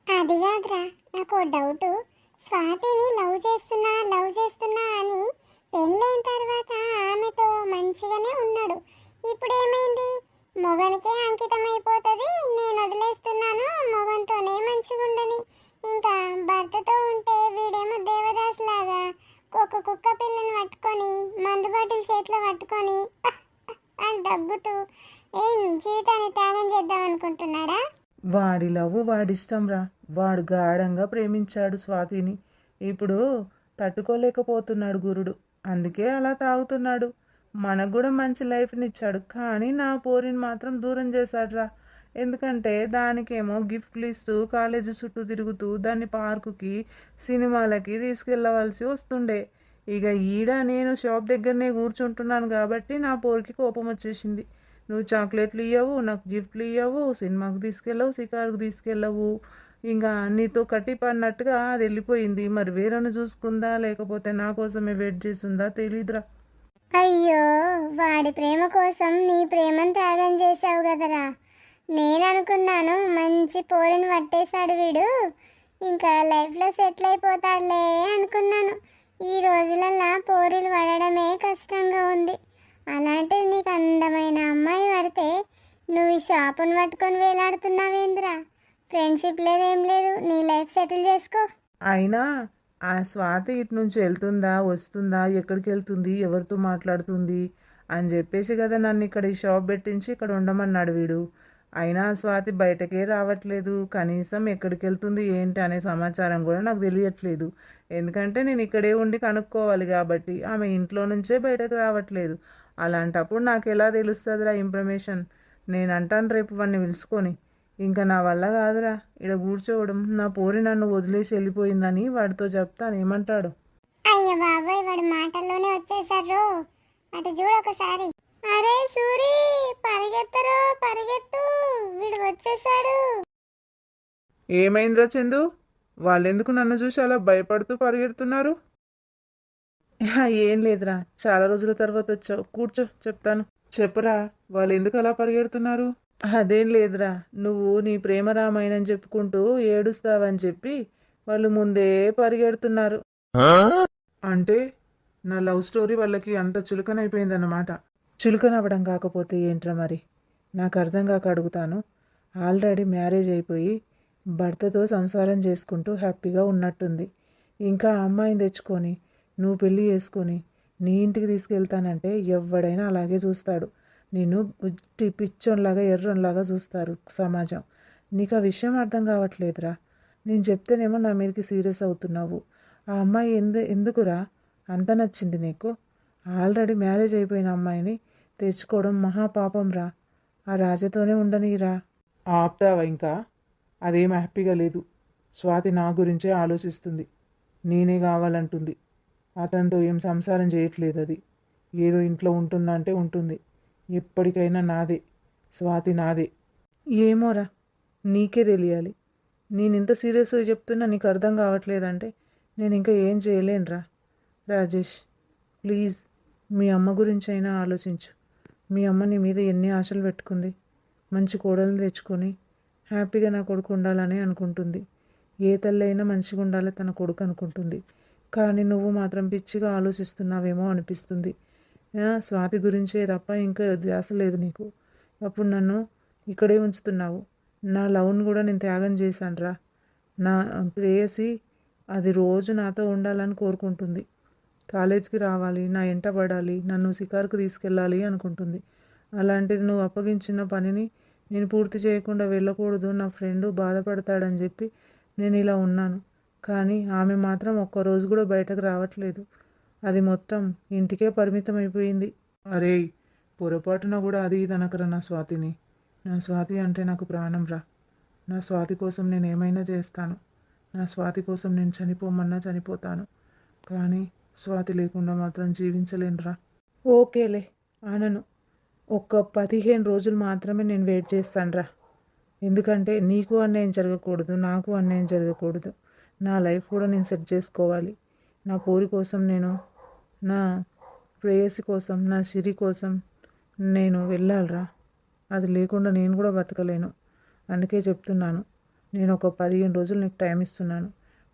Speaker 2: అది కాదురా, నాకు డౌట్. స్వాతిని లవ్ చేస్తున్నా అని పెళ్ళైన తర్వాత ఆమెతో మంచిగానే ఉన్నాడు, ఇప్పుడు ఏమైంది? మొగనికే అంకితం అయిపోతుంది, నేను వదిలేస్తున్నాను, మొగంతోనే మంచిగా ఉండని. ఇంకా భర్తతో ఉంటే వీడేమో దేవదాస్ లాగా ఒక కుక్క పిల్లని పట్టుకొని మందు బాటిల్ చేతిలో పట్టుకొని అని దగ్గుతూ ఏం జీవితాన్ని త్యాగం చేద్దాం అనుకుంటున్నాడా?
Speaker 3: వాడి లవ్ వాడిష్టం రా. వాడు గాఢంగా ప్రేమించాడు స్వాతిని, ఇప్పుడు తట్టుకోలేకపోతున్నాడు గురుడు, అందుకే అలా తాగుతున్నాడు. మనకు కూడా మంచి లైఫ్ని ఇచ్చాడు, కానీ నా పోరిని మాత్రం దూరం చేశాడు రా. ఎందుకంటే దానికేమో గిఫ్ట్లు ఇస్తూ కాలేజీ చుట్టూ తిరుగుతూ దాన్ని పార్కుకి సినిమాలకి తీసుకెళ్ళవలసి వస్తుండే. ఇక ఈడ నేను షాప్ దగ్గరనే కూర్చుంటున్నాను కాబట్టి నా పోరికి కోపం వచ్చేసింది. నువ్వు చాక్లెట్లు ఇవ్వవు, నాకు గిఫ్ట్లు ఇవ్వవు, సినిమాకి తీసుకెళ్ళవు, షికారుకు తీసుకెళ్ళవు, ఇంకా నీతో కట్టిపడినట్టుగా అది వెళ్ళిపోయింది. మరి వేరేను చూసుకుందా లేకపోతే నా కోసమే వెయిట్ చేస్తుందా తెలీదురా.
Speaker 2: అయ్యో, వాడి ప్రేమ కోసం నీ ప్రేమను త్యాగం చేసావు కదరా. నేను అనుకున్నాను మంచి పోరిని పట్టేశాడు వీడు, ఇంకా లైఫ్లో సెటిల్ అయిపోతాడులే అనుకున్నాను. ఈ రోజులల్లో పోరీలు పడడమే కష్టంగా ఉంది. అలాంటిది నీకు అందమైన అమ్మాయి పడితే నువ్వు ఈ షాపును పట్టుకొని వేలాడుతున్నావేంద్రా. ఫ్రెండ్షిప్ లేదేం లేదు, నీ లైఫ్ సెటిల్ చేసుకో.
Speaker 3: అయినా ఆ స్వాతి ఇటు నుంచి వెళ్తుందా వస్తుందా ఎక్కడికి వెళ్తుంది ఎవరితో మాట్లాడుతుంది అని చెప్పేసి కదా నన్ను ఇక్కడ ఈ షాప్ పెట్టించి ఇక్కడ ఉండమన్నాడు వీడు. అయినా ఆ స్వాతి బయటకే రావట్లేదు, కనీసం ఎక్కడికి వెళ్తుంది ఏంటి అనే సమాచారం కూడా నాకు తెలియట్లేదు. ఎందుకంటే నేను ఇక్కడే ఉండి కనుక్కోవాలి కాబట్టి ఆమె ఇంట్లో నుంచే బయటకు రావట్లేదు. అలాంటప్పుడు నాకు ఎలా తెలుస్తుందిరా ఇన్ఫర్మేషన్? నేను అంటాను రేపు వాడిని పిలుచుకొని. ఇంకా నా వల్ల కాదురా ఇక్కడ కూర్చోవడం. నా పోరి నన్ను వదిలేసి వెళ్ళిపోయిందని వాడితో చెప్తాను, ఏమంటాడు?
Speaker 2: అయ్య బాబాయ్, వాడి మాటల్లోనే వచ్చేసారు. అటు చూడు ఒకసారి. అరే సూరి, పరిగెత్తరు పరిగెత్తు, వీడు వచ్చేసాడు.
Speaker 3: ఏమైందిరా చందు? వాళ్ళెందుకు నన్ను చూసి అలా భయపడుతూ పరిగెడుతున్నారు? ఏం లేదురా, చాలా రోజుల తర్వాత వచ్చావు, కూర్చో చెప్తాను. చెప్పరా, వాళ్ళు ఎందుకు అలా పరిగెడుతున్నారు? అదేం లేదురా, నువ్వు నీ ప్రేమ రామాయణం చెప్పుకుంటూ ఏడుస్తావని చెప్పి వాళ్ళు ముందే పరిగెడుతున్నారు. అంటే నా లవ్ స్టోరీ వాళ్ళకి అంత చులకనైపోయిందన్నమాట. చులకనవ్వడం కాకపోతే ఏంట్రా మరి? నాకు అర్థం కాక అడుగుతాను. ఆల్రెడీ మ్యారేజ్ అయిపోయి భర్తతో సంసారం చేసుకుంటూ హ్యాపీగా ఉన్నట్టుంది. ఇంకా ఆ అమ్మాయిని తెచ్చుకొని నువ్వు పెళ్ళి చేసుకొని నీ ఇంటికి తీసుకెళ్తానంటే ఎవడైనా అలాగే చూస్తాడు. నిన్ను పిచ్చోన్లాగా ఎర్రోన్లాగా చూస్తారు సమాజం. నీకు ఆ విషయం అర్థం కావట్లేదురా. నేను చెప్తేనేమో నా మీదకి సీరియస్ అవుతున్నావు. ఆ అమ్మాయి ఎందుకురా అంత నచ్చింది నీకు? ఆల్రెడీ మ్యారేజ్ అయిపోయిన అమ్మాయిని తెచ్చుకోవడం మహాపాపం రా. ఆ రాజతోనే ఉండనీరా. ఆపుతావా ఇంకా? అదేం హ్యాపీగా లేదు. స్వాతి నా గురించే ఆలోచిస్తుంది, నేనే కావాలంటుంది. అతనితో ఏం సంసారం చేయట్లేదు. అది ఏదో ఇంట్లో ఉంటుందా అంటే ఉంటుంది. ఎప్పటికైనా నాదే, స్వాతి నాదే. ఏమోరా, నీకే తెలియాలి. నేను ఇంత సీరియస్గా చెప్తున్నా నీకు అర్థం కావట్లేదంటే నేను ఇంకా ఏం చేయలేనురా. రాజేష్, ప్లీజ్ మీ అమ్మ గురించి అయినా ఆలోచించు. మీ అమ్మ నీ మీద ఎన్ని ఆశలు పెట్టుకుంది. మంచి కోడల్ని తెచ్చుకొని హ్యాపీగా నా కొడుకు ఉండాలని అనుకుంటుంది. ఏ తల్లి అయినా మంచిగా ఉండాలి తన కొడుకు అనుకుంటుంది. కానీ నువ్వు మాత్రం పిచ్చిగా ఆలోచిస్తున్నావేమో అనిపిస్తుంది. స్వాతి గురించే తప్ప ఇంకా ధ్యాస లేదు నీకు. అప్పుడు నన్ను ఇక్కడే ఉంచుతున్నావు. నా లవ్ను కూడా నేను త్యాగం చేశానురా. నా ప్రేయసి అది రోజు నాతో ఉండాలని కోరుకుంటుంది. కాలేజ్కి రావాలి, నా ఎంట పడాలి, నన్ను షికారుకు తీసుకెళ్ళాలి అనుకుంటుంది. అలాంటిది నువ్వు అప్పగించిన పనిని నేను పూర్తి చేయకుండా వెళ్ళకూడదు, నా ఫ్రెండు బాధపడతాడని చెప్పి నేను ఇలా ఉన్నాను. కానీ ఆమె మాత్రం ఒక్కరోజు కూడా బయటకు రావట్లేదు. అది మొత్తం ఇంటికే పరిమితం అయిపోయింది. అరే, పొరపాటున కూడా అది ఇది అనకరా నా స్వాతిని. నా స్వాతి అంటే నాకు ప్రాణం రా. నా స్వాతి కోసం నేను ఏమైనా చేస్తాను. నా స్వాతి కోసం నేను చనిపోమన్నా చనిపోతాను. కానీ స్వాతి లేకుండా మాత్రం జీవించలేనురా. ఓకేలే అనను. ఒక్క 15 రోజులు మాత్రమే నేను వెయిట్ చేస్తానురా. ఎందుకంటే నీకు అన్యాయం జరగకూడదు, నాకు అన్యాయం జరగకూడదు. నా లైఫ్ కూడా నేను సెట్ చేసుకోవాలి. నా పోరి కోసం నేను, నా ప్రేయసి కోసం, నా సిరి కోసం నేను వెళ్ళాలిరా. అది లేకుండా నేను కూడా బతకలేను. అందుకే చెప్తున్నాను, నేను ఒక 15 రోజులు నీకు టైం ఇస్తున్నాను.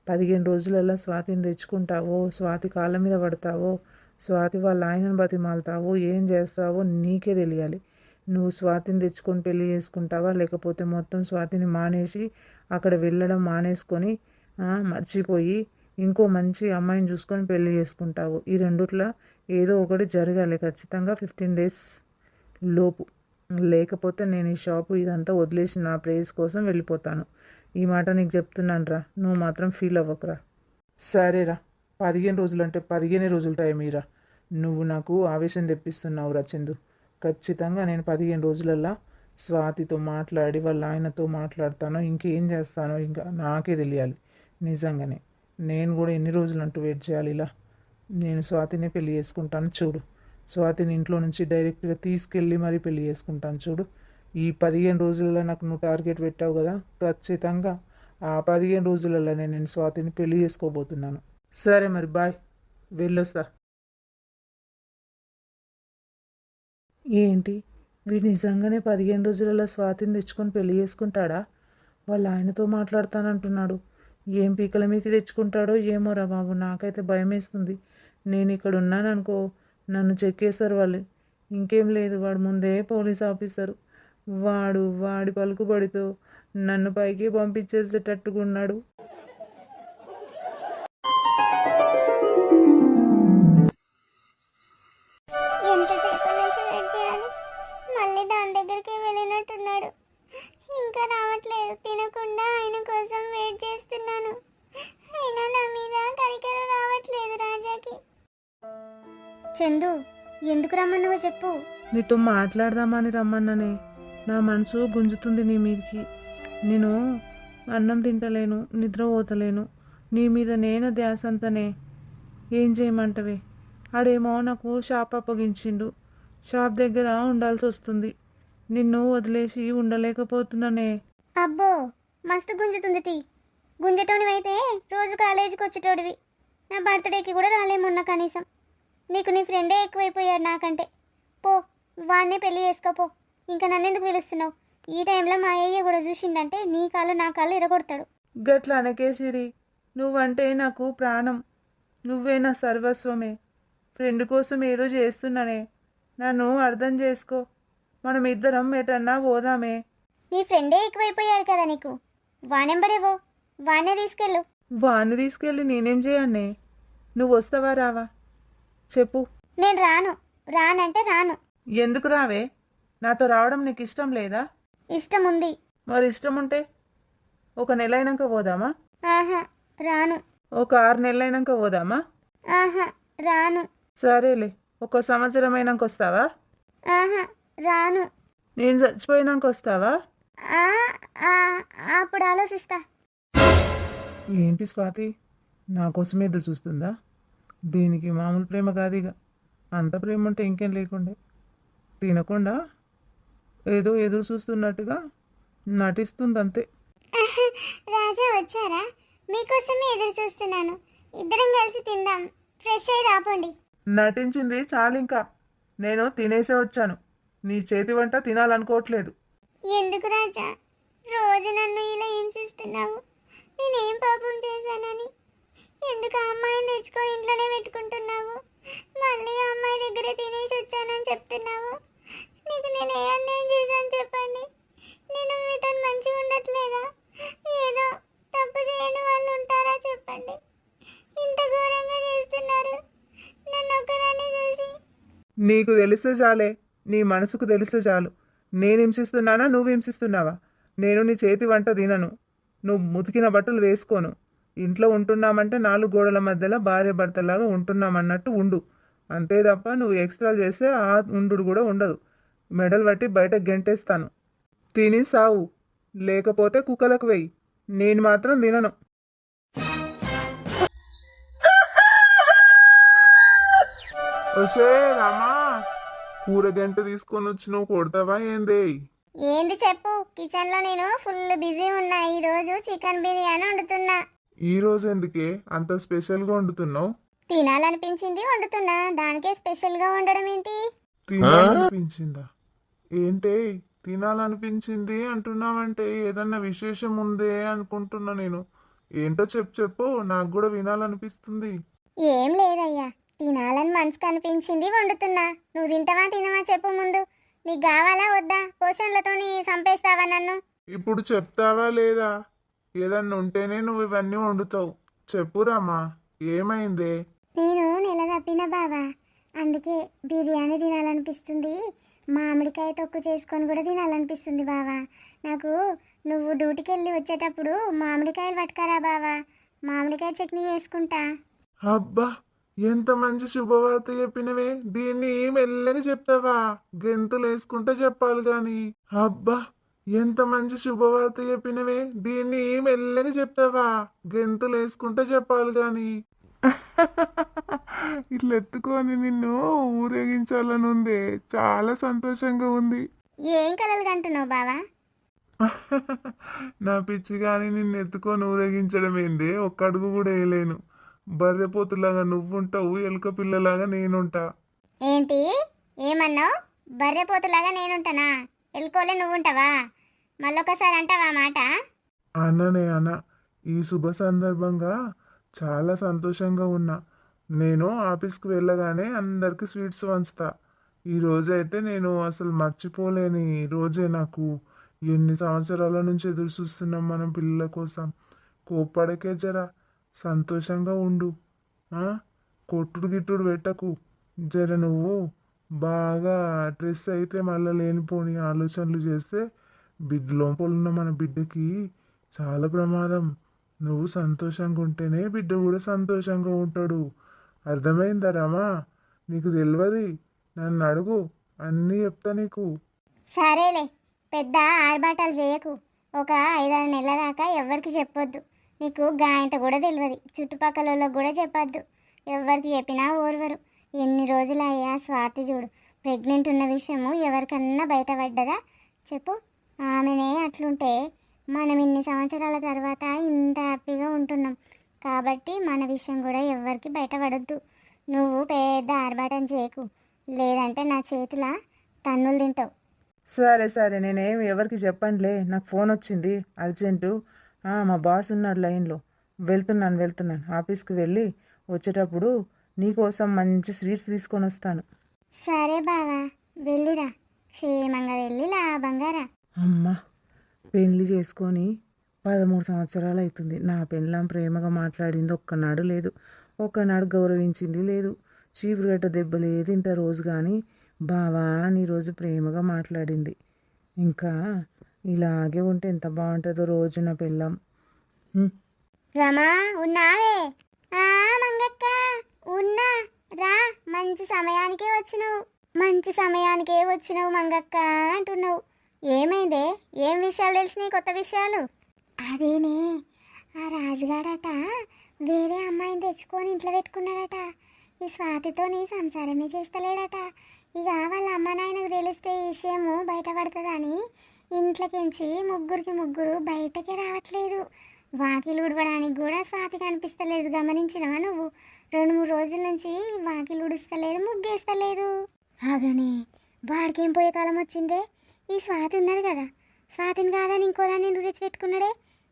Speaker 3: 15 రోజులలో స్వాతిని తెచ్చుకుంటావో, స్వాతి కాళ్ళ మీద పడతావో, స్వాతి వాళ్ళ ఆయనను బతిమాలుతావో, ఏం చేస్తావో నీకే తెలియాలి. నువ్వు స్వాతిని తెచ్చుకొని పెళ్ళి చేసుకుంటావా, లేకపోతే మొత్తం స్వాతిని మానేసి అక్కడ వెళ్ళడం మానేసుకొని మర్చిపోయి ఇంకో మంచి అమ్మాయిని చూసుకొని పెళ్ళి చేసుకుంటావు. ఈ రెండిట్లో ఏదో ఒకటి జరగాలి ఖచ్చితంగా 15 డేస్ లోపు. లేకపోతే నేను ఈ షాపు ఇదంతా వదిలేసి నా ప్లేస్ కోసం వెళ్ళిపోతాను. ఈ మాట నీకు చెప్తున్నాను రా, నువ్వు మాత్రం ఫీల్ అవ్వకురా. సరేరా, 15 రోజులు అంటే 15 రోజులు టైం ఇరా. నువ్వు నాకు ఆవేశం తెప్పిస్తున్నావు రా చందు. ఖచ్చితంగా నేను 15 రోజులల్లా స్వాతితో మాట్లాడి వాళ్ళ ఆయనతో మాట్లాడతానో ఇంకేం చేస్తానో ఇంకా నాకే తెలియాలి. నిజంగానే నేను కూడా ఎన్ని రోజులు అంటూ వెయిట్ చేయాలి ఇలా? నేను స్వాతినే పెళ్ళి చేసుకుంటాను చూడు. స్వాతిని ఇంట్లో నుంచి డైరెక్ట్గా తీసుకెళ్ళి మరీ పెళ్ళి చేసుకుంటాను చూడు. ఈ 15 రోజుల్లో నాకు నువ్వు టార్గెట్ పెట్టావు కదా, ఖచ్చితంగా ఆ 15 రోజులలోనే నేను స్వాతిని పెళ్లి చేసుకోబోతున్నాను. సరే మరి బాయ్, వెళ్ళొస్తా. ఏంటి, వీడు నిజంగానే 15 రోజులలో స్వాతిని తెచ్చుకొని పెళ్లి చేసుకుంటాడా? వాళ్ళ ఆయనతో మాట్లాడతానంటున్నాడు. ఏం పీకల మీదకి తెచ్చుకుంటాడో ఏమోరా బాబు, నాకైతే భయం వేస్తుంది. నేను ఇక్కడ ఉన్నాననుకో, నన్ను చెక్కేస్తారు వాళ్ళు. ఇంకేం లేదు, వాడు ముందే పోలీస్ ఆఫీసరు. వాడి పలుకుబడితో నన్ను పైకి పంపించేసేటట్టుగా ఉన్నాడు.
Speaker 2: ఎంతసేపు నుంచి వెయిట్ చేయాలి? మళ్ళీ దాని దగ్గరికి వెళ్ళినట్టున్నాడు. ఇంకా రావట్లేదు. తినకుండా ఆయన కోసం వెయిట్ చేస్తున్నాను. అయినా నా మీద కనికరం రావట్లేదు రాజాకి. చందు, ఎందుకు రమ్మన్నావో చెప్పు.
Speaker 3: నీతో మాట్లాడదామని రమ్మన్ననే. నా మనసు గుంజుతుంది నీ మీదకి. నేను అన్నం తింటలేను, నిద్ర పోతలేను. నీ మీద నేను ధ్యాస అంతనే. ఏం చేయమంటవే? ఆడేమో నాకు షాప్ అప్పగించిండు. షాప్ దగ్గర ఉండాల్సి వస్తుంది. నిన్ను వదిలేసి ఉండలేకపోతున్నానే.
Speaker 2: అబ్బో, మస్తు గుంజుతుంది తీ. గుంజటోనివైతే రోజు కాలేజీకి వచ్చేటోడివి. నా బర్త్డేకి కూడా రాలేమున్నా కనీసం. నీకు నీ ఫ్రెండే ఎక్కువైపోయాడు నాకంటే. పో, వాడినే పెళ్లి చేసుకోపో. ఇంకా నన్నెందుకు పిలుస్తున్నావు? ఈ టైంలో మా అయ్య కూడా చూసిండంటే నీ కాళ్ళు నా కాళ్ళు ఇరగొడతాడు.
Speaker 3: గట్ల అనకేసిరి. నువ్వంటే నాకు ప్రాణం. నువ్వే నా సర్వస్వమే. ఫ్రెండ్ కోసం ఏదో చేస్తున్నానే, నన్ను అర్థం చేసుకో. మనం ఇద్దరం ఎటన్నా పోదామే.
Speaker 2: నీ ఫ్రెండే ఎక్కువైపోయాడు కదా నీకు. వానెంబడేవో, వానే తీసుకెళ్ళు.
Speaker 3: వాన్ని తీసుకెళ్ళి నేనేం చేయన్నే? నువ్వు వస్తావా రావా చెప్పు.
Speaker 2: నేను రాను. రానంటే రాను.
Speaker 3: ఎందుకు రావే? నాతో రావడం నీకు ఇష్టం లేదా?
Speaker 2: ఇష్టం ఉంది.
Speaker 3: మరి ఇష్టం ఉంటే ఒక నెల అయినాక పోదామా?
Speaker 2: ఆహా, రాను.
Speaker 3: ఒక 6 నెలలైనాక పోదామా?
Speaker 2: ఆహా, రాను.
Speaker 3: సరేలే, ఒక సంవత్సరం అయినాక వస్తావా?
Speaker 2: ఆహా, రాను.
Speaker 3: నేను చచ్చిపోయినాక వస్తావా?
Speaker 2: ఆ, ఆ, అప్పుడు ఆలోచిస్తా.
Speaker 3: ఏంటి స్వాతి, నా కోసం ఎదురు చూస్తుందా? దీనికి మామూలు ప్రేమ కాదు ఇక. అంత ప్రేమ ఉంటే ఇంకేం లేకుండే. తినకుండా ఏదో ఎదురు చూస్తున్నట్టుగా నటిస్తుంది అంతే.
Speaker 2: రాజా వచ్చారా? మీకోసమే ఎదురు చూస్తున్నాను. ఇద్దరం కలిసి తిందాం. ఫ్రెష్ అయి రాపోండి.
Speaker 3: నటించింది చాలు ఇంకా. నేను తినేసే వచ్చాను. నీ చేతి వంట తినాలనుకోవట్లేదు.
Speaker 2: ఎందుకు రాజా రోజు నన్ను ఇలా హింసిస్తున్నావు? నేనేం పాపం చేశానని? ఎందుకు ఆ అమ్మాయిని తెచ్చుకొని ఇంట్లోనే పెట్టుకుంటున్నావు? మళ్ళీ ఆ అమ్మాయి దగ్గరే తినేసి వచ్చానని చెప్తున్నావు. నీకు నేను ఏ అన్యాయం చేశాను చెప్పండి? నేను మీతో మంచిగా ఉండట్లేదా? ఏదో తప్పు చేయని వాళ్ళు ఉంటారా చెప్పండి? ఇంత ఘోరంగా చేస్తున్నారు నన్ను ఒక్కదాన్ని చూసి.
Speaker 3: నీకు తెలిస్తే చాలే, నీ మనసుకు తెలిస్తే చాలు. నేను హింసిస్తున్నానా, నువ్వు హింసిస్తున్నావా? నేను నీ చేతి వంట తినను, నువ్వు ముతికిన బట్టలు వేసుకోను. ఇంట్లో ఉంటున్నామంటే 4 గోడల మధ్యలో భార్య భర్తలాగా ఉంటున్నామన్నట్టు ఉండు. అంతే తప్ప నువ్వు ఎక్స్ట్రా చేస్తే ఆ ఉండు కూడా ఉండదు. మెడలు పట్టి బయట గెంటేస్తాను. తిని సావు, లేకపోతే కుక్కలకు వెయ్యి. నేను మాత్రం తినను.
Speaker 1: వసే రామా, కూర గంట తీసుకొని వచ్చి నువ్వు కొడతావా ఏంది?
Speaker 2: ఏంది చెప్పు. కిచెన్ లో నేను ఫుల్ బిజీ ఉన్నా. ఈ రోజు చికెన్ బిర్యానీ వండుతున్నా.
Speaker 1: ఈ రోజు ఎందుకే అంత స్పెషల్ గా వండుతున్నావు?
Speaker 2: తినాలనిపించింది వండుతున్నా. దానికే స్పెషల్ గా వండడం ఏంటి?
Speaker 1: తినాలనిపించిందా? ఏంటే తినాలనిపించింది అంటున్నావంటే ఏదన్నా విశేషం ఉందే అనుకుంటున్నా నేను. ఏంటో చెప్పు, నాకు కూడా వినాలనిపిస్తుంది.
Speaker 2: ఏం లేదయ్యా, తినాలని మనసుకు అనిపించింది వండుతున్నా. నువ్వు తింటావా తినవా చెప్పు ముందు. నీకు కావాలా వద్దా? పోషన్లతో చంపేస్తావా నన్ను?
Speaker 1: ఇప్పుడు చెప్తావా లేదా? ఏదన్నా ఉంటేనే నువ్వు ఇవన్నీ వండుతావు. చెప్పురామా, ఏమైందే?
Speaker 2: నేను నెల తప్పిన బావా, అందుకే బిర్యానీ తినాలనిపిస్తుంది. మామిడికాయ తొక్కు చేసుకొని కూడా తినాలనిపిస్తుంది బావా. నాకు నువ్వు డ్యూటీకి వెళ్ళి వచ్చేటప్పుడు మామిడికాయలు పట్టుకరా బావా. మామిడికాయ చట్నీ చేసుకుంటా.
Speaker 1: అబ్బా, ఎంత మంచి శుభవార్త చెప్పినవే. దీన్ని మెల్లగా చెప్తావా? గెంతులు వేసుకుంటే చెప్పాలి గాని. అబ్బా, ఎంత మంచి శుభవార్త చెప్పినవే. దీన్ని మెల్లగా చెప్తావా? గెంతులు వేసుకుంటే చెప్పాలి గాని. ఇట్లా ఎత్తుకొని నిన్ను ఊరేగించాలని ఉంది. చాలా సంతోషంగా ఉంది.
Speaker 2: ఏం కలలు కంటున్నావు బావా?
Speaker 1: నా పిచ్చి కానీ నిన్ను ఎత్తుకొని ఊరేగించడం ఏంది? ఒక్క అడుగు కూడా వేయలేను. బర్రెపోతులాగా నువ్వుంటావు, ఎలుక పిల్లలాగా నేనుంటా.
Speaker 2: ఏంటి ఏమన్నావు? బర్రెపోతులాగా నేనుంటానా? ఎల్కోలే నువ్వుంటావా? మళ్ళొకసారి అంటావా మాట?
Speaker 1: అన్ననే అన్న, ఈ శుభ సందర్భంగా చాలా సంతోషంగా ఉన్నా. నేను ఆఫీస్కి వెళ్ళగానే అందరికి స్వీట్స్ పంచుతా. ఈ రోజైతే నేను అసలు మర్చిపోలేని రోజే నాకు. ఎన్ని సంవత్సరాల నుంచి ఎదురు చూస్తున్నాం మనం పిల్లల కోసం. కోప్పడకే జరా, సంతోషంగా ఉండు. ఆ? కొట్టుడు గిట్టుడు పెట్టకు. జర నువ్వు బాగా స్ట్రెస్ అయితే మళ్ళీ లేనిపోని ఆలోచనలు చేస్తే బిడ్డ లోపల ఉన్న మన బిడ్డకి చాలా ప్రమాదం. నువ్వు సంతోషంగా ఉంటేనే బిడ్డ కూడా సంతోషంగా ఉంటాడు. అర్థమైందా రామా? నీకు తెలియదు, నన్ను అడుగు, అన్నీ చెప్తా నీకు.
Speaker 2: సరేలే, పెద్ద ఆర్భాటాలు చేయకు. ఒక 5-6 నెలల దాకా ఎవరికి చెప్పొద్దు. నీకు గాయంత కూడా తెలియదు. చుట్టుపక్కల వాళ్ళకి కూడా చెప్పొద్దు. ఎవరికి చెప్పినా ఓర్వరు. ఎన్ని రోజులయ్యా స్వాతి చూడు, ప్రెగ్నెంట్ ఉన్న విషయము ఎవరికన్నా బయటపడ్డదా చెప్పు? ఆమెనే అట్లుంటే మనం ఇన్ని సంవత్సరాల తర్వాత ఇంత హ్యాపీగా ఉంటున్నాం. కాబట్టి మన విషయం కూడా ఎవరికి బయటపడొద్దు. నువ్వు పెద్ద ఆర్భాటం చేయకు, లేదంటే నా చేతుల తన్నులు తింటావు.
Speaker 3: సరే సరే, నేనేం ఎవరికి చెప్పండిలే. నాకు ఫోన్ వచ్చింది అర్జెంటు. మా బాస్ ఉన్నాడు లైన్లో. వెళ్తున్నాను. ఆఫీస్కి వెళ్ళి వచ్చేటప్పుడు నీకోసం మంచి స్వీట్స్ తీసుకొని వస్తాను.
Speaker 2: సరే బావా, వెళ్ళిరా. క్షేమంగా వెళ్ళి లాభంగా రా.
Speaker 3: అమ్మ, పెళ్లి చేసుకొని 13 సంవత్సరాలు అవుతుంది. నా పెళ్ళాం ప్రేమగా మాట్లాడింది ఒక్కనాడు లేదు, ఒక్కనాడు గౌరవించింది లేదు. చీపురుగట్ట దెబ్బలు తింట రోజు కానీ బావా అని రోజు ప్రేమగా మాట్లాడింది. ఇంకా ఇలాగే ఉంటే ఎంత బాగుంటుందో రోజు నా పెళ్ళాం.
Speaker 2: రమా, ఉన్నావే? మంగక్క, ఉన్నా. రా, మంచి సమయానికే వచ్చినావు మంగక్క అంటున్నావు. ఏమైందే? ఏం విషయాలు తెలిసినాయి? కొత్త విషయాలు? అదేనే, ఆ రాజుగాడట వేరే అమ్మాయిని తెచ్చుకొని ఇంట్లో పెట్టుకున్నాడట. ఈ స్వాతితోని సంసారమే చేస్తలేడట. ఇక వాళ్ళ అమ్మ నాయనకు తెలిస్తే ఈ విషయము బయటపడుతుందని ఇంట్లోకించి ముగ్గురు బయటకే రావట్లేదు. వాకిలు ఉడవడానికి కూడా స్వాతి కనిపిస్తలేదు. గమనించినవా నువ్వు? 2-3 రోజుల నుంచి వాకిలు ఉడుస్తలేదు, ముగ్గేస్తలేదు. ఆగనే, వాడికేం పోయే కాలం వచ్చిందే? ఈ స్వాతి ఉన్నది కదా, స్వాతిని కాదని ఇంకోదాన్ని ఎందుకు తెచ్చిపెట్టుకున్నాడే?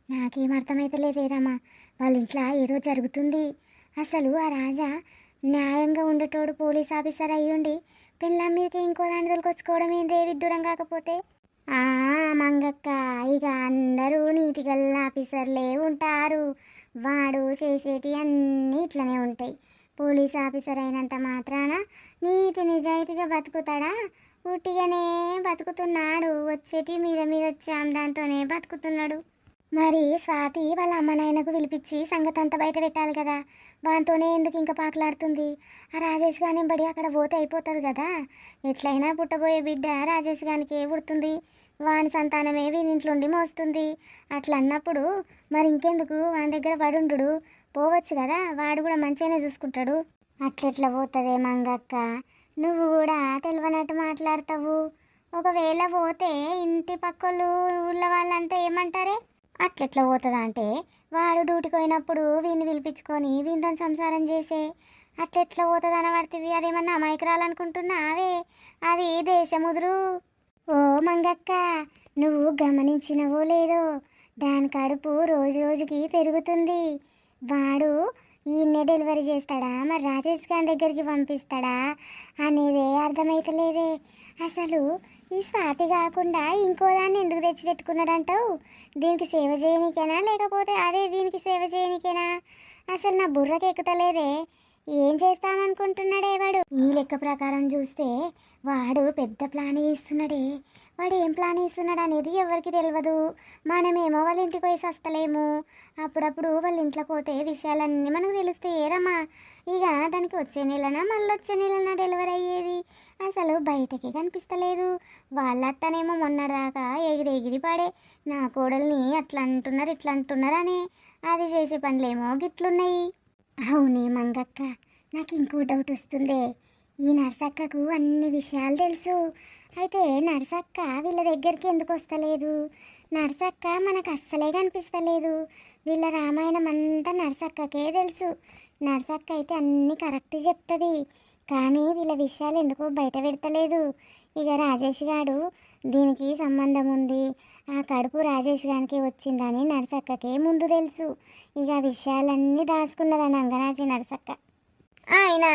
Speaker 2: నాకేం అర్థమైతలేదు రమ్మా. వాళ్ళ ఇంట్లో ఏదో జరుగుతుంది. అసలు ఆ రాజా న్యాయంగా ఉండేటోడు పోలీస్ ఆఫీసర్ అయ్యుండి పిల్లల మీదకి ఇంకో దాన్ని తొలకొచ్చుకోవడం ఏందే విడ్డూరం కాకపోతే? మంగక్క, ఇక అందరూ నీతిగల ఆఫీసర్లే ఉంటారు. వాడు చేసేటి అన్నీ ఇట్లనే ఉంటాయి. పోలీస్ ఆఫీసర్ అయినంత మాత్రాన నీతి నిజాయితీగా బతుకుతాడా? ఉట్టిగానే బతుకుతున్నాడు. వచ్చేటి మీద వచ్చాం దాంతోనే బతుకుతున్నాడు. మరి స్వాతి వాళ్ళ అమ్మ నాయనకు పిలిపించి సంగతి అంతా బయట పెట్టాలి కదా. వానితోనే ఎందుకు ఇంకా పాకలాడుతుంది? ఆ రాజేష్ గాని బడి అక్కడ పోతే అయిపోతుంది కదా. ఎట్లయినా పుట్టబోయే బిడ్డ రాజేష్ గానికి పుడుతుంది. వాని సంతానమే వీనింట్లోండి మోస్తుంది. అట్లా అన్నప్పుడు మరి ఇంకెందుకు వాని దగ్గర పడుండు? పోవచ్చు కదా, వాడు కూడా మంచిగానే చూసుకుంటాడు. అట్లెట్లా పోతుంది మంగక్క? నువ్వు కూడా తెలియనట్టు మాట్లాడతావు. ఒకవేళ పోతే ఇంటి పక్కలు ఊళ్ళో వాళ్ళంతా ఏమంటారే? అట్లెట్లా పోతుందా అంటే, వాడు డ్యూటీకి పోయినప్పుడు వీడిని పిలిపించుకొని వీనితో సంసారం చేసే. అట్లెట్లా పోతుంది అనబడుతుంది? అదేమన్నా అమాయకురాలనుకుంటున్నావే? అది దేశముదురు. ఓ మంగక్క, నువ్వు గమనించినవో లేదో, దాని కడుపు రోజు రోజుకి పెరుగుతుంది. వాడు ఈయన్నే డెలివరీ చేస్తాడా, మరి రాజేష్ గారి దగ్గరికి పంపిస్తాడా అనేదే అర్థమైతలేదే. అసలు ఈ స్వాతి కాకుండా ఇంకో దాన్ని ఎందుకు తెచ్చిపెట్టుకున్నాడంటావు? దీనికి సేవ చేయనికేనా, లేకపోతే అదే దీనికి సేవ చేయనికేనా? అసలు నా బుర్రకి ఎక్కుతలేదే. ఏం చేస్తామనుకుంటున్నాడే వాడు? ఈ లెక్క ప్రకారం చూస్తే వాడు పెద్ద ప్లాన్ వేస్తున్నాడే. వాడు ఏం ప్లాన్ వేస్తున్నాడు అనేది ఎవరికి తెలియదు. మనమేమో వాళ్ళ ఇంటికి పోయి వస్తలేము. అప్పుడప్పుడు వాళ్ళ ఇంట్లోకి పోతే విషయాలన్నీ మనకు తెలుస్తాయి ఏరమ్మా. ఇక దానికి వచ్చే నెలనా మళ్ళీ వచ్చే నెలనా డెలివరీ అయ్యేది. అసలు బయటకి కనిపిస్తలేదు. వాళ్ళ అత్తనేమో మొన్నటిదాకా ఎగిరి పాడే నా కోడల్ని అట్లా అంటున్నారు ఇట్లా అంటున్నారు అని. అది చేసే పనులేమో గిట్లున్నాయి. అవునే మంగక్క, నాకు ఇంకో డౌట్ వస్తుందే. ఈ నర్సక్కకు అన్ని విషయాలు తెలుసు. అయితే నర్సక్క వీళ్ళ దగ్గరికి ఎందుకు వస్తలేదు? నర్సక్క మనకు అస్సలే కనిపిస్తలేదు. వీళ్ళ రామాయణం అంతా నర్సక్కకే తెలుసు. నర్సక్క అయితే అన్నీ కరెక్ట్ చెప్తుంది, కానీ వీళ్ళ విషయాలు ఎందుకో బయట పెడతలేదు. ఇక రాజేష్ గారు దీనికి సంబంధం ఉంది, ఆ కడుపు రాజేష్ గారికి వచ్చిందని నర్సక్కకే ముందు తెలుసు. ఇక విషయాలన్నీ దాచుకున్నదని అంగనాచి నర్సక్క. అయినా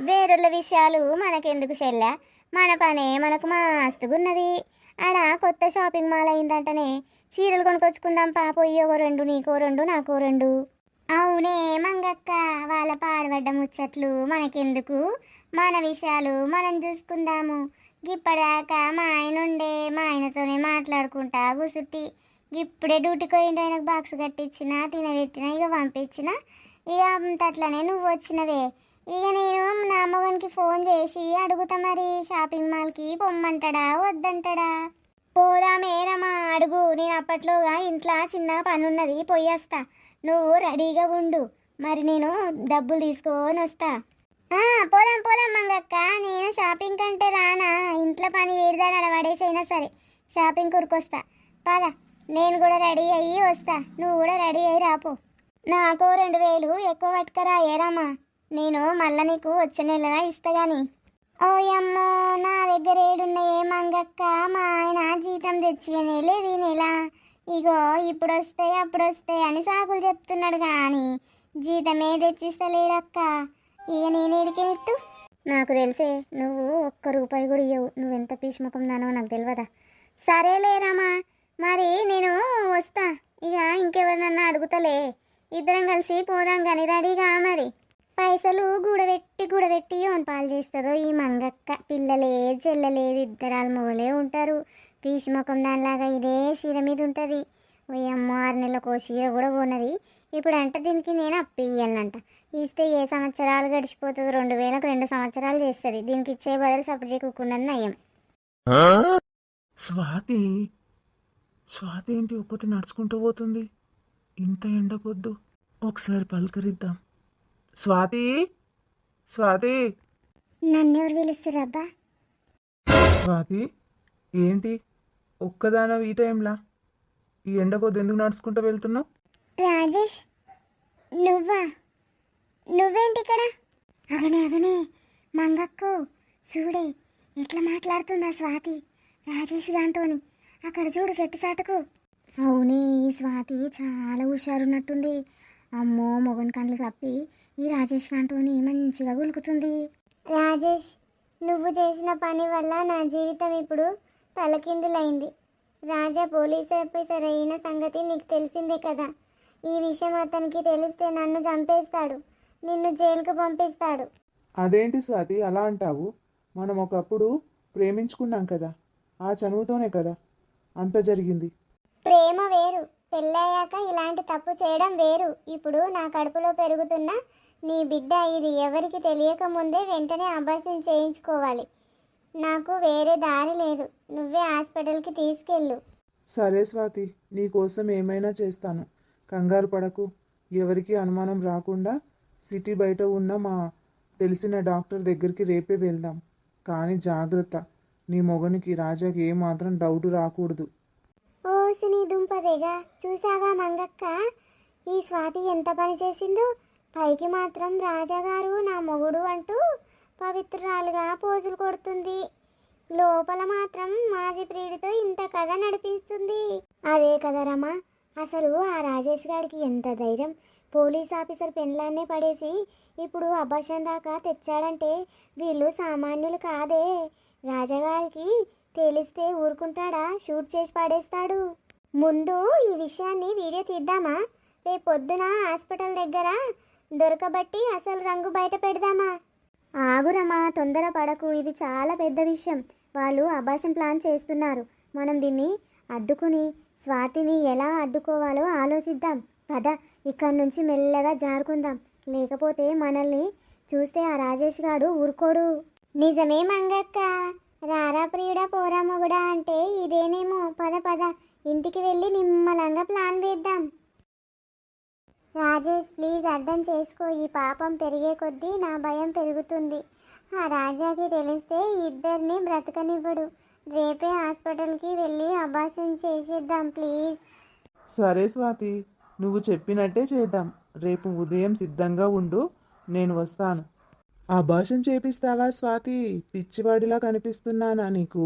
Speaker 2: వేరుల విషయాలు మనకెందుకు చెల్లా, మన పనే మనకు మస్తుగున్నది. ఆడ కొత్త షాపింగ్ మాల్ అయిందంటనే చీరలు కొనుక్కొచ్చుకుందాం పాపోయి, ఒక రెండు నీకో రెండు నాకో రెండు. అవునే మంగక్క, వాళ్ళ పాడబడ్డ ముచ్చట్లు మనకెందుకు, మన విషయాలు మనం చూసుకుందాము. ఇప్పటిదాకా మా ఆయన ఉండే, మా ఆయనతోనే మాట్లాడుకుంటా కూసుట్టి, ఇప్పుడే డ్యూటీకి పోయిండు, ఆయనకు బాక్స్ కట్టించిన తినబెట్టిన ఇక పంపించిన. ఇక అట్లనే నువ్వు వచ్చినవే. ఇక నేను నా అమ్మగారికి ఫోన్ చేసి అడుగుతా, మరి షాపింగ్ మాల్కి పొమ్మంటాడా వద్దంటాడా. పోదామే రమా, అడుగు. నేను అప్పట్లోగా ఇంట్లో చిన్న పని ఉన్నది, పోయేస్తా. నువ్వు రెడీగా ఉండు, మరి నేను డబ్బులు తీసుకొని వస్తా. పోదాం పోదాం మంగక్క, నేను షాపింగ్ కంటే రానా, ఇంట్లో పని ఏడుదాని అడవాడేసైనా సరే షాపింగ్ కురికొస్తా. పద, నేను కూడా రెడీ అయ్యి వస్తా, నువ్వు కూడా రెడీ అయ్యి రాపో. నాకు 2000 ఎక్కువ పట్టుకరా ఏరామా, నేను మళ్ళా నీకు వచ్చే నెల ఇస్తా గాని. ఓయమ్మో, నా దగ్గర ఏడున్నాయే మంగక్క, మా ఆయన జీతం తెచ్చియనే లేదు ఈ నెల. ఇగో ఇప్పుడు వస్తాయి అప్పుడు వస్తాయి అని సాకులు చెప్తున్నాడు, కానీ జీతమే తెచ్చిస్తలేడక్క. ఇక నేనేడికెత్తు, నాకు తెలిసే నువ్వు ఒక్క రూపాయి కూడా ఇవ్వవు. నువ్వెంత పీష్మకం దానో నాకు తెలియదా. సరేలేరామా, మరి నేను వస్తా. ఇక ఇంకెవరినన్నా అడుగుతలే, ఇద్దరం కలిసి పోదాం కానీ రెడీగా. మరి పైసలు గూడబెట్టి ఓన్ పాలు చేస్తుందో ఈ మంగక్క. పిల్లలే చెల్లలేదు, ఇద్దరాలు మొగలే ఉంటారు. పీష్మకం దానిలాగా ఇదే చీర మీద ఉంటుంది. అమ్మో, 6 నెలలకు చీర కూడా కొన్నది. ఇప్పుడు అంటే దీనికి నేను అప్పు ఇయ్యాలంట. ఇస్తే ఏ సంవత్సరాలు గడిచిపోతుంది, 2000కు 2 సంవత్సరాలు చేస్తుంది. దీనికి ఇచ్చే బదులు సపరేట్ చేయకున్నది నయం.
Speaker 3: స్వాతి స్వాతి ఏంటి ఒక్కటి నడుచుకుంటూ పోతుంది, ఇంత ఎండకొద్దు, ఒకసారి పలకరిద్దాం. స్వాతి స్వాతి
Speaker 2: నన్నెవరు పిలుస్తురబ్బా?
Speaker 3: స్వాతి ఏంటి ఒక్కదానవి ఈ టైంలా? ఈ ఎండకొద్దు ఎందుకు నడుచుకుంటూ వెళ్తున్నావు?
Speaker 2: రాజేష్, నువ్వేంటి ఇక్కడ? అగనే మంగక్కో, చూడే ఎట్లా మాట్లాడుతుందా స్వాతి రాజేష్ గాంతోని. అక్కడ చూడు చెట్టు చాటుకు. అవునే, ఈ స్వాతి చాలా హుషారున్నట్టుంది. అమ్మో, మొగన్ కళ్ళు కప్పి ఈ రాజేష్ గాంతోని మంచిగా గులుకుతుంది. రాజేష్, నువ్వు చేసిన పని వల్ల నా జీవితం ఇప్పుడు తలకిందులైంది. రాజా పోలీస్ ఆఫీసర్ అయిన సంగతి నీకు తెలిసిందే కదా. ఈ విషయం అతనికి తెలిస్తే నన్ను చంపేస్తాడు, నిన్ను జైలుకు పంపిస్తాడు.
Speaker 3: అదేంటి స్వాతి అలా అంటావు? మనం ఒకప్పుడు ప్రేమించుకున్నాం కదా, ఆ చనువుతోనే కదా అంత జరిగింది.
Speaker 2: ప్రేమ వేరు, పెళ్ళయ్యాక ఇలాంటి తప్పు చేయడం వేరు. ఇప్పుడు నా కడుపులో పెరుగుతున్న నీ బిడ్డ, ఇది ఎవరికి తెలియకముందే వెంటనే అబార్షన్ చేయించుకోవాలి. నాకు వేరే దారి లేదు, నువ్వే హాస్పిటల్కి తీసుకెళ్ళు.
Speaker 3: సరే స్వాతి, నీకోసం ఏమైనా చేస్తాను, కంగారు పడకు. ఎవరికి అనుమానం రాకుండా సిటీ బయట ఉన్న మా తెలిసిన డాక్టర్ దగ్గరికి రేపే వెళ్దాం. కానీ జాగ్రత్త, నీ మొగనికి రాజాకి ఏమాత్రం డౌట్ రాకూడదు.
Speaker 2: ఓసి నీ దుంపదేగా, చూసావా మంగక్క, ఈ స్వాతి ఎంత పని చేసిందో. పైకి మాత్రం రాజాగారు నా మొగుడు అంటూ పవిత్రాలుగా పోజులు కొడుతుంది, లోపల మాత్రం మాజీ ప్రియుడితో ఇంత కథ నడిపిస్తుంది. అదే కదా రమా, అసలు ఆ రాజేష్ గారికి ఎంత ధైర్యం. పోలీస్ ఆఫీసర్ పెన్లాన్నే పడేసి ఇప్పుడు అబార్షన్ దాకా తెచ్చాడంటే వీళ్ళు సామాన్యులు కాదే. రాజాగారికి తెలిస్తే ఊరుకుంటాడా? షూట్ చేసి పడేస్తాడు. ముందు ఈ విషయాన్ని వీడియో తీద్దామా? రేపు పొద్దున హాస్పిటల్ దగ్గర దొరకబట్టి అసలు రంగు బయట పెడదామా? ఆగురమా, తొందర పడకు, ఇది చాలా పెద్ద విషయం. వాళ్ళు అబార్షన్ ప్లాన్ చేస్తున్నారు. మనం దీన్ని అడ్డుకుని స్వాతిని ఎలా అడ్డుకోవాలో ఆలోచిద్దాం. పద, ఇక్కడి నుంచి మెల్లగా జారుకుందాం, లేకపోతే మనల్ని చూస్తే ఆ రాజేష్ గాడు ఊరుకోడు. నిజమే మంగక్క, రారా ప్రియుడా పోరా మొగుడా అంటే ఇదేనేమో. పద పద, ఇంటికి వెళ్ళి నిమ్మలంగా ప్లాన్ వేద్దాం. రాజేష్, ప్లీజ్ అర్థం చేసుకో. ఈ పాపం పెరిగే కొద్దీ నా భయం పెరుగుతుంది. ఆ రాజాకి తెలిస్తే ఇద్దరిని బ్రతకనివ్వడు. రేపే హాస్పిటల్కి వెళ్ళి అబార్షన్ చేసేద్దాం ప్లీజ్.
Speaker 3: సరే స్వాతి, నువ్వు చెప్పినట్టే చేద్దాం. రేపు ఉదయం సిద్ధంగా ఉండు, నేను వస్తాను. అబార్షన్ చేపిస్తావా స్వాతి? పిచ్చివాడిలా కనిపిస్తున్నానా నీకు?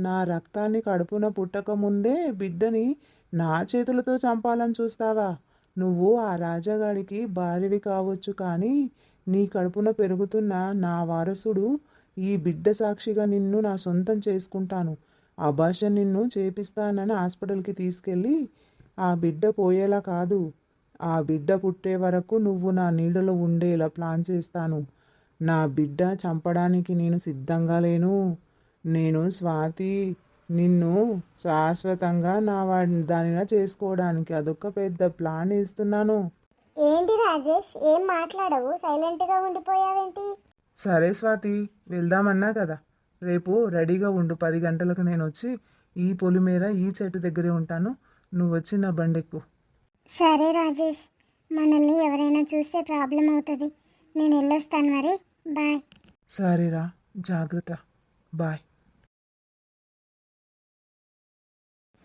Speaker 3: నా రక్తాన్ని కడుపున పుట్టక ముందే బిడ్డని నా చేతులతో చంపాలని చూస్తావా? నువ్వు ఆ రాజాగాడికి భార్యవి కావచ్చు, కానీ నీ కడుపున పెరుగుతున్న నా వారసుడు. ఈ బిడ్డ సాక్షిగా నిన్ను నా సొంతం చేసుకుంటాను. అబార్షన్ నిన్ను చేపిస్తానని హాస్పిటల్కి తీసుకెళ్ళి ఆ బిడ్డ పోయేలా కాదు, ఆ బిడ్డ పుట్టే వరకు నువ్వు నా నీడలో ఉండేలా ప్లాన్ చేస్తాను. నా బిడ్డ చంపడానికి నేను సిద్ధంగా లేను. నేను స్వాతి, నిన్ను శాశ్వతంగా దానిలా చేసుకోవడానికి అదొక పెద్ద ప్లాన్ వేస్తున్నాను.
Speaker 2: ఏంటి రాజేష్, ఏం మాట్లాడవు? సైలెంట్గా ఉండిపోయావేంటి?
Speaker 3: సరే స్వాతి, వెళ్దామన్నా కదా. రేపు రెడీగా ఉండు. 10 గంటలకు నేను వచ్చి ఈ పొలిమేర ఈ చెట్టు దగ్గరే ఉంటాను. నువ్వు వచ్చి నా బండెక్కు.
Speaker 2: సరే రాజేష్, మనల్ని ఎవరైనా చూస్తే ప్రాబ్లం అవుతుంది. నేను వెళ్ళొస్తాను మరి. బాయ్.
Speaker 3: సరేరా, జాగ్రత్త. బాయ్.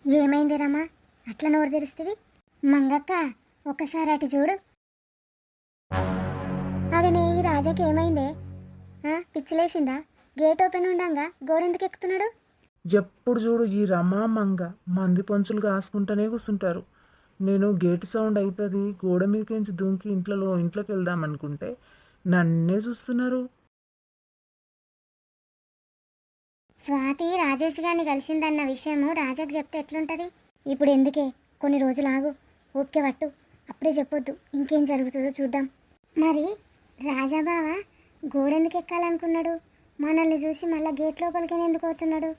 Speaker 2: ఏమైంది రమా, అట్లా నోరు తెరుస్తుంది? మంగక్క, ఒకసారి అటు చూడు. అగనే ఈ రాజాకి ఏమైందే? పిచ్చిలేసిందా? గేట్ ఓపెన్ ఉండంగా గోడెందుకు ఎక్కుతున్నాడు?
Speaker 3: ఎప్పుడు చూడు ఈ రమా మంగ మంది పంచులు కాసుకుంటూనే కూర్చుంటారు. నేను గేట్ సౌండ్ అవుతుంది గోడ మీదకించి దూకి ఇంట్లోకి వెళ్దామనుకుంటే నన్నే చూస్తున్నారు.
Speaker 2: స్వాతి రాజేష్ గారిని కలిసిందన్న విషయము రాజాకు చెప్తే ఎట్లుంటుంది? ఇప్పుడు ఎందుకే, కొన్ని రోజులు ఆగు, ఓకే పట్టు, అప్పుడే చెప్పొద్దు. ఇంకేం జరుగుతుందో చూద్దాం. మరి రాజాబావ గోడెందుకు ఎక్కాలనుకున్నాడు? మనల్ని చూసి మళ్ళీ గేట్ లోపలికి ఎందుకు పోతున్నాడు?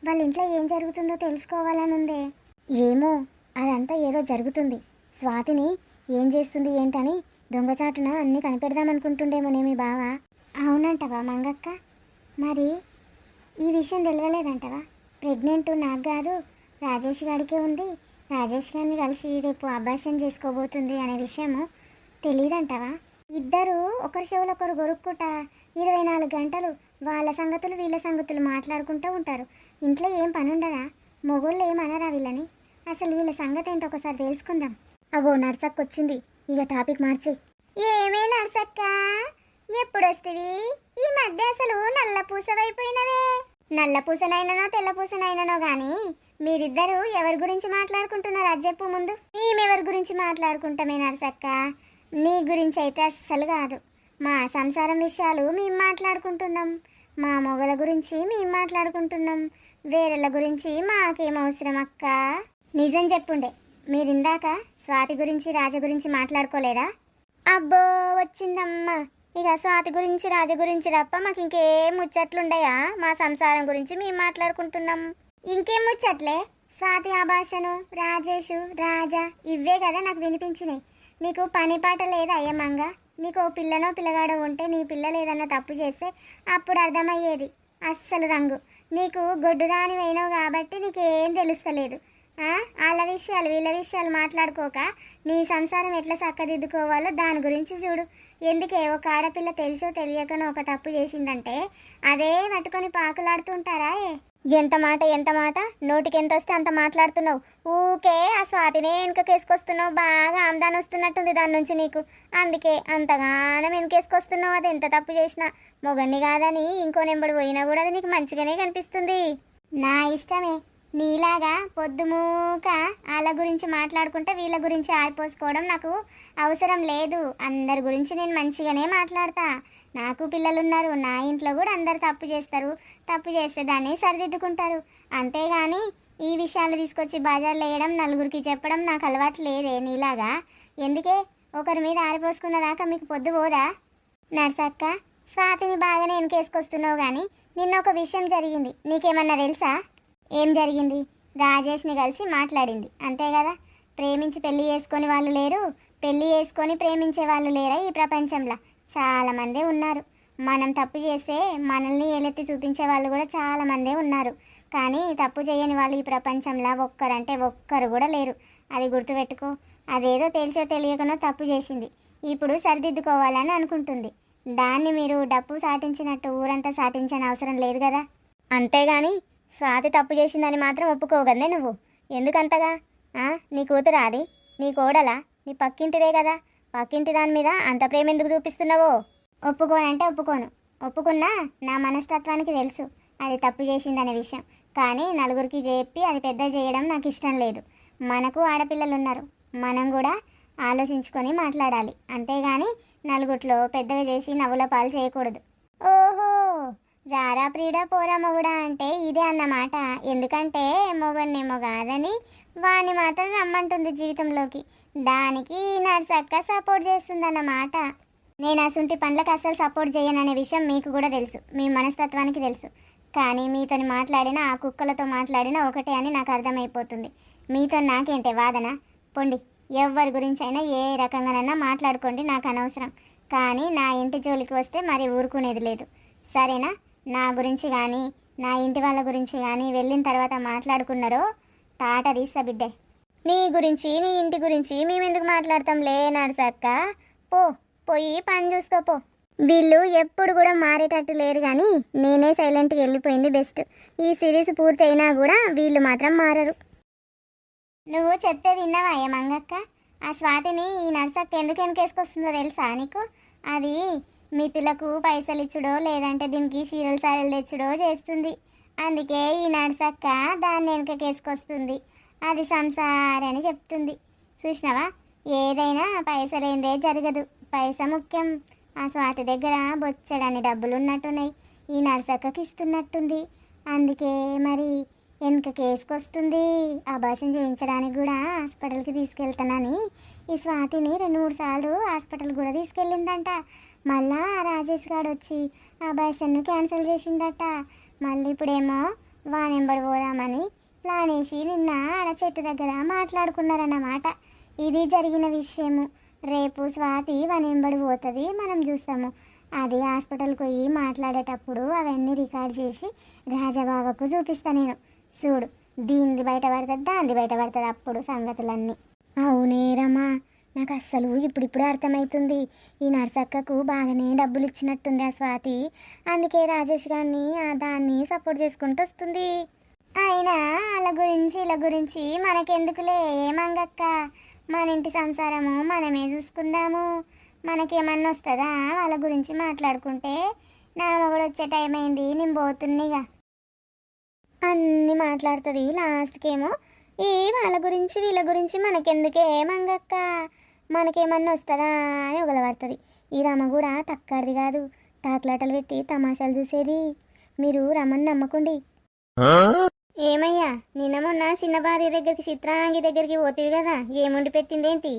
Speaker 2: వాళ్ళ ఇంట్లో ఏం జరుగుతుందో తెలుసుకోవాలని ఉందే. ఏమో, అదంతా ఏదో జరుగుతుంది. స్వాతిని ఏం చేస్తుంది ఏంటని దొంగచాటున అన్నీ కనిపెడదామనుకుంటుండేమోనేమి బావ. అవునంటవా మంగక్క? మరి ఈ విషయం తెలియలేదంటవా? ప్రెగ్నెంట్ నాకు కాదు, రాజేష్ గారికే ఉంది. రాజేష్ గారిని కలిసి రేపు అబార్షన్ చేసుకోబోతుంది అనే విషయము తెలియదంటవా? ఇద్దరు ఒకరి చెవులు ఒకరు గొరుక్కుంటా 24 గంటలు వాళ్ళ సంగతులు వీళ్ళ సంగతులు మాట్లాడుకుంటూ ఉంటారు. ఇంట్లో ఏం పని ఉండదా? మొగోళ్ళు ఏమనరా వీళ్ళని? అసలు వీళ్ళ సంగతి ఏంటో ఒకసారి తెలుసుకుందాం. అగో నర్సక్క వచ్చింది. ఇక టాపిక్ మార్చి. ఏమే నర్సక్క, ఎప్పుడు వస్తేవి? ఈ మధ్య అసలు నల్ల పూసవైపోయినవే. నల్ల పూసనైనానో తెల్ల పూసనైనానో గాని మీరిద్దరు ఎవరి గురించి మాట్లాడుకుంటున్నారు అది చెప్పు ముందు. మేమెవరి గురించి మాట్లాడుకుంటామే నర్సక్క? నీ గురించి అయితే అస్సలు కాదు. మా సంసారం విషయాలు మేము మాట్లాడుకుంటున్నాం. మా మొగల గురించి మేము మాట్లాడుకుంటున్నాం. వేరేళ్ళ గురించి మాకేం అవసరం అక్క? నిజం చెప్పుండే, మీరిందాక స్వాతి గురించి రాజ గురించి మాట్లాడుకోలేదా? అబ్బో వచ్చిందమ్మా. ఇక స్వాతి గురించి రాజ గురించి తప్ప మాకు ఇంకేం ముచ్చట్లుండయా? మా సంసారం గురించి మేము మాట్లాడుకుంటున్నాం. ఇంకేం ముచ్చట్లే? స్వాతి ఆభాషను, రాజేషు, రాజా ఇవే కదా నాకు వినిపించినాయి. నీకు పని పాట లేదా అయ్యమ్మంగా? నీకు ఓ పిల్లనో పిల్లగాడో ఉంటే నీ పిల్లలు ఏదన్నా తప్పు చేస్తే అప్పుడు అర్థమయ్యేది అస్సలు రంగు. నీకు గొడ్డుదాని అయినావు కాబట్టి నీకేం తెలుస్తలేదు. వాళ్ళ విషయాలు వీళ్ళ విషయాలు మాట్లాడుకోక నీ సంసారం ఎట్లా చక్కదిద్దుకోవాలో దాని గురించి చూడు. ఎందుకే, ఒక ఆడపిల్ల తెలుసో తెలియకనో ఒక తప్పు చేసిందంటే అదే పట్టుకొని పాకులాడుతుంటారా? ఎంత మాట, నోటికి ఎంత వస్తే అంత మాట్లాడుతున్నావు. ఊకే ఆ స్వాతినే వెనుకకేసుకొస్తున్నావు. బాగా ఆమ్దాని వస్తున్నట్టుంది దాని నుంచి నీకు. అందుకే అంతగానం వెనుకేసుకొస్తున్నావు. అది ఎంత తప్పు చేసినా మొగన్ని కాదని ఇంకో నెంబడి పోయినా కూడా అది నీకు మంచిగానే కనిపిస్తుంది. నా ఇష్టమే. నీలాగా పొద్దుమూక వాళ్ళ గురించి మాట్లాడుకుంటే వీళ్ళ గురించి ఆరిపోసుకోవడం నాకు అవసరం లేదు. అందరి గురించి నేను మంచిగానే మాట్లాడతా. నాకు పిల్లలున్నారు. నా ఇంట్లో కూడా అందరు తప్పు చేస్తారు. తప్పు చేస్తే దాన్ని సరిదిద్దుకుంటారు. అంతేగాని ఈ విషయాలు తీసుకొచ్చి బజార్లో వేయడం, నలుగురికి చెప్పడం నాకు అలవాటు లేదే నీలాగా. ఎందుకే, ఒకరి మీద ఆరిపోసుకున్న దాకా మీకు పొద్దు పోదా? నర్సక్క, స్వాతిని బాగానే వెనకేసుకొస్తున్నావు కానీ నిన్న ఒక విషయం జరిగింది. నీకేమన్నా తెలుసా? ఏం జరిగింది? రాజేష్ని కలిసి మాట్లాడింది, అంతే కదా. ప్రేమించి పెళ్లి చేసుకొని వాళ్ళు లేరు, పెళ్లి చేసుకొని ప్రేమించే వాళ్ళు లేరా ఈ ప్రపంచంలో? చాలామందే ఉన్నారు. మనం తప్పు చేస్తే మనల్ని ఏలెత్తి చూపించే వాళ్ళు కూడా చాలామందే ఉన్నారు. కానీ తప్పు చేయని వాళ్ళు ఈ ప్రపంచంలో ఒక్కరంటే ఒక్కరు కూడా లేరు. అది గుర్తుపెట్టుకో. అదేదో తెలిసో తెలియకనో తప్పు చేసింది, ఇప్పుడు సరిదిద్దుకోవాలని అనుకుంటుంది. దాన్ని మీరు డప్పు సాటించినట్టు ఊరంతా సాటించని అవసరం లేదు కదా. అంతేగాని స్వాతి తప్పు చేసిందని మాత్రం ఒప్పుకోగలనే నువ్వు? ఎందుకంతగా? నీ కూతురా అది? నీ కోడలా? నీ పక్కింటిదే కదా, పక్కింటి దాని మీద అంత ప్రేమ ఎందుకు చూపిస్తున్నావో? ఒప్పుకోనంటే ఒప్పుకోను. ఒప్పుకున్నా నా మనస్తత్వానికి తెలుసు అది తప్పు చేసిందనే విషయం. కానీ నలుగురికి చెప్పి అది పెద్ద చేయడం నాకు ఇష్టం లేదు. మనకు ఆడపిల్లలు ఉన్నారు, మనం కూడా ఆలోచించుకొని మాట్లాడాలి. అంతేగాని నలుగుట్లో పెద్దగా చేసి నవ్వుల పాలు చేయకూడదు. ఓహో, రారా ప్రియుడా పోరా మొగుడా అంటే ఇదే అన్నమాట. ఎందుకంటే మొగన్నేమో కాదని వాణ్ణి మాత్రం రమ్మంటుంది జీవితంలోకి. దానికి నర్సక్క సపోర్ట్ చేస్తుందన్నమాట. నేను అసుంటి పనులకు అస్సలు సపోర్ట్ చేయననే విషయం మీకు కూడా తెలుసు, మీ మనస్తత్వానికి తెలుసు. కానీ మీతోని మాట్లాడినా ఆ కుక్కలతో మాట్లాడినా ఒకటే అని నాకు అర్థమైపోతుంది. మీతో నాకేంటే వాదన? పొండి, ఎవరి గురించి అయినా ఏ రకంగానైనా మాట్లాడుకోండి, నాకు అనవసరం. కానీ నా ఇంటి జోలికి వస్తే మరి ఊరుకునేది లేదు, సరేనా? నా గురించి కానీ నా ఇంటి వాళ్ళ గురించి కానీ వెళ్ళిన తర్వాత మాట్లాడుకున్నారో తాట తీస్తా బిడ్డే. నీ గురించి నీ ఇంటి గురించి మేమెందుకు మాట్లాడతాంలే నర్సక్క. పోయి పని చూసుకోపో. వీళ్ళు ఎప్పుడు కూడా మారేటట్టు లేరు, కానీ నేనే సైలెంట్గా వెళ్ళిపోయింది బెస్ట్. ఈ సిరీస్ పూర్తి అయినా కూడా వీళ్ళు మాత్రం మారరు. నువ్వు చెప్తే విన్నావా ఏ మంగక్క? ఆ స్వాతిని ఈ నర్సక్క ఎందుకు వెనకేసుకొస్తుందో తెలుసా నీకు? అది మితులకు పైసలు ఇచ్చుడో లేదంటే దీనికి చీరలు సారీలు తెచ్చుడో చేస్తుంది. అందుకే ఈ నర్సక్క దాన్ని వెనకకేసుకొస్తుంది. అది సంసారం అని చెప్తుంది. చూసినావా, ఏదైనా పైసలేందే జరగదు, పైసా ముఖ్యం. ఆ స్వాతి దగ్గర బొచ్చడని డబ్బులు ఉన్నట్టున్నాయి, ఈ నర్సక్కకి ఇస్తున్నట్టుంది. అందుకే మరి వెనకకేసుకొస్తుంది. అబార్షన్ చేయించడానికి కూడా హాస్పిటల్కి తీసుకెళ్తానని ఈ స్వాతిని 2-3 సార్లు హాస్పిటల్ కూడా తీసుకెళ్ళిందంట. మళ్ళా రాజేష్ గారు వచ్చి అబార్షన్ను క్యాన్సిల్ చేసిందట. మళ్ళీ ఇప్పుడేమో వానెంబడి పోదామని ప్లాన్ వేసి నిన్న ఆడ చెట్టు దగ్గర మాట్లాడుకున్నారన్నమాట. ఇది జరిగిన విషయము. రేపు స్వాతి వానెంబడి పోతుంది, మనం చూస్తాము. అది హాస్పిటల్కి పోయి మాట్లాడేటప్పుడు అవన్నీ రికార్డ్ చేసి రాజబాబాకు చూపిస్తా నేను. చూడు, దీనిది బయటపడుతుంది, దానిది బయటపడుతుంది అప్పుడు సంగతులన్నీ. అవునేరమ్మా, నాకు అస్సలు ఇప్పుడిప్పుడే అర్థమవుతుంది. ఈ నర్సక్కకు బాగానే డబ్బులు ఇచ్చినట్టుంది ఆ స్వాతి. అందుకే రాజేష్ గారిని దాన్ని సపోర్ట్ చేసుకుంటూ వస్తుంది. అయినా వాళ్ళ గురించి ఇలా గురించి మనకెందుకులే ఏమంగక్క? మన ఇంటి సంసారము మనమే చూసుకుందాము. మనకేమన్నా వస్తుందా వాళ్ళ గురించి మాట్లాడుకుంటే? నా మొగుడు వచ్చే టైం అయింది, నేను పోతున్నాయిగా. అన్నీ మాట్లాడుతుంది, లాస్ట్కేమో ఈ వాళ్ళ గురించి వీళ్ళ గురించి మనకెందుకే మంగక్క? మనకేమన్నా వస్తుందా అని ఒగలబడుతుంది. ఈ రమ కూడా తక్కడిది కాదు, తాకులాటలు పెట్టి తమాషాలు చూసేది. మీరు రమ్మని నమ్మకండి. ఏమయ్యా, నిన్న మొన్న చిన్న భార్య దగ్గరికి చిత్రాంగి దగ్గరికి పోతివి కదా, ఏముండి పెట్టిందేంటి?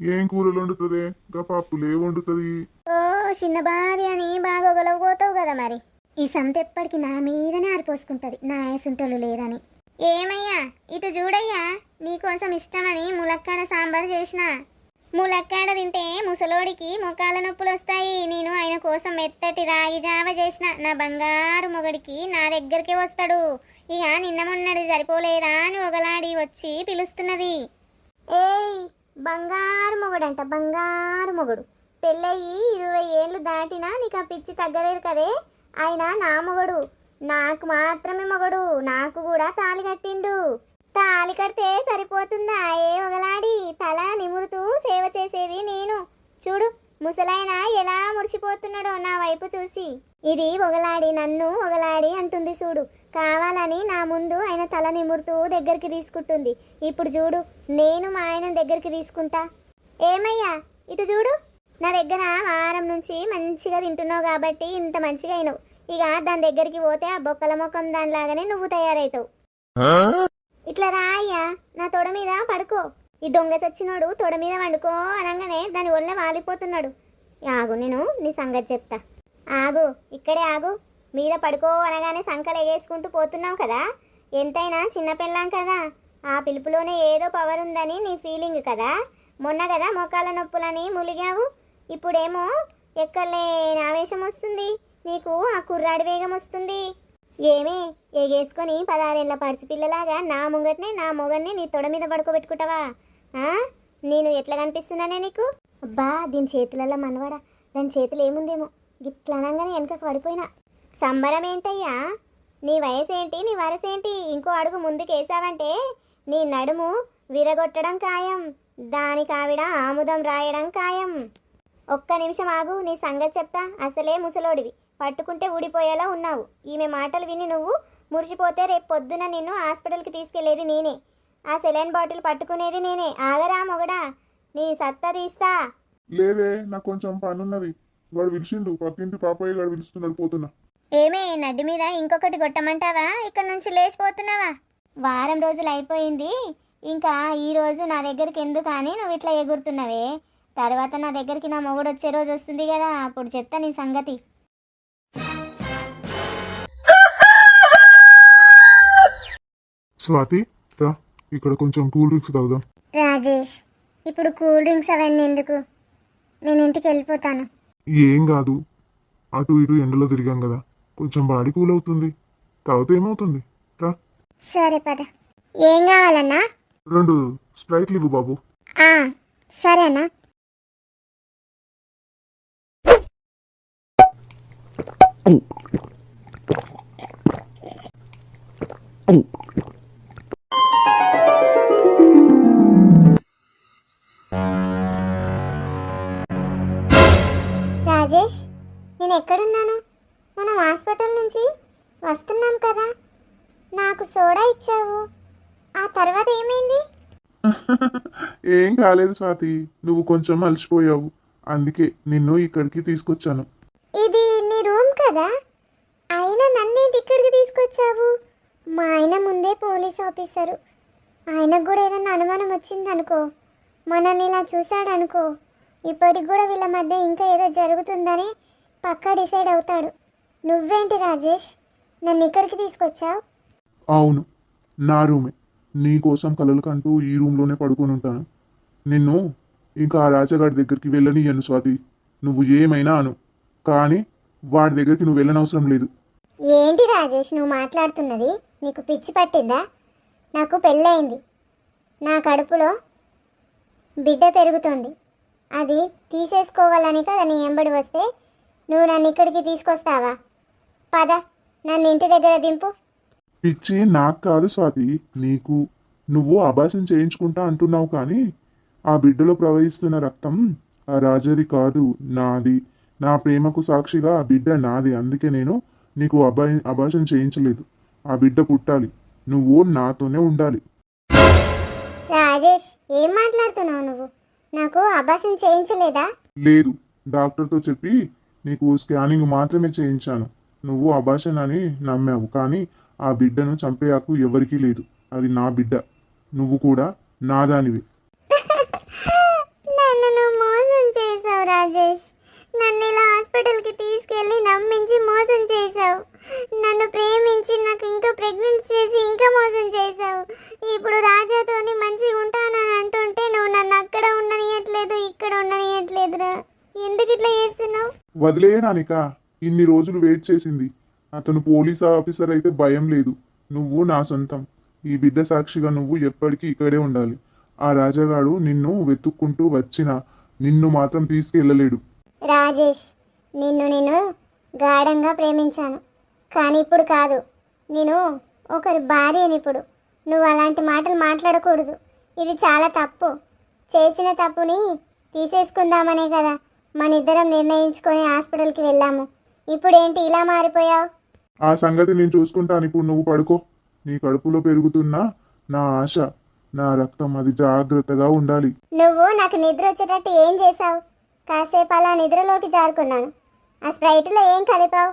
Speaker 1: ఏం కూరలు వండుతుంది? ఇంకా పప్పులే వండుతుంది.
Speaker 2: ఓ చిన్న భార్య అని బాగా ఒగలవపోతావు కదా మరి. ఈ సంత ఎప్పటికి నా మీదనే ఆరిపోసుకుంటుంది, నా ఏసుంటోళ్ళు లేరని. ఏమయ్యా, ఇటు చూడయ్యా, నీకోసం ఇష్టమని ములక్కాడ సాంబార్ చేసిన. ములక్కాడ తింటే ముసలోడికి మొకాల నొప్పులు వస్తాయి. నేను ఆయన కోసం మెత్తటి రాగి జావ చేసిన. నా బంగారు మొగడికి నా దగ్గరికి వస్తాడు. ఇక నిన్న మొన్నది సరిపోలేదా అని ఒకలాడి వచ్చి పిలుస్తున్నది. ఏయ్, బంగారు మొగడంట, బంగారు మొగడు. పెళ్ళయి 20 ఏళ్ళు దాటినా నీకు ఆ పిచ్చి తగ్గలేదు కదే. ఆయన నా మొగడు, నాకు మాత్రమే మొగడు. నాకు కూడా తాళి కట్టిండు. తాళి కడితే సరిపోతుందా ఏ ఒకలాడి? తల నిమురుతూ సేవ చేసేది నేను. చూడు, ముసలాయన ఎలా మురిసిపోతున్నాడో నా వైపు చూసి. ఇది ఒకలాడి నన్ను ఒకలాడి అంటుంది చూడు. కావాలని నా ముందు ఆయన తల నిమురుతూ దగ్గరికి తీసుకుంటుంది. ఇప్పుడు చూడు, నేను మా ఆయన దగ్గరికి తీసుకుంటా. ఏమయ్యా, ఇటు చూడు, నా దగ్గర వారం నుంచి మంచిగా తింటున్నావు కాబట్టి ఇంత మంచిగా అయినావు. ఇక దాని దగ్గరికి పోతే ఆ బొక్కల ముఖం దానిలాగానే నువ్వు తయారవుతావు. ఇట్లా రాయ్యా, నా తొడ మీద పడుకో. ఈ దొంగ సచ్చినోడు తొడ మీద వండుకో అనగానే దాని ఒళ్ళ వాలిపోతున్నాడు. ఆగు, నేను నీ సంగతి చెప్తా. ఆగు, ఇక్కడే ఆగు. మీద పడుకో అనగానే సంకలు ఎగేసుకుంటూ పోతున్నావు కదా. ఎంతైనా చిన్నపిల్లాం కదా, ఆ పిలుపులోనే ఏదో పవర్ ఉందని నీ ఫీలింగ్ కదా. మొన్న కదా మోకాల నొప్పులని ములిగావు, ఇప్పుడేమో ఎక్కడలేని ఆవేశం వస్తుంది నీకు. ఆ కుర్రాడి వేగం వస్తుంది. ఏమే ఎగేసుకొని 16 ఏళ్ల పడిచిపిల్లలాగా నా ముంగట్నే నా మొగన్నే నీ తొడ మీద పడుకోబెట్టుకుంటావా? నేను ఎట్లా కనిపిస్తున్నానే నీకు? అబ్బా, దీని చేతులలో మనవాడా, దాని చేతులు ఏముందేమో. గిట్లా అనగానే వెనకకు పడిపోయినా. సంబరం ఏంటయ్యా, నీ వయసు ఏంటి, నీ వరసేంటి? ఇంకో అడుగు ముందుకేసావంటే నీ నడుము విరగొట్టడం ఖాయం, దానికి ఆవిడ ఆముదం రాయడం ఖాయం. ఒక్క నిమిషం ఆగు, నీ సంగతి చెప్తా. అసలే ముసలోడివి, పట్టుకుంటే ఊడిపోయేలా ఉన్నావు. ఈమె మాటలు విని నువ్వు మురిసిపోతే రేపు పొద్దున నిన్ను హాస్పిటల్కి తీసుకెళ్లేది నేనే, ఆ సెలైన్ బాటిల్ పట్టుకునేది నేనే. ఆగరా మొగడా, నీ సత్తా తీస్తా.
Speaker 1: లేదే, నాకు కొంచెం పనున్నది. వాడు పిలిచిండు, పక్కింటి పాపయ్య గారు పిలుస్తున్నాడు, పోతున్నా.
Speaker 2: ఏమే నడ్డి మీద ఇంకొకటి కొట్టమంటావా? ఇక్కడ నుంచి లేచిపోతున్నావా? వారం రోజులు అయిపోయింది, ఇంకా ఈ రోజు నా దగ్గరికి ఎందుకు అని నువ్వు ఇట్లా ఎగురుతున్నావే? తర్వాత నా దగ్గరికి నా మొగుడు వచ్చే రోజు వస్తుంది కదా, అప్పుడు చెప్తా నీ సంగతి.
Speaker 1: స్వాతి రా, ఇక్కడ కొంచెం కూల్ డ్రింక్స్ తాగుదాం.
Speaker 2: రాజేష్, ఇప్పుడు కూల్ డ్రింక్స్ అవన్నీ ఎందుకు? నేను ఇంటికి వెళ్ళిపోతాను.
Speaker 1: ఏం కాదు, అటు ఇటు ఎండలో తిరిగాం కదా, కొంచెం బాడీ కూల్ అవుతుంది. తాగితే ఏమవుతుంది, రా.
Speaker 2: సరే పద. ఏం కావాలన్నా?
Speaker 1: 2 స్ప్రైట్లు ఇవ్వు బాబు.
Speaker 2: సరేనా. రాజేష్, నేను ఎక్కడున్నాను? మనం హాస్పిటల్ నుంచి వస్తున్నాం కదా, నాకు సోడా ఇచ్చావు, ఆ తర్వాత ఏమైంది?
Speaker 1: ఏం కాలేదు స్వాతి, నువ్వు కొంచెం అలసిపోయావు, అందుకే నిన్ను ఇక్కడికి తీసుకొచ్చాను.
Speaker 2: ఇది నీ రూమ్ కదా, అయినా నన్నేంటి ఇక్కడికి తీసుకొచ్చావు? మా ఆయన ముందే పోలీస్ ఆఫీసరు, ఆయనకు కూడా ఏదైనా అనుమానం వచ్చిందనుకో, మనల్ని ఇలా చూశాడనుకో, ఇప్పటికి కూడా వీళ్ళ మధ్య ఇంకా ఏదో జరుగుతుందని పక్కా డిసైడ్ అవుతాడు. నువ్వేంటి రాజేష్ నన్ను ఇక్కడికి తీసుకొచ్చావు?
Speaker 1: అవును, నా రూమే. నీ కోసం కలలు కంటూ ఈ రూమ్లోనే పడుకొని ఉంటాను. నిన్ను ఇంకా ఆ రాజగాడి దగ్గరికి వెళ్ళనియను స్వాతి. నువ్వు ఏమైనా అను, కానీ వాడి దగ్గరికి నువ్వు వెళ్ళనవసరం లేదు.
Speaker 2: ఏంటి రాజేష్ నువ్వు మాట్లాడుతున్నది? నీకు పిచ్చి పట్టిందా? నాకు పెళ్ళయింది, నా కడుపులో బిడ్డ పెరుగుతోంది, అది తీసేసుకోవాలని కదా నీ ఎంబడి వస్తే నువ్వు నన్ను ఇక్కడికి తీసుకొస్తావా? పద, నన్ను ఇంటి దగ్గర దింపు.
Speaker 1: పిచ్చి నాకు కాదు స్వాతి, నీకు. నువ్వు అభాసం చేయించుకుంటా అంటున్నావు, కానీ ఆ బిడ్డలో ప్రవహిస్తున్న రక్తం ఆ రాజది కాదు, నాది. నా ప్రేమకు సాక్షిగా ఆ బిడ్డ నాది, అందుకే నేను నీకు అభాసం చేయించలేదు. ఆ బిడ్డ పుట్టాలి, నువ్వు నాతోనే ఉండాలి.
Speaker 2: రాజేష్, ఏం మాట్లాడుతున్నావు నువ్వు? నాకు అభాసం చేయించలేదా?
Speaker 1: లేదు, డాక్టర్తో చెప్పి నీకు స్కానింగ్ మాత్రమే చేయించాను. నువ్వు అభాషన్ అని నమ్మావు, కానీ ఆ బిడ్డను చంపేయాకు ఎవరికీ లేదు. అది నా బిడ్డ, నువ్వు కూడా నాదానివి.
Speaker 2: నన్ను నువ్వు మోసం చేసావు రాజేష్, నన్ను ఇలా హాస్పిటల్కి తీసుకెళ్ళి నమ్మించి మోసం చేసావు, నన్ను ప్రేమించి నాకు ఇంకా ప్రెగ్నెంట్ చేసి ఇంకా మోసం చేసావు. ఇప్పుడు రాజాతోని మంచిగా ఉంటానని అంటుంటే నువ్వు నన్ను అక్కడ ఉండనియట్లేదు, ఇక్కడ ఉండనియట్లేదురా. ఎందుకు ఇట్లా చేస్తున్నావు?
Speaker 1: వదిలేయడానికా ఇన్ని రోజులు వెయిట్ చేసింది? అతను పోలీస్ ఆఫీసర్ అయితే భయం లేదు. నువ్వు నా సొంతం. ఈ బిడ్డ సాక్షిగా నువ్వు ఎప్పటికీ ఇక్కడే ఉండాలి. ఆ రాజాగాడు నిన్ను వెతుక్కుంటూ వచ్చినా నిన్ను మాత్రం తీసుకెళ్ళలేడు.
Speaker 2: రాజేష్, నేను గాఢంగా ప్రేమించాను, కానీ ఇప్పుడు కాదు. నేను ఒకరి భార్యని ఇప్పుడు. నువ్వు అలాంటి మాటలు మాట్లాడకూడదు, ఇది చాలా తప్పు. చేసిన తప్పుని తీసేసుకుందామనే కదా మన ఇద్దరం నిర్ణయించుకొని హాస్పిటల్కి వెళ్ళాము. ఇప్పుడేంటి ఇలా మారిపోయావు?
Speaker 1: ఆ సంగతి నేను చూసుకుంటాను, ఇప్పుడు నువ్వు పడుకో. నీ కడుపులో పెరుగుతున్న నా ఆశ, నా రక్తం, అది జాగ్రత్తగా ఉండాలి.
Speaker 2: నువ్వు నాకు నిద్ర వచ్చేటట్టు ఏం చేసావు? కాసేపు అలా నిద్రలోకి జారుకున్నాను. ఆ స్ప్రైట్లో ఏం కలిపావు?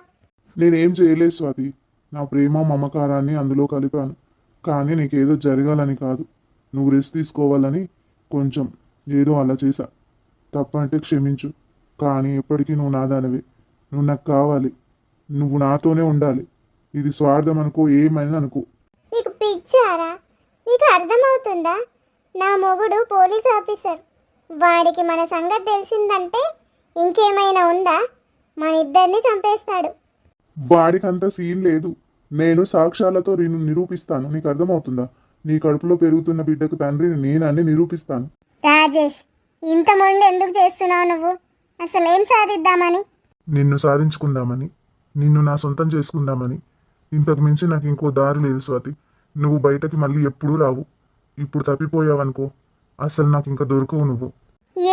Speaker 1: నేనేం చేయలేదు స్వాతి, నా ప్రేమ మమకారాన్ని అందులో కలిపాను. కానీ నీకేదో జరగాలని కాదు, నువ్వు రెస్ట్ తీసుకోవాలని కొంచెం ఏదో అలా చేశా. తప్పంటే క్షమించు, కానీ ఎప్పటికీ నువ్వు నాదానివే. నువ్వు నాకు కావాలి, నువ్వు నాతోనే ఉండాలి. ఇది స్వార్థం అనుకో, ఏమైనా అనుకో.
Speaker 2: నీకు పిచ్చారా? నీకు అర్థమవుతుందా? నా మొగుడు పోలీస్ ఆఫీసర్, వాడికి మన సంగతి తెలిసిందంటే ఇంకేమైనా ఉందా? మన ఇద్దరిని చంపేస్తాడు.
Speaker 1: వాడికంత సీన్ లేదు, నేను సాక్ష్యాలతో నిరూపిస్తాను. నీకు అర్థమవుతుందా? నీ కడుపులో పెరుగుతున్న బిడ్డకు తండ్రిని నేనని నిరూపిస్తాను.
Speaker 2: రాజేష్, ఇంత మొండి ఎందుకు చేస్తున్నావు నువ్వు? అసలు ఏం సాధిద్దామని?
Speaker 1: నిన్ను సాధించుకుందామని, నిన్ను నా సొంతం చేసుకుందామని. ఇంతకు మించి నాకు ఇంకో దారి లేదు స్వాతి. నువ్వు బయటకి మళ్ళీ ఎప్పుడూ రావు. ఇప్పుడు తప్పిపోయావనుకో, అసలు నాకు ఇంకా దొరకవు నువ్వు.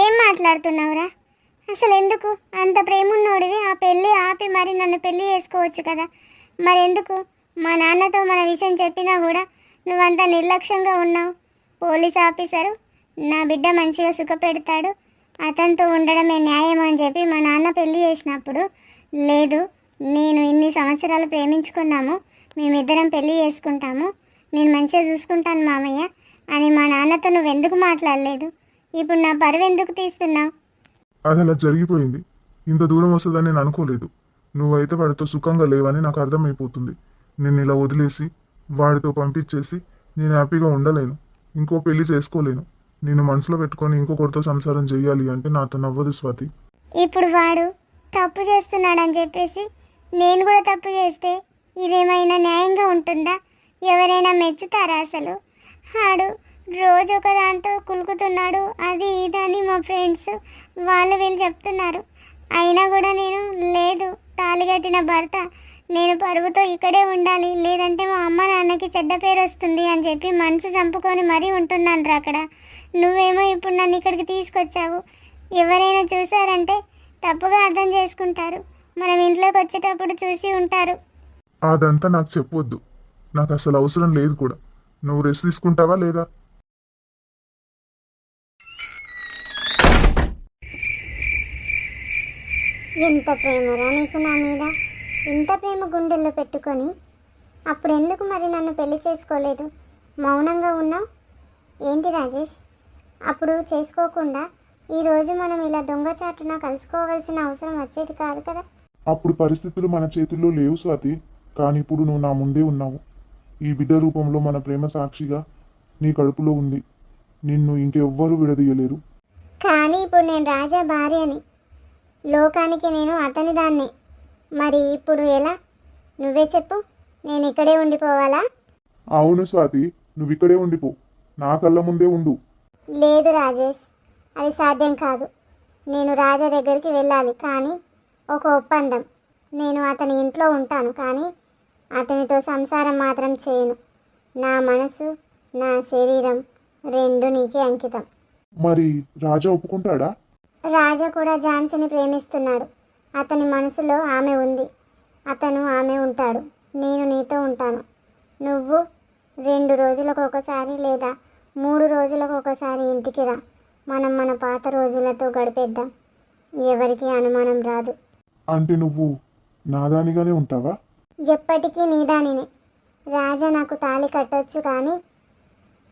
Speaker 2: ఏం మాట్లాడుతున్నావురా? అసలు ఎందుకు అంత ప్రేమ ఉన్నోడివి ఆ పెళ్ళి ఆపి మరి నన్ను పెళ్లి చేసుకోవచ్చు కదా. మరెందుకు మా నాన్నతో మన విషయం చెప్పినా కూడా నువ్వంత నిర్లక్ష్యంగా ఉన్నావు. పోలీస్ ఆఫీసరు నా బిడ్డ మంచిగా సుఖపెడతాడు, అతనితో ఉండడమే న్యాయం అని చెప్పి మా నాన్న పెళ్లి చేసినప్పుడు, లేదు నేను ఇన్ని సంవత్సరాలు ప్రేమించుకున్నాము, మేమిద్దరం పెళ్లి చేసుకుంటాము, నేను మంచిగా చూసుకుంటాను మామయ్య అని మా నాన్నతో నువ్వెందుకు మాట్లాడలేదు? ఇప్పుడు నా పరువు ఎందుకు తీస్తున్నావు?
Speaker 1: అది అలా జరిగిపోయింది. ఇంత దూరం వస్తుందని నేను అనుకోలేదు. నువ్వైతే వాడితో సుఖంగా లేవని నాకు అర్థమైపోతుంది. నిన్ను ఇలా వదిలేసి వాడితో పంపించేసి నేను హ్యాపీగా ఉండలేను, ఇంకో పెళ్లి చేసుకోలేను. నేను మనసులో పెట్టుకొని ఇంకొకరితో సంసారం చేయాలి అంటే నాతో నవ్వదు స్వాతి.
Speaker 2: ఇప్పుడు వాడు తప్పు చేస్తున్నాడని చెప్పేసి నేను కూడా తప్పు చేస్తే ఇదేమైనా న్యాయంగా ఉంటుందా? ఎవరైనా మెచ్చుతారా అసలు? వాడు రోజు ఒక దాంతో కులుకుతున్నాడు, అది ఇదని మా ఫ్రెండ్స్ వాళ్ళు వీళ్ళు చెప్తున్నారు. అయినా కూడా నేను లేదు, తాళిగట్టిన భర్త, నేను పరుగుతో ఇక్కడే ఉండాలి, లేదంటే మా అమ్మ నాన్నకి చెడ్డ పేరు వస్తుంది అని చెప్పి మనసు చంపుకొని మరీ ఉంటున్నాను రా అక్కడ. నువ్వేమో ఇప్పుడు నన్ను ఇక్కడికి తీసుకొచ్చావు. ఎవరైనా చూసారంటే తప్పుగా అర్థం చేసుకుంటారు, మనం ఇంట్లోకి వచ్చేటప్పుడు చూసి ఉంటారు.
Speaker 1: అదంతా నాకు చెప్పొద్దు, నాకు అసలు అవసరం లేదు కూడా. నువ్వు రెస్ట్ తీసుకుంటావా లేదా?
Speaker 2: ఎంత ప్రేమరా నీకు నా మీద? ఇంత ప్రేమ గుండెల్లో పెట్టుకొని అప్పుడు ఎందుకు మరి నన్ను పెళ్లి చేసుకోలేదు? మౌనంగా ఉన్నావు ఏంటి రాజేష్? అప్పుడు చేసుకోకుండా ఈరోజు మనం ఇలా దొంగచాటున కలుసుకోవాల్సిన అవసరం వచ్చేది కాదు కదా.
Speaker 1: అప్పుడు పరిస్థితులు మన చేతుల్లో లేవు స్వాతి. కానీ ఇప్పుడు నువ్వు నా ముందే ఉన్నావు. ఈ బిడ్డ రూపంలో మన ప్రేమ సాక్షిగా నీ కడుపులో ఉంది. నిన్ను ఇంకెవ్వరూ విడదీయలేరు.
Speaker 2: కానీ ఇప్పుడు నేను రాజా భార్యని, లోకానికి నేను అతని దాన్ని. మరి ఇప్పుడు ఎలా? నువ్వే చెప్పు. నేను ఇక్కడే ఉండిపోవాలా?
Speaker 1: అవును స్వాతి, నువ్వు ఇక్కడే ఉండిపో, నా కళ్ళ ముందే ఉండు.
Speaker 2: లేదు రాజేష్, అది సాధ్యం కాదు. నేను రాజా దగ్గరికి వెళ్ళాలి, కానీ ఒక ఒప్పందం. నేను అతని ఇంట్లో ఉంటాను, కానీ అతనితో సంసారం మాత్రం చేయను. నా మనసు, నా శరీరం రెండు నీకే అంకితం.
Speaker 1: మరి రాజా ఒప్పుకుంటాడా?
Speaker 2: రాజా కూడా ఝాన్సీని ప్రేమిస్తున్నాడు. అతని మనసులో ఆమె ఉంది, అతను ఆమె ఉంటాడు. నేను నీతో ఉంటాను. నువ్వు 2 రోజులకు ఒకసారి లేదా 3 రోజులకు ఒకసారి ఇంటికి రా. మనం మన పాత రోజులతో గడిపేద్దాం. ఎవరికి అనుమానం రాదు.
Speaker 1: అంటే నువ్వు నాదానిగానే ఉంటావా?
Speaker 2: ఎప్పటికీ నీదానినే. రాజా నాకు తాళి కట్టొచ్చు, కానీ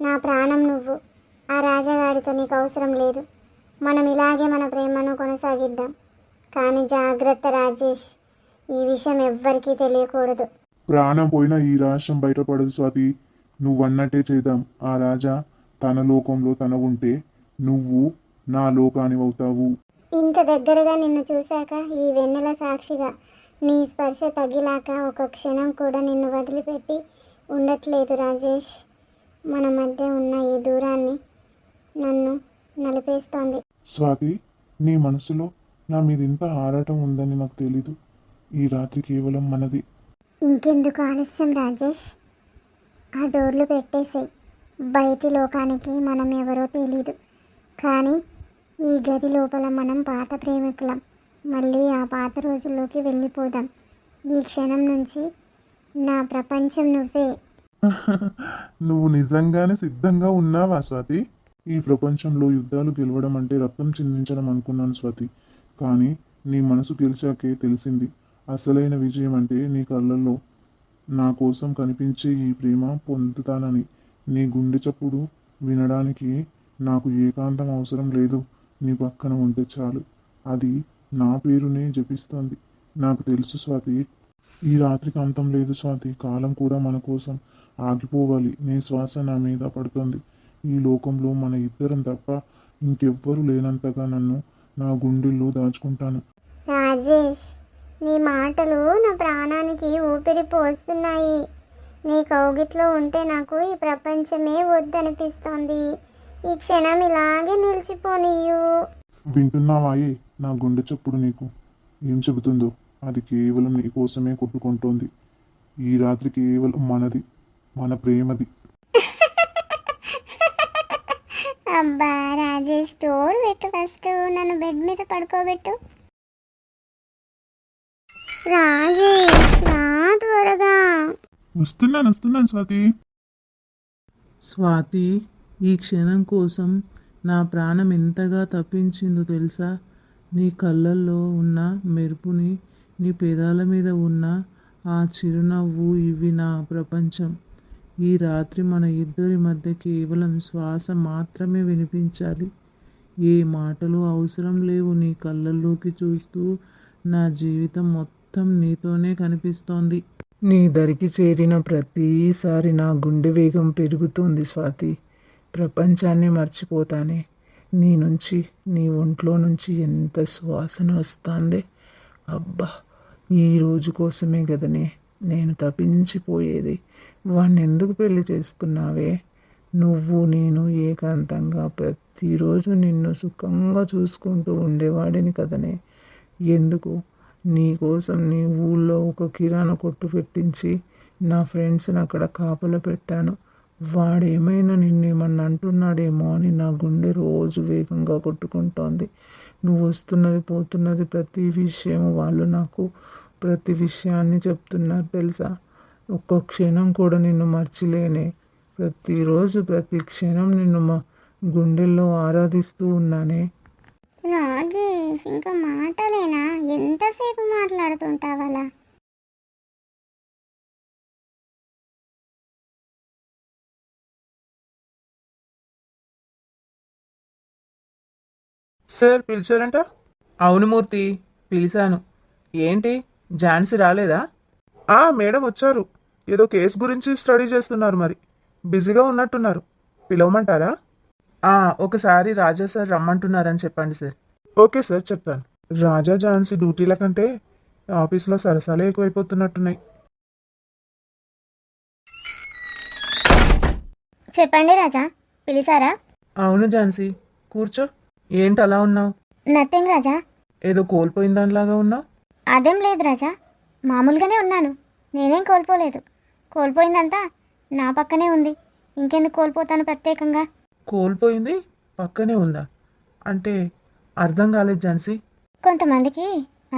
Speaker 2: నా ప్రాణం నువ్వు. ఆ రాజాగాడితో నీకు అవసరం లేదు. మనం ఇలాగే మన ప్రేమను కొనసాగిద్దాం. కానీ జాగ్రత్త రాజేష్, ఈ విషయం ఎవ్వరికీ తెలియకూడదు.
Speaker 1: ప్రాణం పోయినా ఈ రహస్యం బయటపడదు స్వాతి. నువ్వన్నట్టే చేద్దాం. ఆ రాజా తన లోకంలో తన ఉంటే నువ్వు నా లోకాని అవుతావు.
Speaker 2: ఇంత దగ్గరగా నిన్ను చూశాక, ఈ వెన్నెల సాక్షిగా నీ స్పర్శ తగిలాక ఒక క్షణం కూడా నిన్ను వదిలిపెట్టి ఉండట్లేదు రాజేష్. మన మధ్య ఉన్న ఈ దూరాన్ని నన్ను నలిపేస్తోంది.
Speaker 1: స్వాతి, నీ మనసులో నా మీద ఇంత ఆరాటం ఉందని నాకు తెలీదు. ఈ రాత్రి కేవలం మనది.
Speaker 2: ఇంకెందుకు ఆలస్యం రాజేష్? ఆ డోర్లు పెట్టేసాయి. బయటి లోకానికి మనం ఎవరో తెలీదు, కానీ ఈ గది లోపల మనం పాత ప్రేమికులం. మళ్ళీ ఆ పాత రోజుల్లోకి వెళ్ళిపోదాం. ఈ క్షణం నుంచి నా ప్రపంచం నువ్వే.
Speaker 1: నువ్వు నిజంగానే సిద్ధంగా ఉన్నావా స్వాతి? ఈ ప్రపంచంలో యుద్ధాలు గెలవడం అంటే రక్తం చిందించడం అనుకున్నాను స్వాతి. కానీ నీ మనసు గెలిచాకే తెలిసింది అసలైన విజయం అంటే నీ కళ్ళల్లో నా కోసం కనిపించే ఈ ప్రేమ పొందుతానని. నీ గుండె చప్పుడు వినడానికి నాకు ఏకాంతం అవసరం లేదు. నీ పక్కన ఉంటే చాలు, అది నా పేరునే జపిస్తుంది. నాకు తెలుసు స్వాతి, ఈ రాత్రికి అంతం లేదు స్వాతి. కాలం కూడా మన కోసం ఆగిపోవాలి. నీ శ్వాస నా మీద పడుతుంది. ఈ లోకంలో మన ఇద్దరం తప్ప ఇంకెవ్వరూ లేనంతగా నన్ను నా గుండెల్లో దాచుకుంటాను.
Speaker 2: రాజేష్, నీ మాటలు నా ప్రాణానికి ఊపిరి పోస్తున్నాయి. నీ కౌగిట్లో ఉంటే నాకు ఈ ప్రపంచమే వద్దనిపిస్తోంది. ఈ క్షణం ఇలాగే నిలిచిపోనీయు.
Speaker 1: వింటున్నావాయే నా గుండె చప్పుడు నీకు ఏం చెబుతుందో? అది కేవలం నీ కోసమే కొట్టుకుంటోంది. ఈ రాత్రి కేవలం మనది, మన ప్రేమది.
Speaker 2: అబ్బా రాజేష్ స్టోర్ పెట్టు, ఫస్ట్ నన్ను బెడ్ మీద పడుకోబెట్టు. రాజేష్ రా త్వరగా.
Speaker 1: వస్తున్నాను స్వాతి.
Speaker 3: స్వాతి, ఈ క్షణం కోసం నా ప్రాణం ఎంతగా తప్పించిందో తెలుసా? నీ కళ్ళల్లో ఉన్న మెరుపుని, నీ పెదాల మీద ఉన్న ఆ చిరునవ్వు, ఇవి నా ప్రపంచం. ఈ రాత్రి మన ఇద్దరి మధ్య కేవలం శ్వాస మాత్రమే వినిపించాలి. ఏ మాటలు అవసరం లేవు. నీ కళ్ళల్లోకి చూస్తూ నా జీవితం మొత్తం నీతోనే కనిపిస్తోంది. నీ దరికి చేరిన ప్రతిసారి నా గుండె వేగం పెరుగుతోంది స్వాతి. ప్రపంచాన్ని మర్చిపోతానే. నీ నుంచి, నీ ఒంట్లో నుంచి ఎంత సువాసన వస్తుంది. అబ్బా, ఈ రోజు కోసమే కదనే నేను తపించిపోయేది. వాణ్ణి ఎందుకు పెళ్లి చేసుకున్నావే? నువ్వు నేను ఏకాంతంగా ప్రతిరోజు నిన్ను సుఖంగా చూసుకుంటూ ఉండేవాడిని కదనే. ఎందుకు? నీ కోసం నీ ఊళ్ళో ఒక కిరాణా కొట్టు పెట్టించి నా ఫ్రెండ్స్ని అక్కడ కాపలా పెట్టాను. వాడేమైనా నిన్నేమన్నా అంటున్నాడేమో అని నా గుండె రోజు వేగంగా కొట్టుకుంటోంది. నువ్వు వస్తున్నది పోతున్నది ప్రతి విషయం వాళ్ళు నాకు ప్రతి విషయాన్ని చెప్తున్నారు తెలుసా? ఒక్క క్షణం కూడా నిన్ను మర్చిలేనే. ప్రతిరోజు ప్రతి క్షణం నిన్ను మా గుండెల్లో ఆరాధిస్తూ ఉన్నానే.
Speaker 2: రాజేష్ ఇంకా మాటలేనా? ఎంతసేపు మాట్లాడుతుంటావలా?
Speaker 3: సార్ పిలిచారంట? అవును మూర్తి, పిలిచాను. ఏంటి, ఝాన్సీ రాలేదా?
Speaker 1: మేడం వచ్చారు. ఏదో కేసు గురించి స్టడీ చేస్తున్నారు, మరి బిజీగా ఉన్నట్టున్నారు. పిలవమంటారా?
Speaker 3: ఒకసారి రాజా సార్ రమ్మంటున్నారని చెప్పండి సార్.
Speaker 1: ఓకే సార్, చెప్తాను. రాజా ఝాన్సీ డ్యూటీల కంటే ఆఫీస్లో సరసాలే ఎక్కువైపోతున్నట్టున్నాయి.
Speaker 2: చెప్పండి రాజా, పిలిచారా?
Speaker 3: అవును ఝాన్సీ, కూర్చో. ఏంటి అలా ఉన్నావు?
Speaker 2: నథింగ్ రాజా.
Speaker 3: ఏదో కోల్పోయిన దానిలాగా ఉన్నావు.
Speaker 2: అదేం లేదు రాజా, మామూలుగానే ఉన్నాను. నేనేం కోల్పోలేదు. కోల్పోయిందంతా నా పక్కనే ఉంది. ఇంకెందుకు కోల్పోతాను ప్రత్యేకంగా?
Speaker 3: కోల్పోయింది పక్కనే ఉందా అంటే అర్థం కాలేదు ఝాన్సీ.
Speaker 2: కొంతమందికి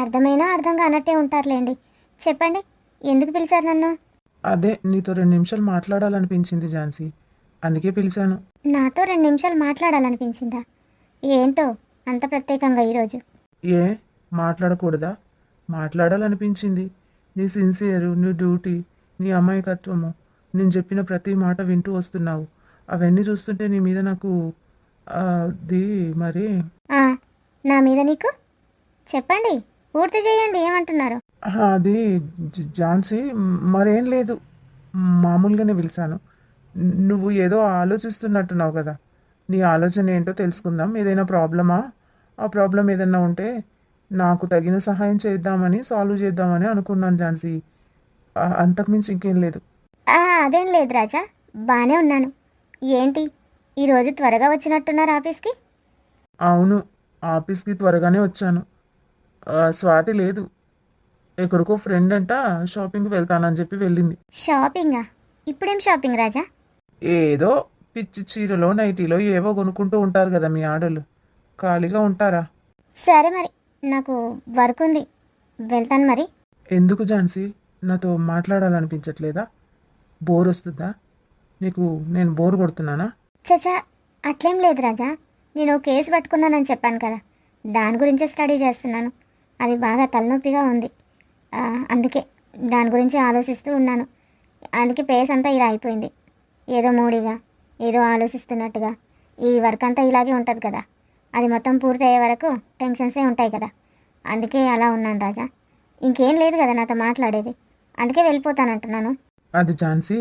Speaker 2: అర్థమైనా అర్థం కానట్టే ఉంటారులేండి. చెప్పండి, ఎందుకు పిలిచారు నన్ను?
Speaker 3: అదే నీతో 2 నిమిషాలు మాట్లాడాలనిపించింది ఝాన్సీ, అందుకే పిలిచాను.
Speaker 2: నాతో 2 నిమిషాలు మాట్లాడాలనిపించిందా? ఏంటో అంత ప్రత్యేకంగా ఈరోజు?
Speaker 3: ఏ మాట్లాడకూడదా? మాట్లాడాలనిపించింది. నీ సిన్సియరు, నీ డ్యూటీ, నీ అమాయకత్వము, నేను చెప్పిన ప్రతి మాట వింటూ వస్తున్నావు. అవన్నీ చూస్తుంటే నీ మీద నాకు అది మరి
Speaker 2: ఆ, నా మీద నీకు? చెప్పండి, పూర్తి చేయండి. ఏమంటున్నారు?
Speaker 3: అది ఝాన్సీ మరేం లేదు, మామూలుగానే పిలిచాను. నువ్వు ఏదో ఆలోచిస్తున్నట్టున్నావు కదా, నీ ఆలోచన ఏంటో తెలుసుకుందాం. ఏదైనా ప్రాబ్లమా? ఆ ప్రాబ్లం ఏదైనా ఉంటే నాకు తగిన సహాయం చేద్దామని, సాల్వ్ చేద్దామని అనుకున్నాను ఝాన్సీ. అంతకుమించి ఇంకేం లేదు.
Speaker 2: అదేం లేదు రాజా, బాగానే ఉన్నాను. ఏంటి ఈరోజు త్వరగా వచ్చినట్టున్నారు ఆఫీస్కి?
Speaker 3: అవును, ఆఫీస్కి త్వరగానే వచ్చాను. స్వాతి లేదు, ఎక్కడికో ఫ్రెండ్ అంట షాపింగ్కి వెళ్తానని చెప్పి వెళ్ళింది.
Speaker 2: షాపింగా? ఇప్పుడేం షాపింగ్ రాజా?
Speaker 3: ఏదో పిచ్చి చీరలో నైటీలో ఏవో కొనుక్కుంటూ ఉంటారు కదా మీ ఆడలు, ఖాళీగా ఉంటారా?
Speaker 2: సరే మరి, నాకు వర్క్ ఉంది, వెళ్తాను మరి.
Speaker 3: ఎందుకు ఝాన్సీ, నాతో మాట్లాడాలనిపించట్లేదా? బోర్ వస్తుందా నీకు? నేను బోర్ కొడుతున్నానా?
Speaker 2: చచా, అట్లేం లేదు రాజా. నేను కేసు పట్టుకున్నానని చెప్పాను కదా, దాని గురించే స్టడీ చేస్తున్నాను. అది బాగా తలనొప్పిగా ఉంది, అందుకే దాని గురించి ఆలోచిస్తూ ఉన్నాను. అందుకే పేస్ అంతా ఇలా అయిపోయింది, ఏదో మూడిగా, ఏదో ఆలోచిస్తున్నట్టుగా. ఈ వర్క్ అంతా ఇలాగే ఉంటుంది కదా, అది మొత్తం పూర్తి అయ్యే వరకు టెన్షన్సే ఉంటాయి కదా, అందుకే అలా ఉన్నాను రాజా. ఇంకేం లేదు కదా నాతో మాట్లాడేది, అందుకే వెళ్ళిపోతానంటున్నాను.
Speaker 3: అది ఝాన్సీ,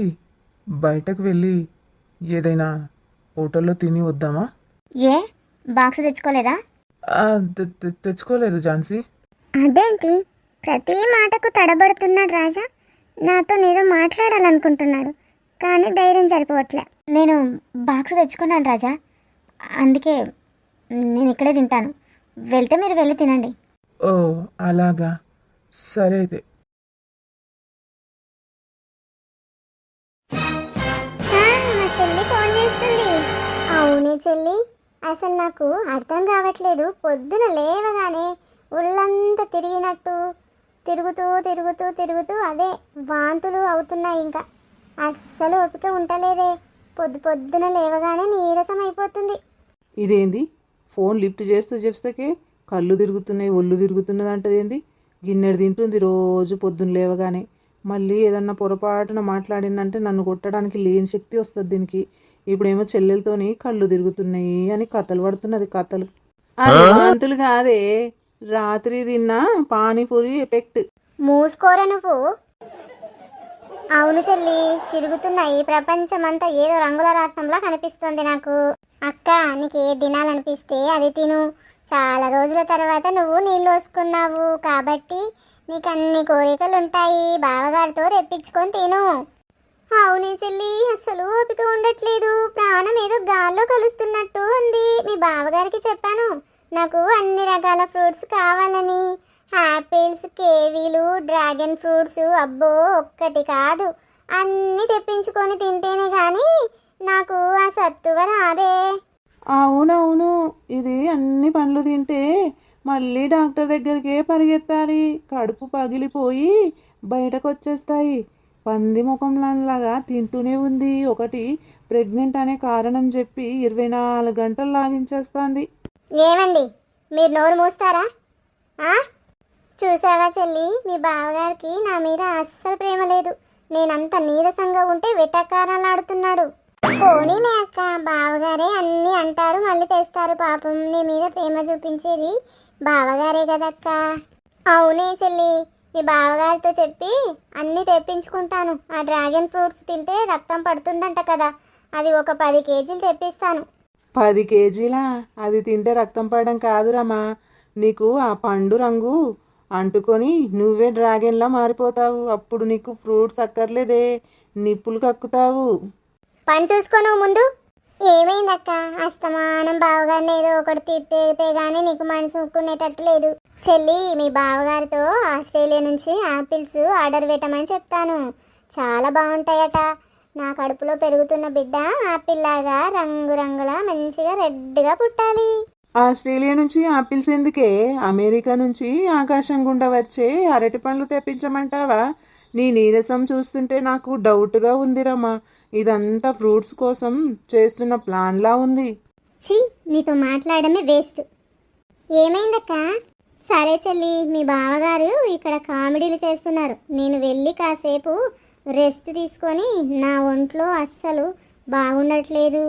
Speaker 3: బయటకు వెళ్ళి ఏదైనా హోటల్లో తిని వద్దామా?
Speaker 2: ఏ, బాక్స్ తెచ్చుకోలేదా?
Speaker 3: తెచ్చుకోలేదు ఝాన్సీ.
Speaker 2: అదేంటి ప్రతి మాటకు తడబడుతున్నాడు రాజా? నాతో ఏదో మాట్లాడాలనుకుంటున్నాడు, కానీ ధైర్యం సరిపోవట్లే. నేను బాక్స్ తెచ్చుకున్నాను రాజా, అందుకే నేను ఇక్కడే తింటాను. వెళ్తే మీరు వెళ్ళి తినండి.
Speaker 3: ఓ అలాగా, సరే అయితే.
Speaker 2: చెల్లి అసలు నాకు అర్థం కావట్లేదు. పొద్దున లేవగానే ఒళ్ళంతా తిరిగినట్టు తిరుగుతూ తిరుగుతూ తిరుగుతూ అదే వాంతులు అవుతున్నాయి. ఇంకా అస్సలు ఓపిక ఉంటలేదే. పొద్దున లేవగానే నీరసం అయిపోతుంది.
Speaker 3: ఇదేంది ఫోన్ లిఫ్ట్ చేస్తూ చెప్తాకే కళ్ళు తిరుగుతున్నాయి, ఒళ్ళు తిరుగుతున్నది అంటది ఏంది? గిన్నెడు తింటుంది రోజు పొద్దున్న లేవగానే. మళ్ళీ ఏదన్నా పొరపాటున మాట్లాడిందంటే నన్ను కొట్టడానికి లేని శక్తి వస్తుంది దీనికి. ఇప్పుడేమో చెల్లెలతోని కళ్ళు తిరుగుతున్నాయి అని కథలు పడుతున్నది కథలు. అది వాంతులు కాదే, రాత్రి తిన్న పానీపూరి ఎఫెక్ట్.
Speaker 2: మూసుకోర నువ్వు. అవును చెల్లి, తిరుగుతున్నాయి. ప్రపంచమంతా ఏదో రంగుల రాట్నంలా కనిపిస్తుంది నాకు. అక్క, నీకు ఏ తినాలనిపిస్తే అది తిను. చాలా రోజుల తర్వాత నువ్వు నీళ్ళు పోసుకున్నావు కాబట్టి నీకు అన్ని కోరికలు ఉంటాయి. బావగారితో తెప్పించుకొని తిను. అవునే చెల్లి, అసలు ఓపిక ఉండట్లేదు. ప్రాణం ఏదో గాల్లో కలుస్తున్నట్టు ఉంది. మీ బావగారికి చెప్పాను నాకు అన్ని రకాల ఫ్రూట్స్ కావాలని. యాపిల్స్, కేవీలు, డ్రాగన్ ఫ్రూట్స్, అబ్బో ఒక్కటి కాదు అన్నీ తెప్పించుకొని తింటేనే కానీ నాకు ఆ సత్తువ రాదే.
Speaker 3: అవునవును, ఇది అన్ని పండ్లు తింటే మళ్ళీ డాక్టర్ దగ్గరికే పరిగెత్తాలి. కడుపు పగిలిపోయి బయటకు వచ్చేస్తాయి. పంది ముఖంలాగా తింటూనే ఉంది. ఒకటి ప్రెగ్నెంట్ అనే కారణం చెప్పి 24 గంటలు లాగించేస్తుంది.
Speaker 2: ఏమండి, మీరు నోరు మూస్తారా? చూసావా చెల్లి, మీ బావగారికి నా మీద అస్సలు ప్రేమ లేదు. నేనంత నీరసంగా ఉంటే వెటకారాలాడుతున్నాడు. పోనీలే అక్క, బావగారే అన్నీ అంటారు మళ్ళీ తెస్తారు. పాపం నీ మీద ప్రేమ చూపించేది బావగారే కదక్క. అవునే చెల్లి, మీ బావగారితో చెప్పి అన్నీ తెప్పించుకుంటాను. ఆ డ్రాగన్ ఫ్రూట్స్ తింటే రక్తం పడుతుందంట కదా, అది ఒక 10 కేజీలు తెప్పిస్తాను.
Speaker 3: 10 కేజీలా? అది తింటే రక్తం పడడం కాదురమ్మా, నీకు ఆ పండు రంగు అంటుకొని నువ్వే డ్రాగన్లా మారిపోతావు. అప్పుడు నీకు ఫ్రూట్స్ అక్కర్లేదే, నిప్పులు కక్కుతావు.
Speaker 2: పని చూసుకో నువ్వు ముందు. ఏమైందక్క, అస్తమానం బావగారిని ఏదో ఒకటి తిట్టేతే గానీ నీకు మనసు ఊక్కునేటట్టు లేదు. చెల్లి, మీ బావగారితో ఆస్ట్రేలియా నుంచి యాపిల్స్ ఆర్డర్ పెట్టమని చెప్తాను. చాలా బాగుంటాయట. నా కడుపులో పెరుగుతున్న బిడ్డ యాపిల్ లాగా రంగురంగుల మంచిగా రెడ్గా పుట్టాలి.
Speaker 3: ఆస్ట్రేలియా నుంచి ఆపిల్స్ ఎందుకే? అమెరికా నుంచి ఆకాశం గుండా వచ్చే అరటి పండ్లు తెప్పించమంటావా? నీ నీరసం చూస్తుంటే నాకు డౌట్గా ఉందిరమ్మా. ఇదంతా ఫ్రూట్స్ కోసం చేస్తున్న ప్లాన్లా ఉంది.
Speaker 2: ఛీ, నీతో మాట్లాడమే వేస్ట్. ఏమైందక్క? సరే చెల్లి, మీ బావగారు ఇక్కడ కామెడీలు చేస్తున్నారు. నేను వెళ్ళి కాసేపు రెస్ట్ తీసుకొని, నా ఒంట్లో అస్సలు బాగుండట్లేదు.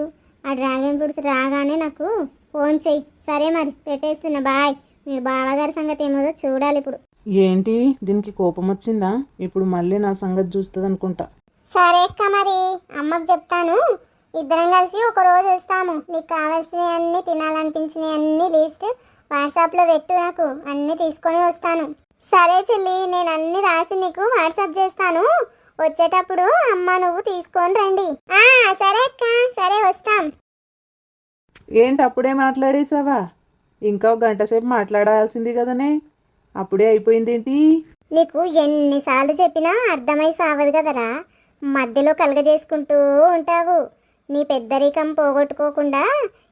Speaker 2: ఆ డ్రాగన్ ఫ్రూట్స్ రాగానే నాకు ఫోన్ చెయ్యి. సరే మరి, పెట్టేస్తున్నా, బాయ్. మీ బావగారి సంగతి ఏమో చూడాలి ఇప్పుడు.
Speaker 3: ఏంటి, దీనికి కోపం వచ్చిందా? ఇప్పుడు మళ్ళీ నా సంగతి చూస్తుంది అనుకుంటా.
Speaker 2: సరే అక్క, మరి అమ్మకు చెప్తాను. ఇద్దరం కలిసి ఒక రోజు వస్తాము. నీకు కావాల్సినవి అన్నీ, తినాలనిపించినవి అన్నీ లిస్ట్ వాట్సాప్లో పెట్టు, నాకు అన్నీ తీసుకొని వస్తాను. సరే చెల్లి, నేను అన్నీ రాసి నీకు వాట్సాప్ చేస్తాను. వచ్చేటప్పుడు అమ్మ నువ్వు తీసుకొని రండి. సరే అక్క, సరే వస్తాం.
Speaker 3: ఏంటి అప్పుడే మాట్లాడేసావా? ఇంకా 1 గంట సేపు మాట్లాడాల్సింది కదనే, అప్పుడే అయిపోయిందేంటి?
Speaker 2: నీకు ఎన్నిసార్లు చెప్పినా అర్థమై సావదు కదరా. మధ్యలో కలగజేసుకుంటూ ఉంటావు. నీ పెద్దరికం పోగొట్టుకోకుండా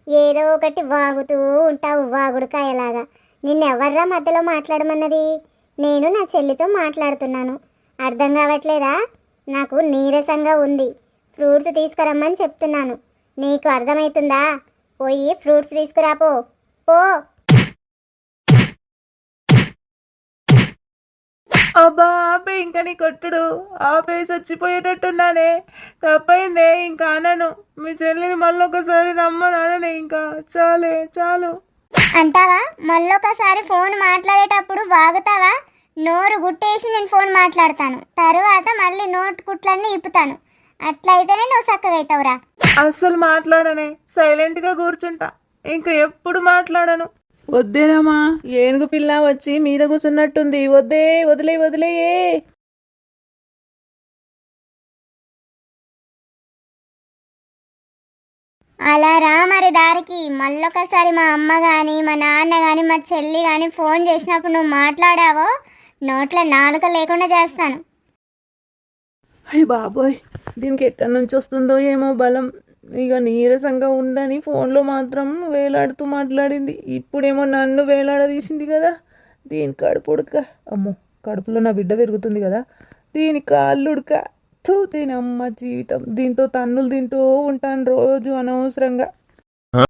Speaker 2: ఏదో ఒకటి వాగుతూ ఉంటావు, వాగుడుకాయలాగా. నిన్నెవర్రా మధ్యలో మాట్లాడమన్నది? నేను నా చెల్లితో మాట్లాడుతున్నాను. అర్థం కావట్లేదా? నాకు నీరసంగా ఉంది. ఫ్రూట్స్ తీసుకురమ్మని చెప్తున్నాను. నీకు అర్థమవుతుందా? పోయి ఫ్రూట్స్ తీసుకురాపో, పో.
Speaker 3: అబ్బా ఆపే, ఇంకా నీ కొట్టుడు ఆపే, చచ్చిపోయేటట్టున్నానే. తప్పైందే, ఇంకా అనను. మీ చెల్లిని మళ్ళొకసారి రమ్మననే. ఇంకా చాలే, చాలు.
Speaker 2: అంటావా? మళ్ళొకసారి ఫోన్ మాట్లాడేటప్పుడు వాగుతావా? నోరు గుట్టేసి నేను ఫోన్ మాట్లాడతాను. తరువాత మళ్ళీ నోటు కుట్లన్నీ ఇప్పుతాను. అట్లయితేనే నువ్వు చక్కగా అవుతావురా.
Speaker 3: అస్సలు మాట్లాడనే, సైలెంట్గా కూర్చుంటా. ఇంకా ఎప్పుడు మాట్లాడను. వద్దేనమ్మా, ఏనుగు పిల్ల వచ్చి మీద కూర్చున్నట్టుంది. వద్దే, వదిలే, వదిలేయే.
Speaker 2: అలా రా మరి దారికి. మళ్ళొకసారి మా అమ్మ కానీ, మా నాన్న కానీ, మా చెల్లి కానీ ఫోన్ చేసినప్పుడు నువ్వు మాట్లాడావో నోట్లో నాలుక లేకుండా చేస్తాను.
Speaker 3: అయ్య బాబోయ్, దీనికి ఎక్కడి నుంచి వస్తుందో ఏమో బలం. ఇక నీరసంగా ఉందని ఫోన్లో మాత్రం వేలాడుతూ మాట్లాడింది. ఇప్పుడేమో నన్ను వేలాడదీసింది కదా. దీని కడుపు ఉడక, అమ్మో కడుపులో నా బిడ్డ పెరుగుతుంది కదా, దీని కాళ్ళు ఉడక. దీని అమ్మ జీవితం, దీంతో తన్నులు తింటూ ఉంటాను రోజు అనవసరంగా.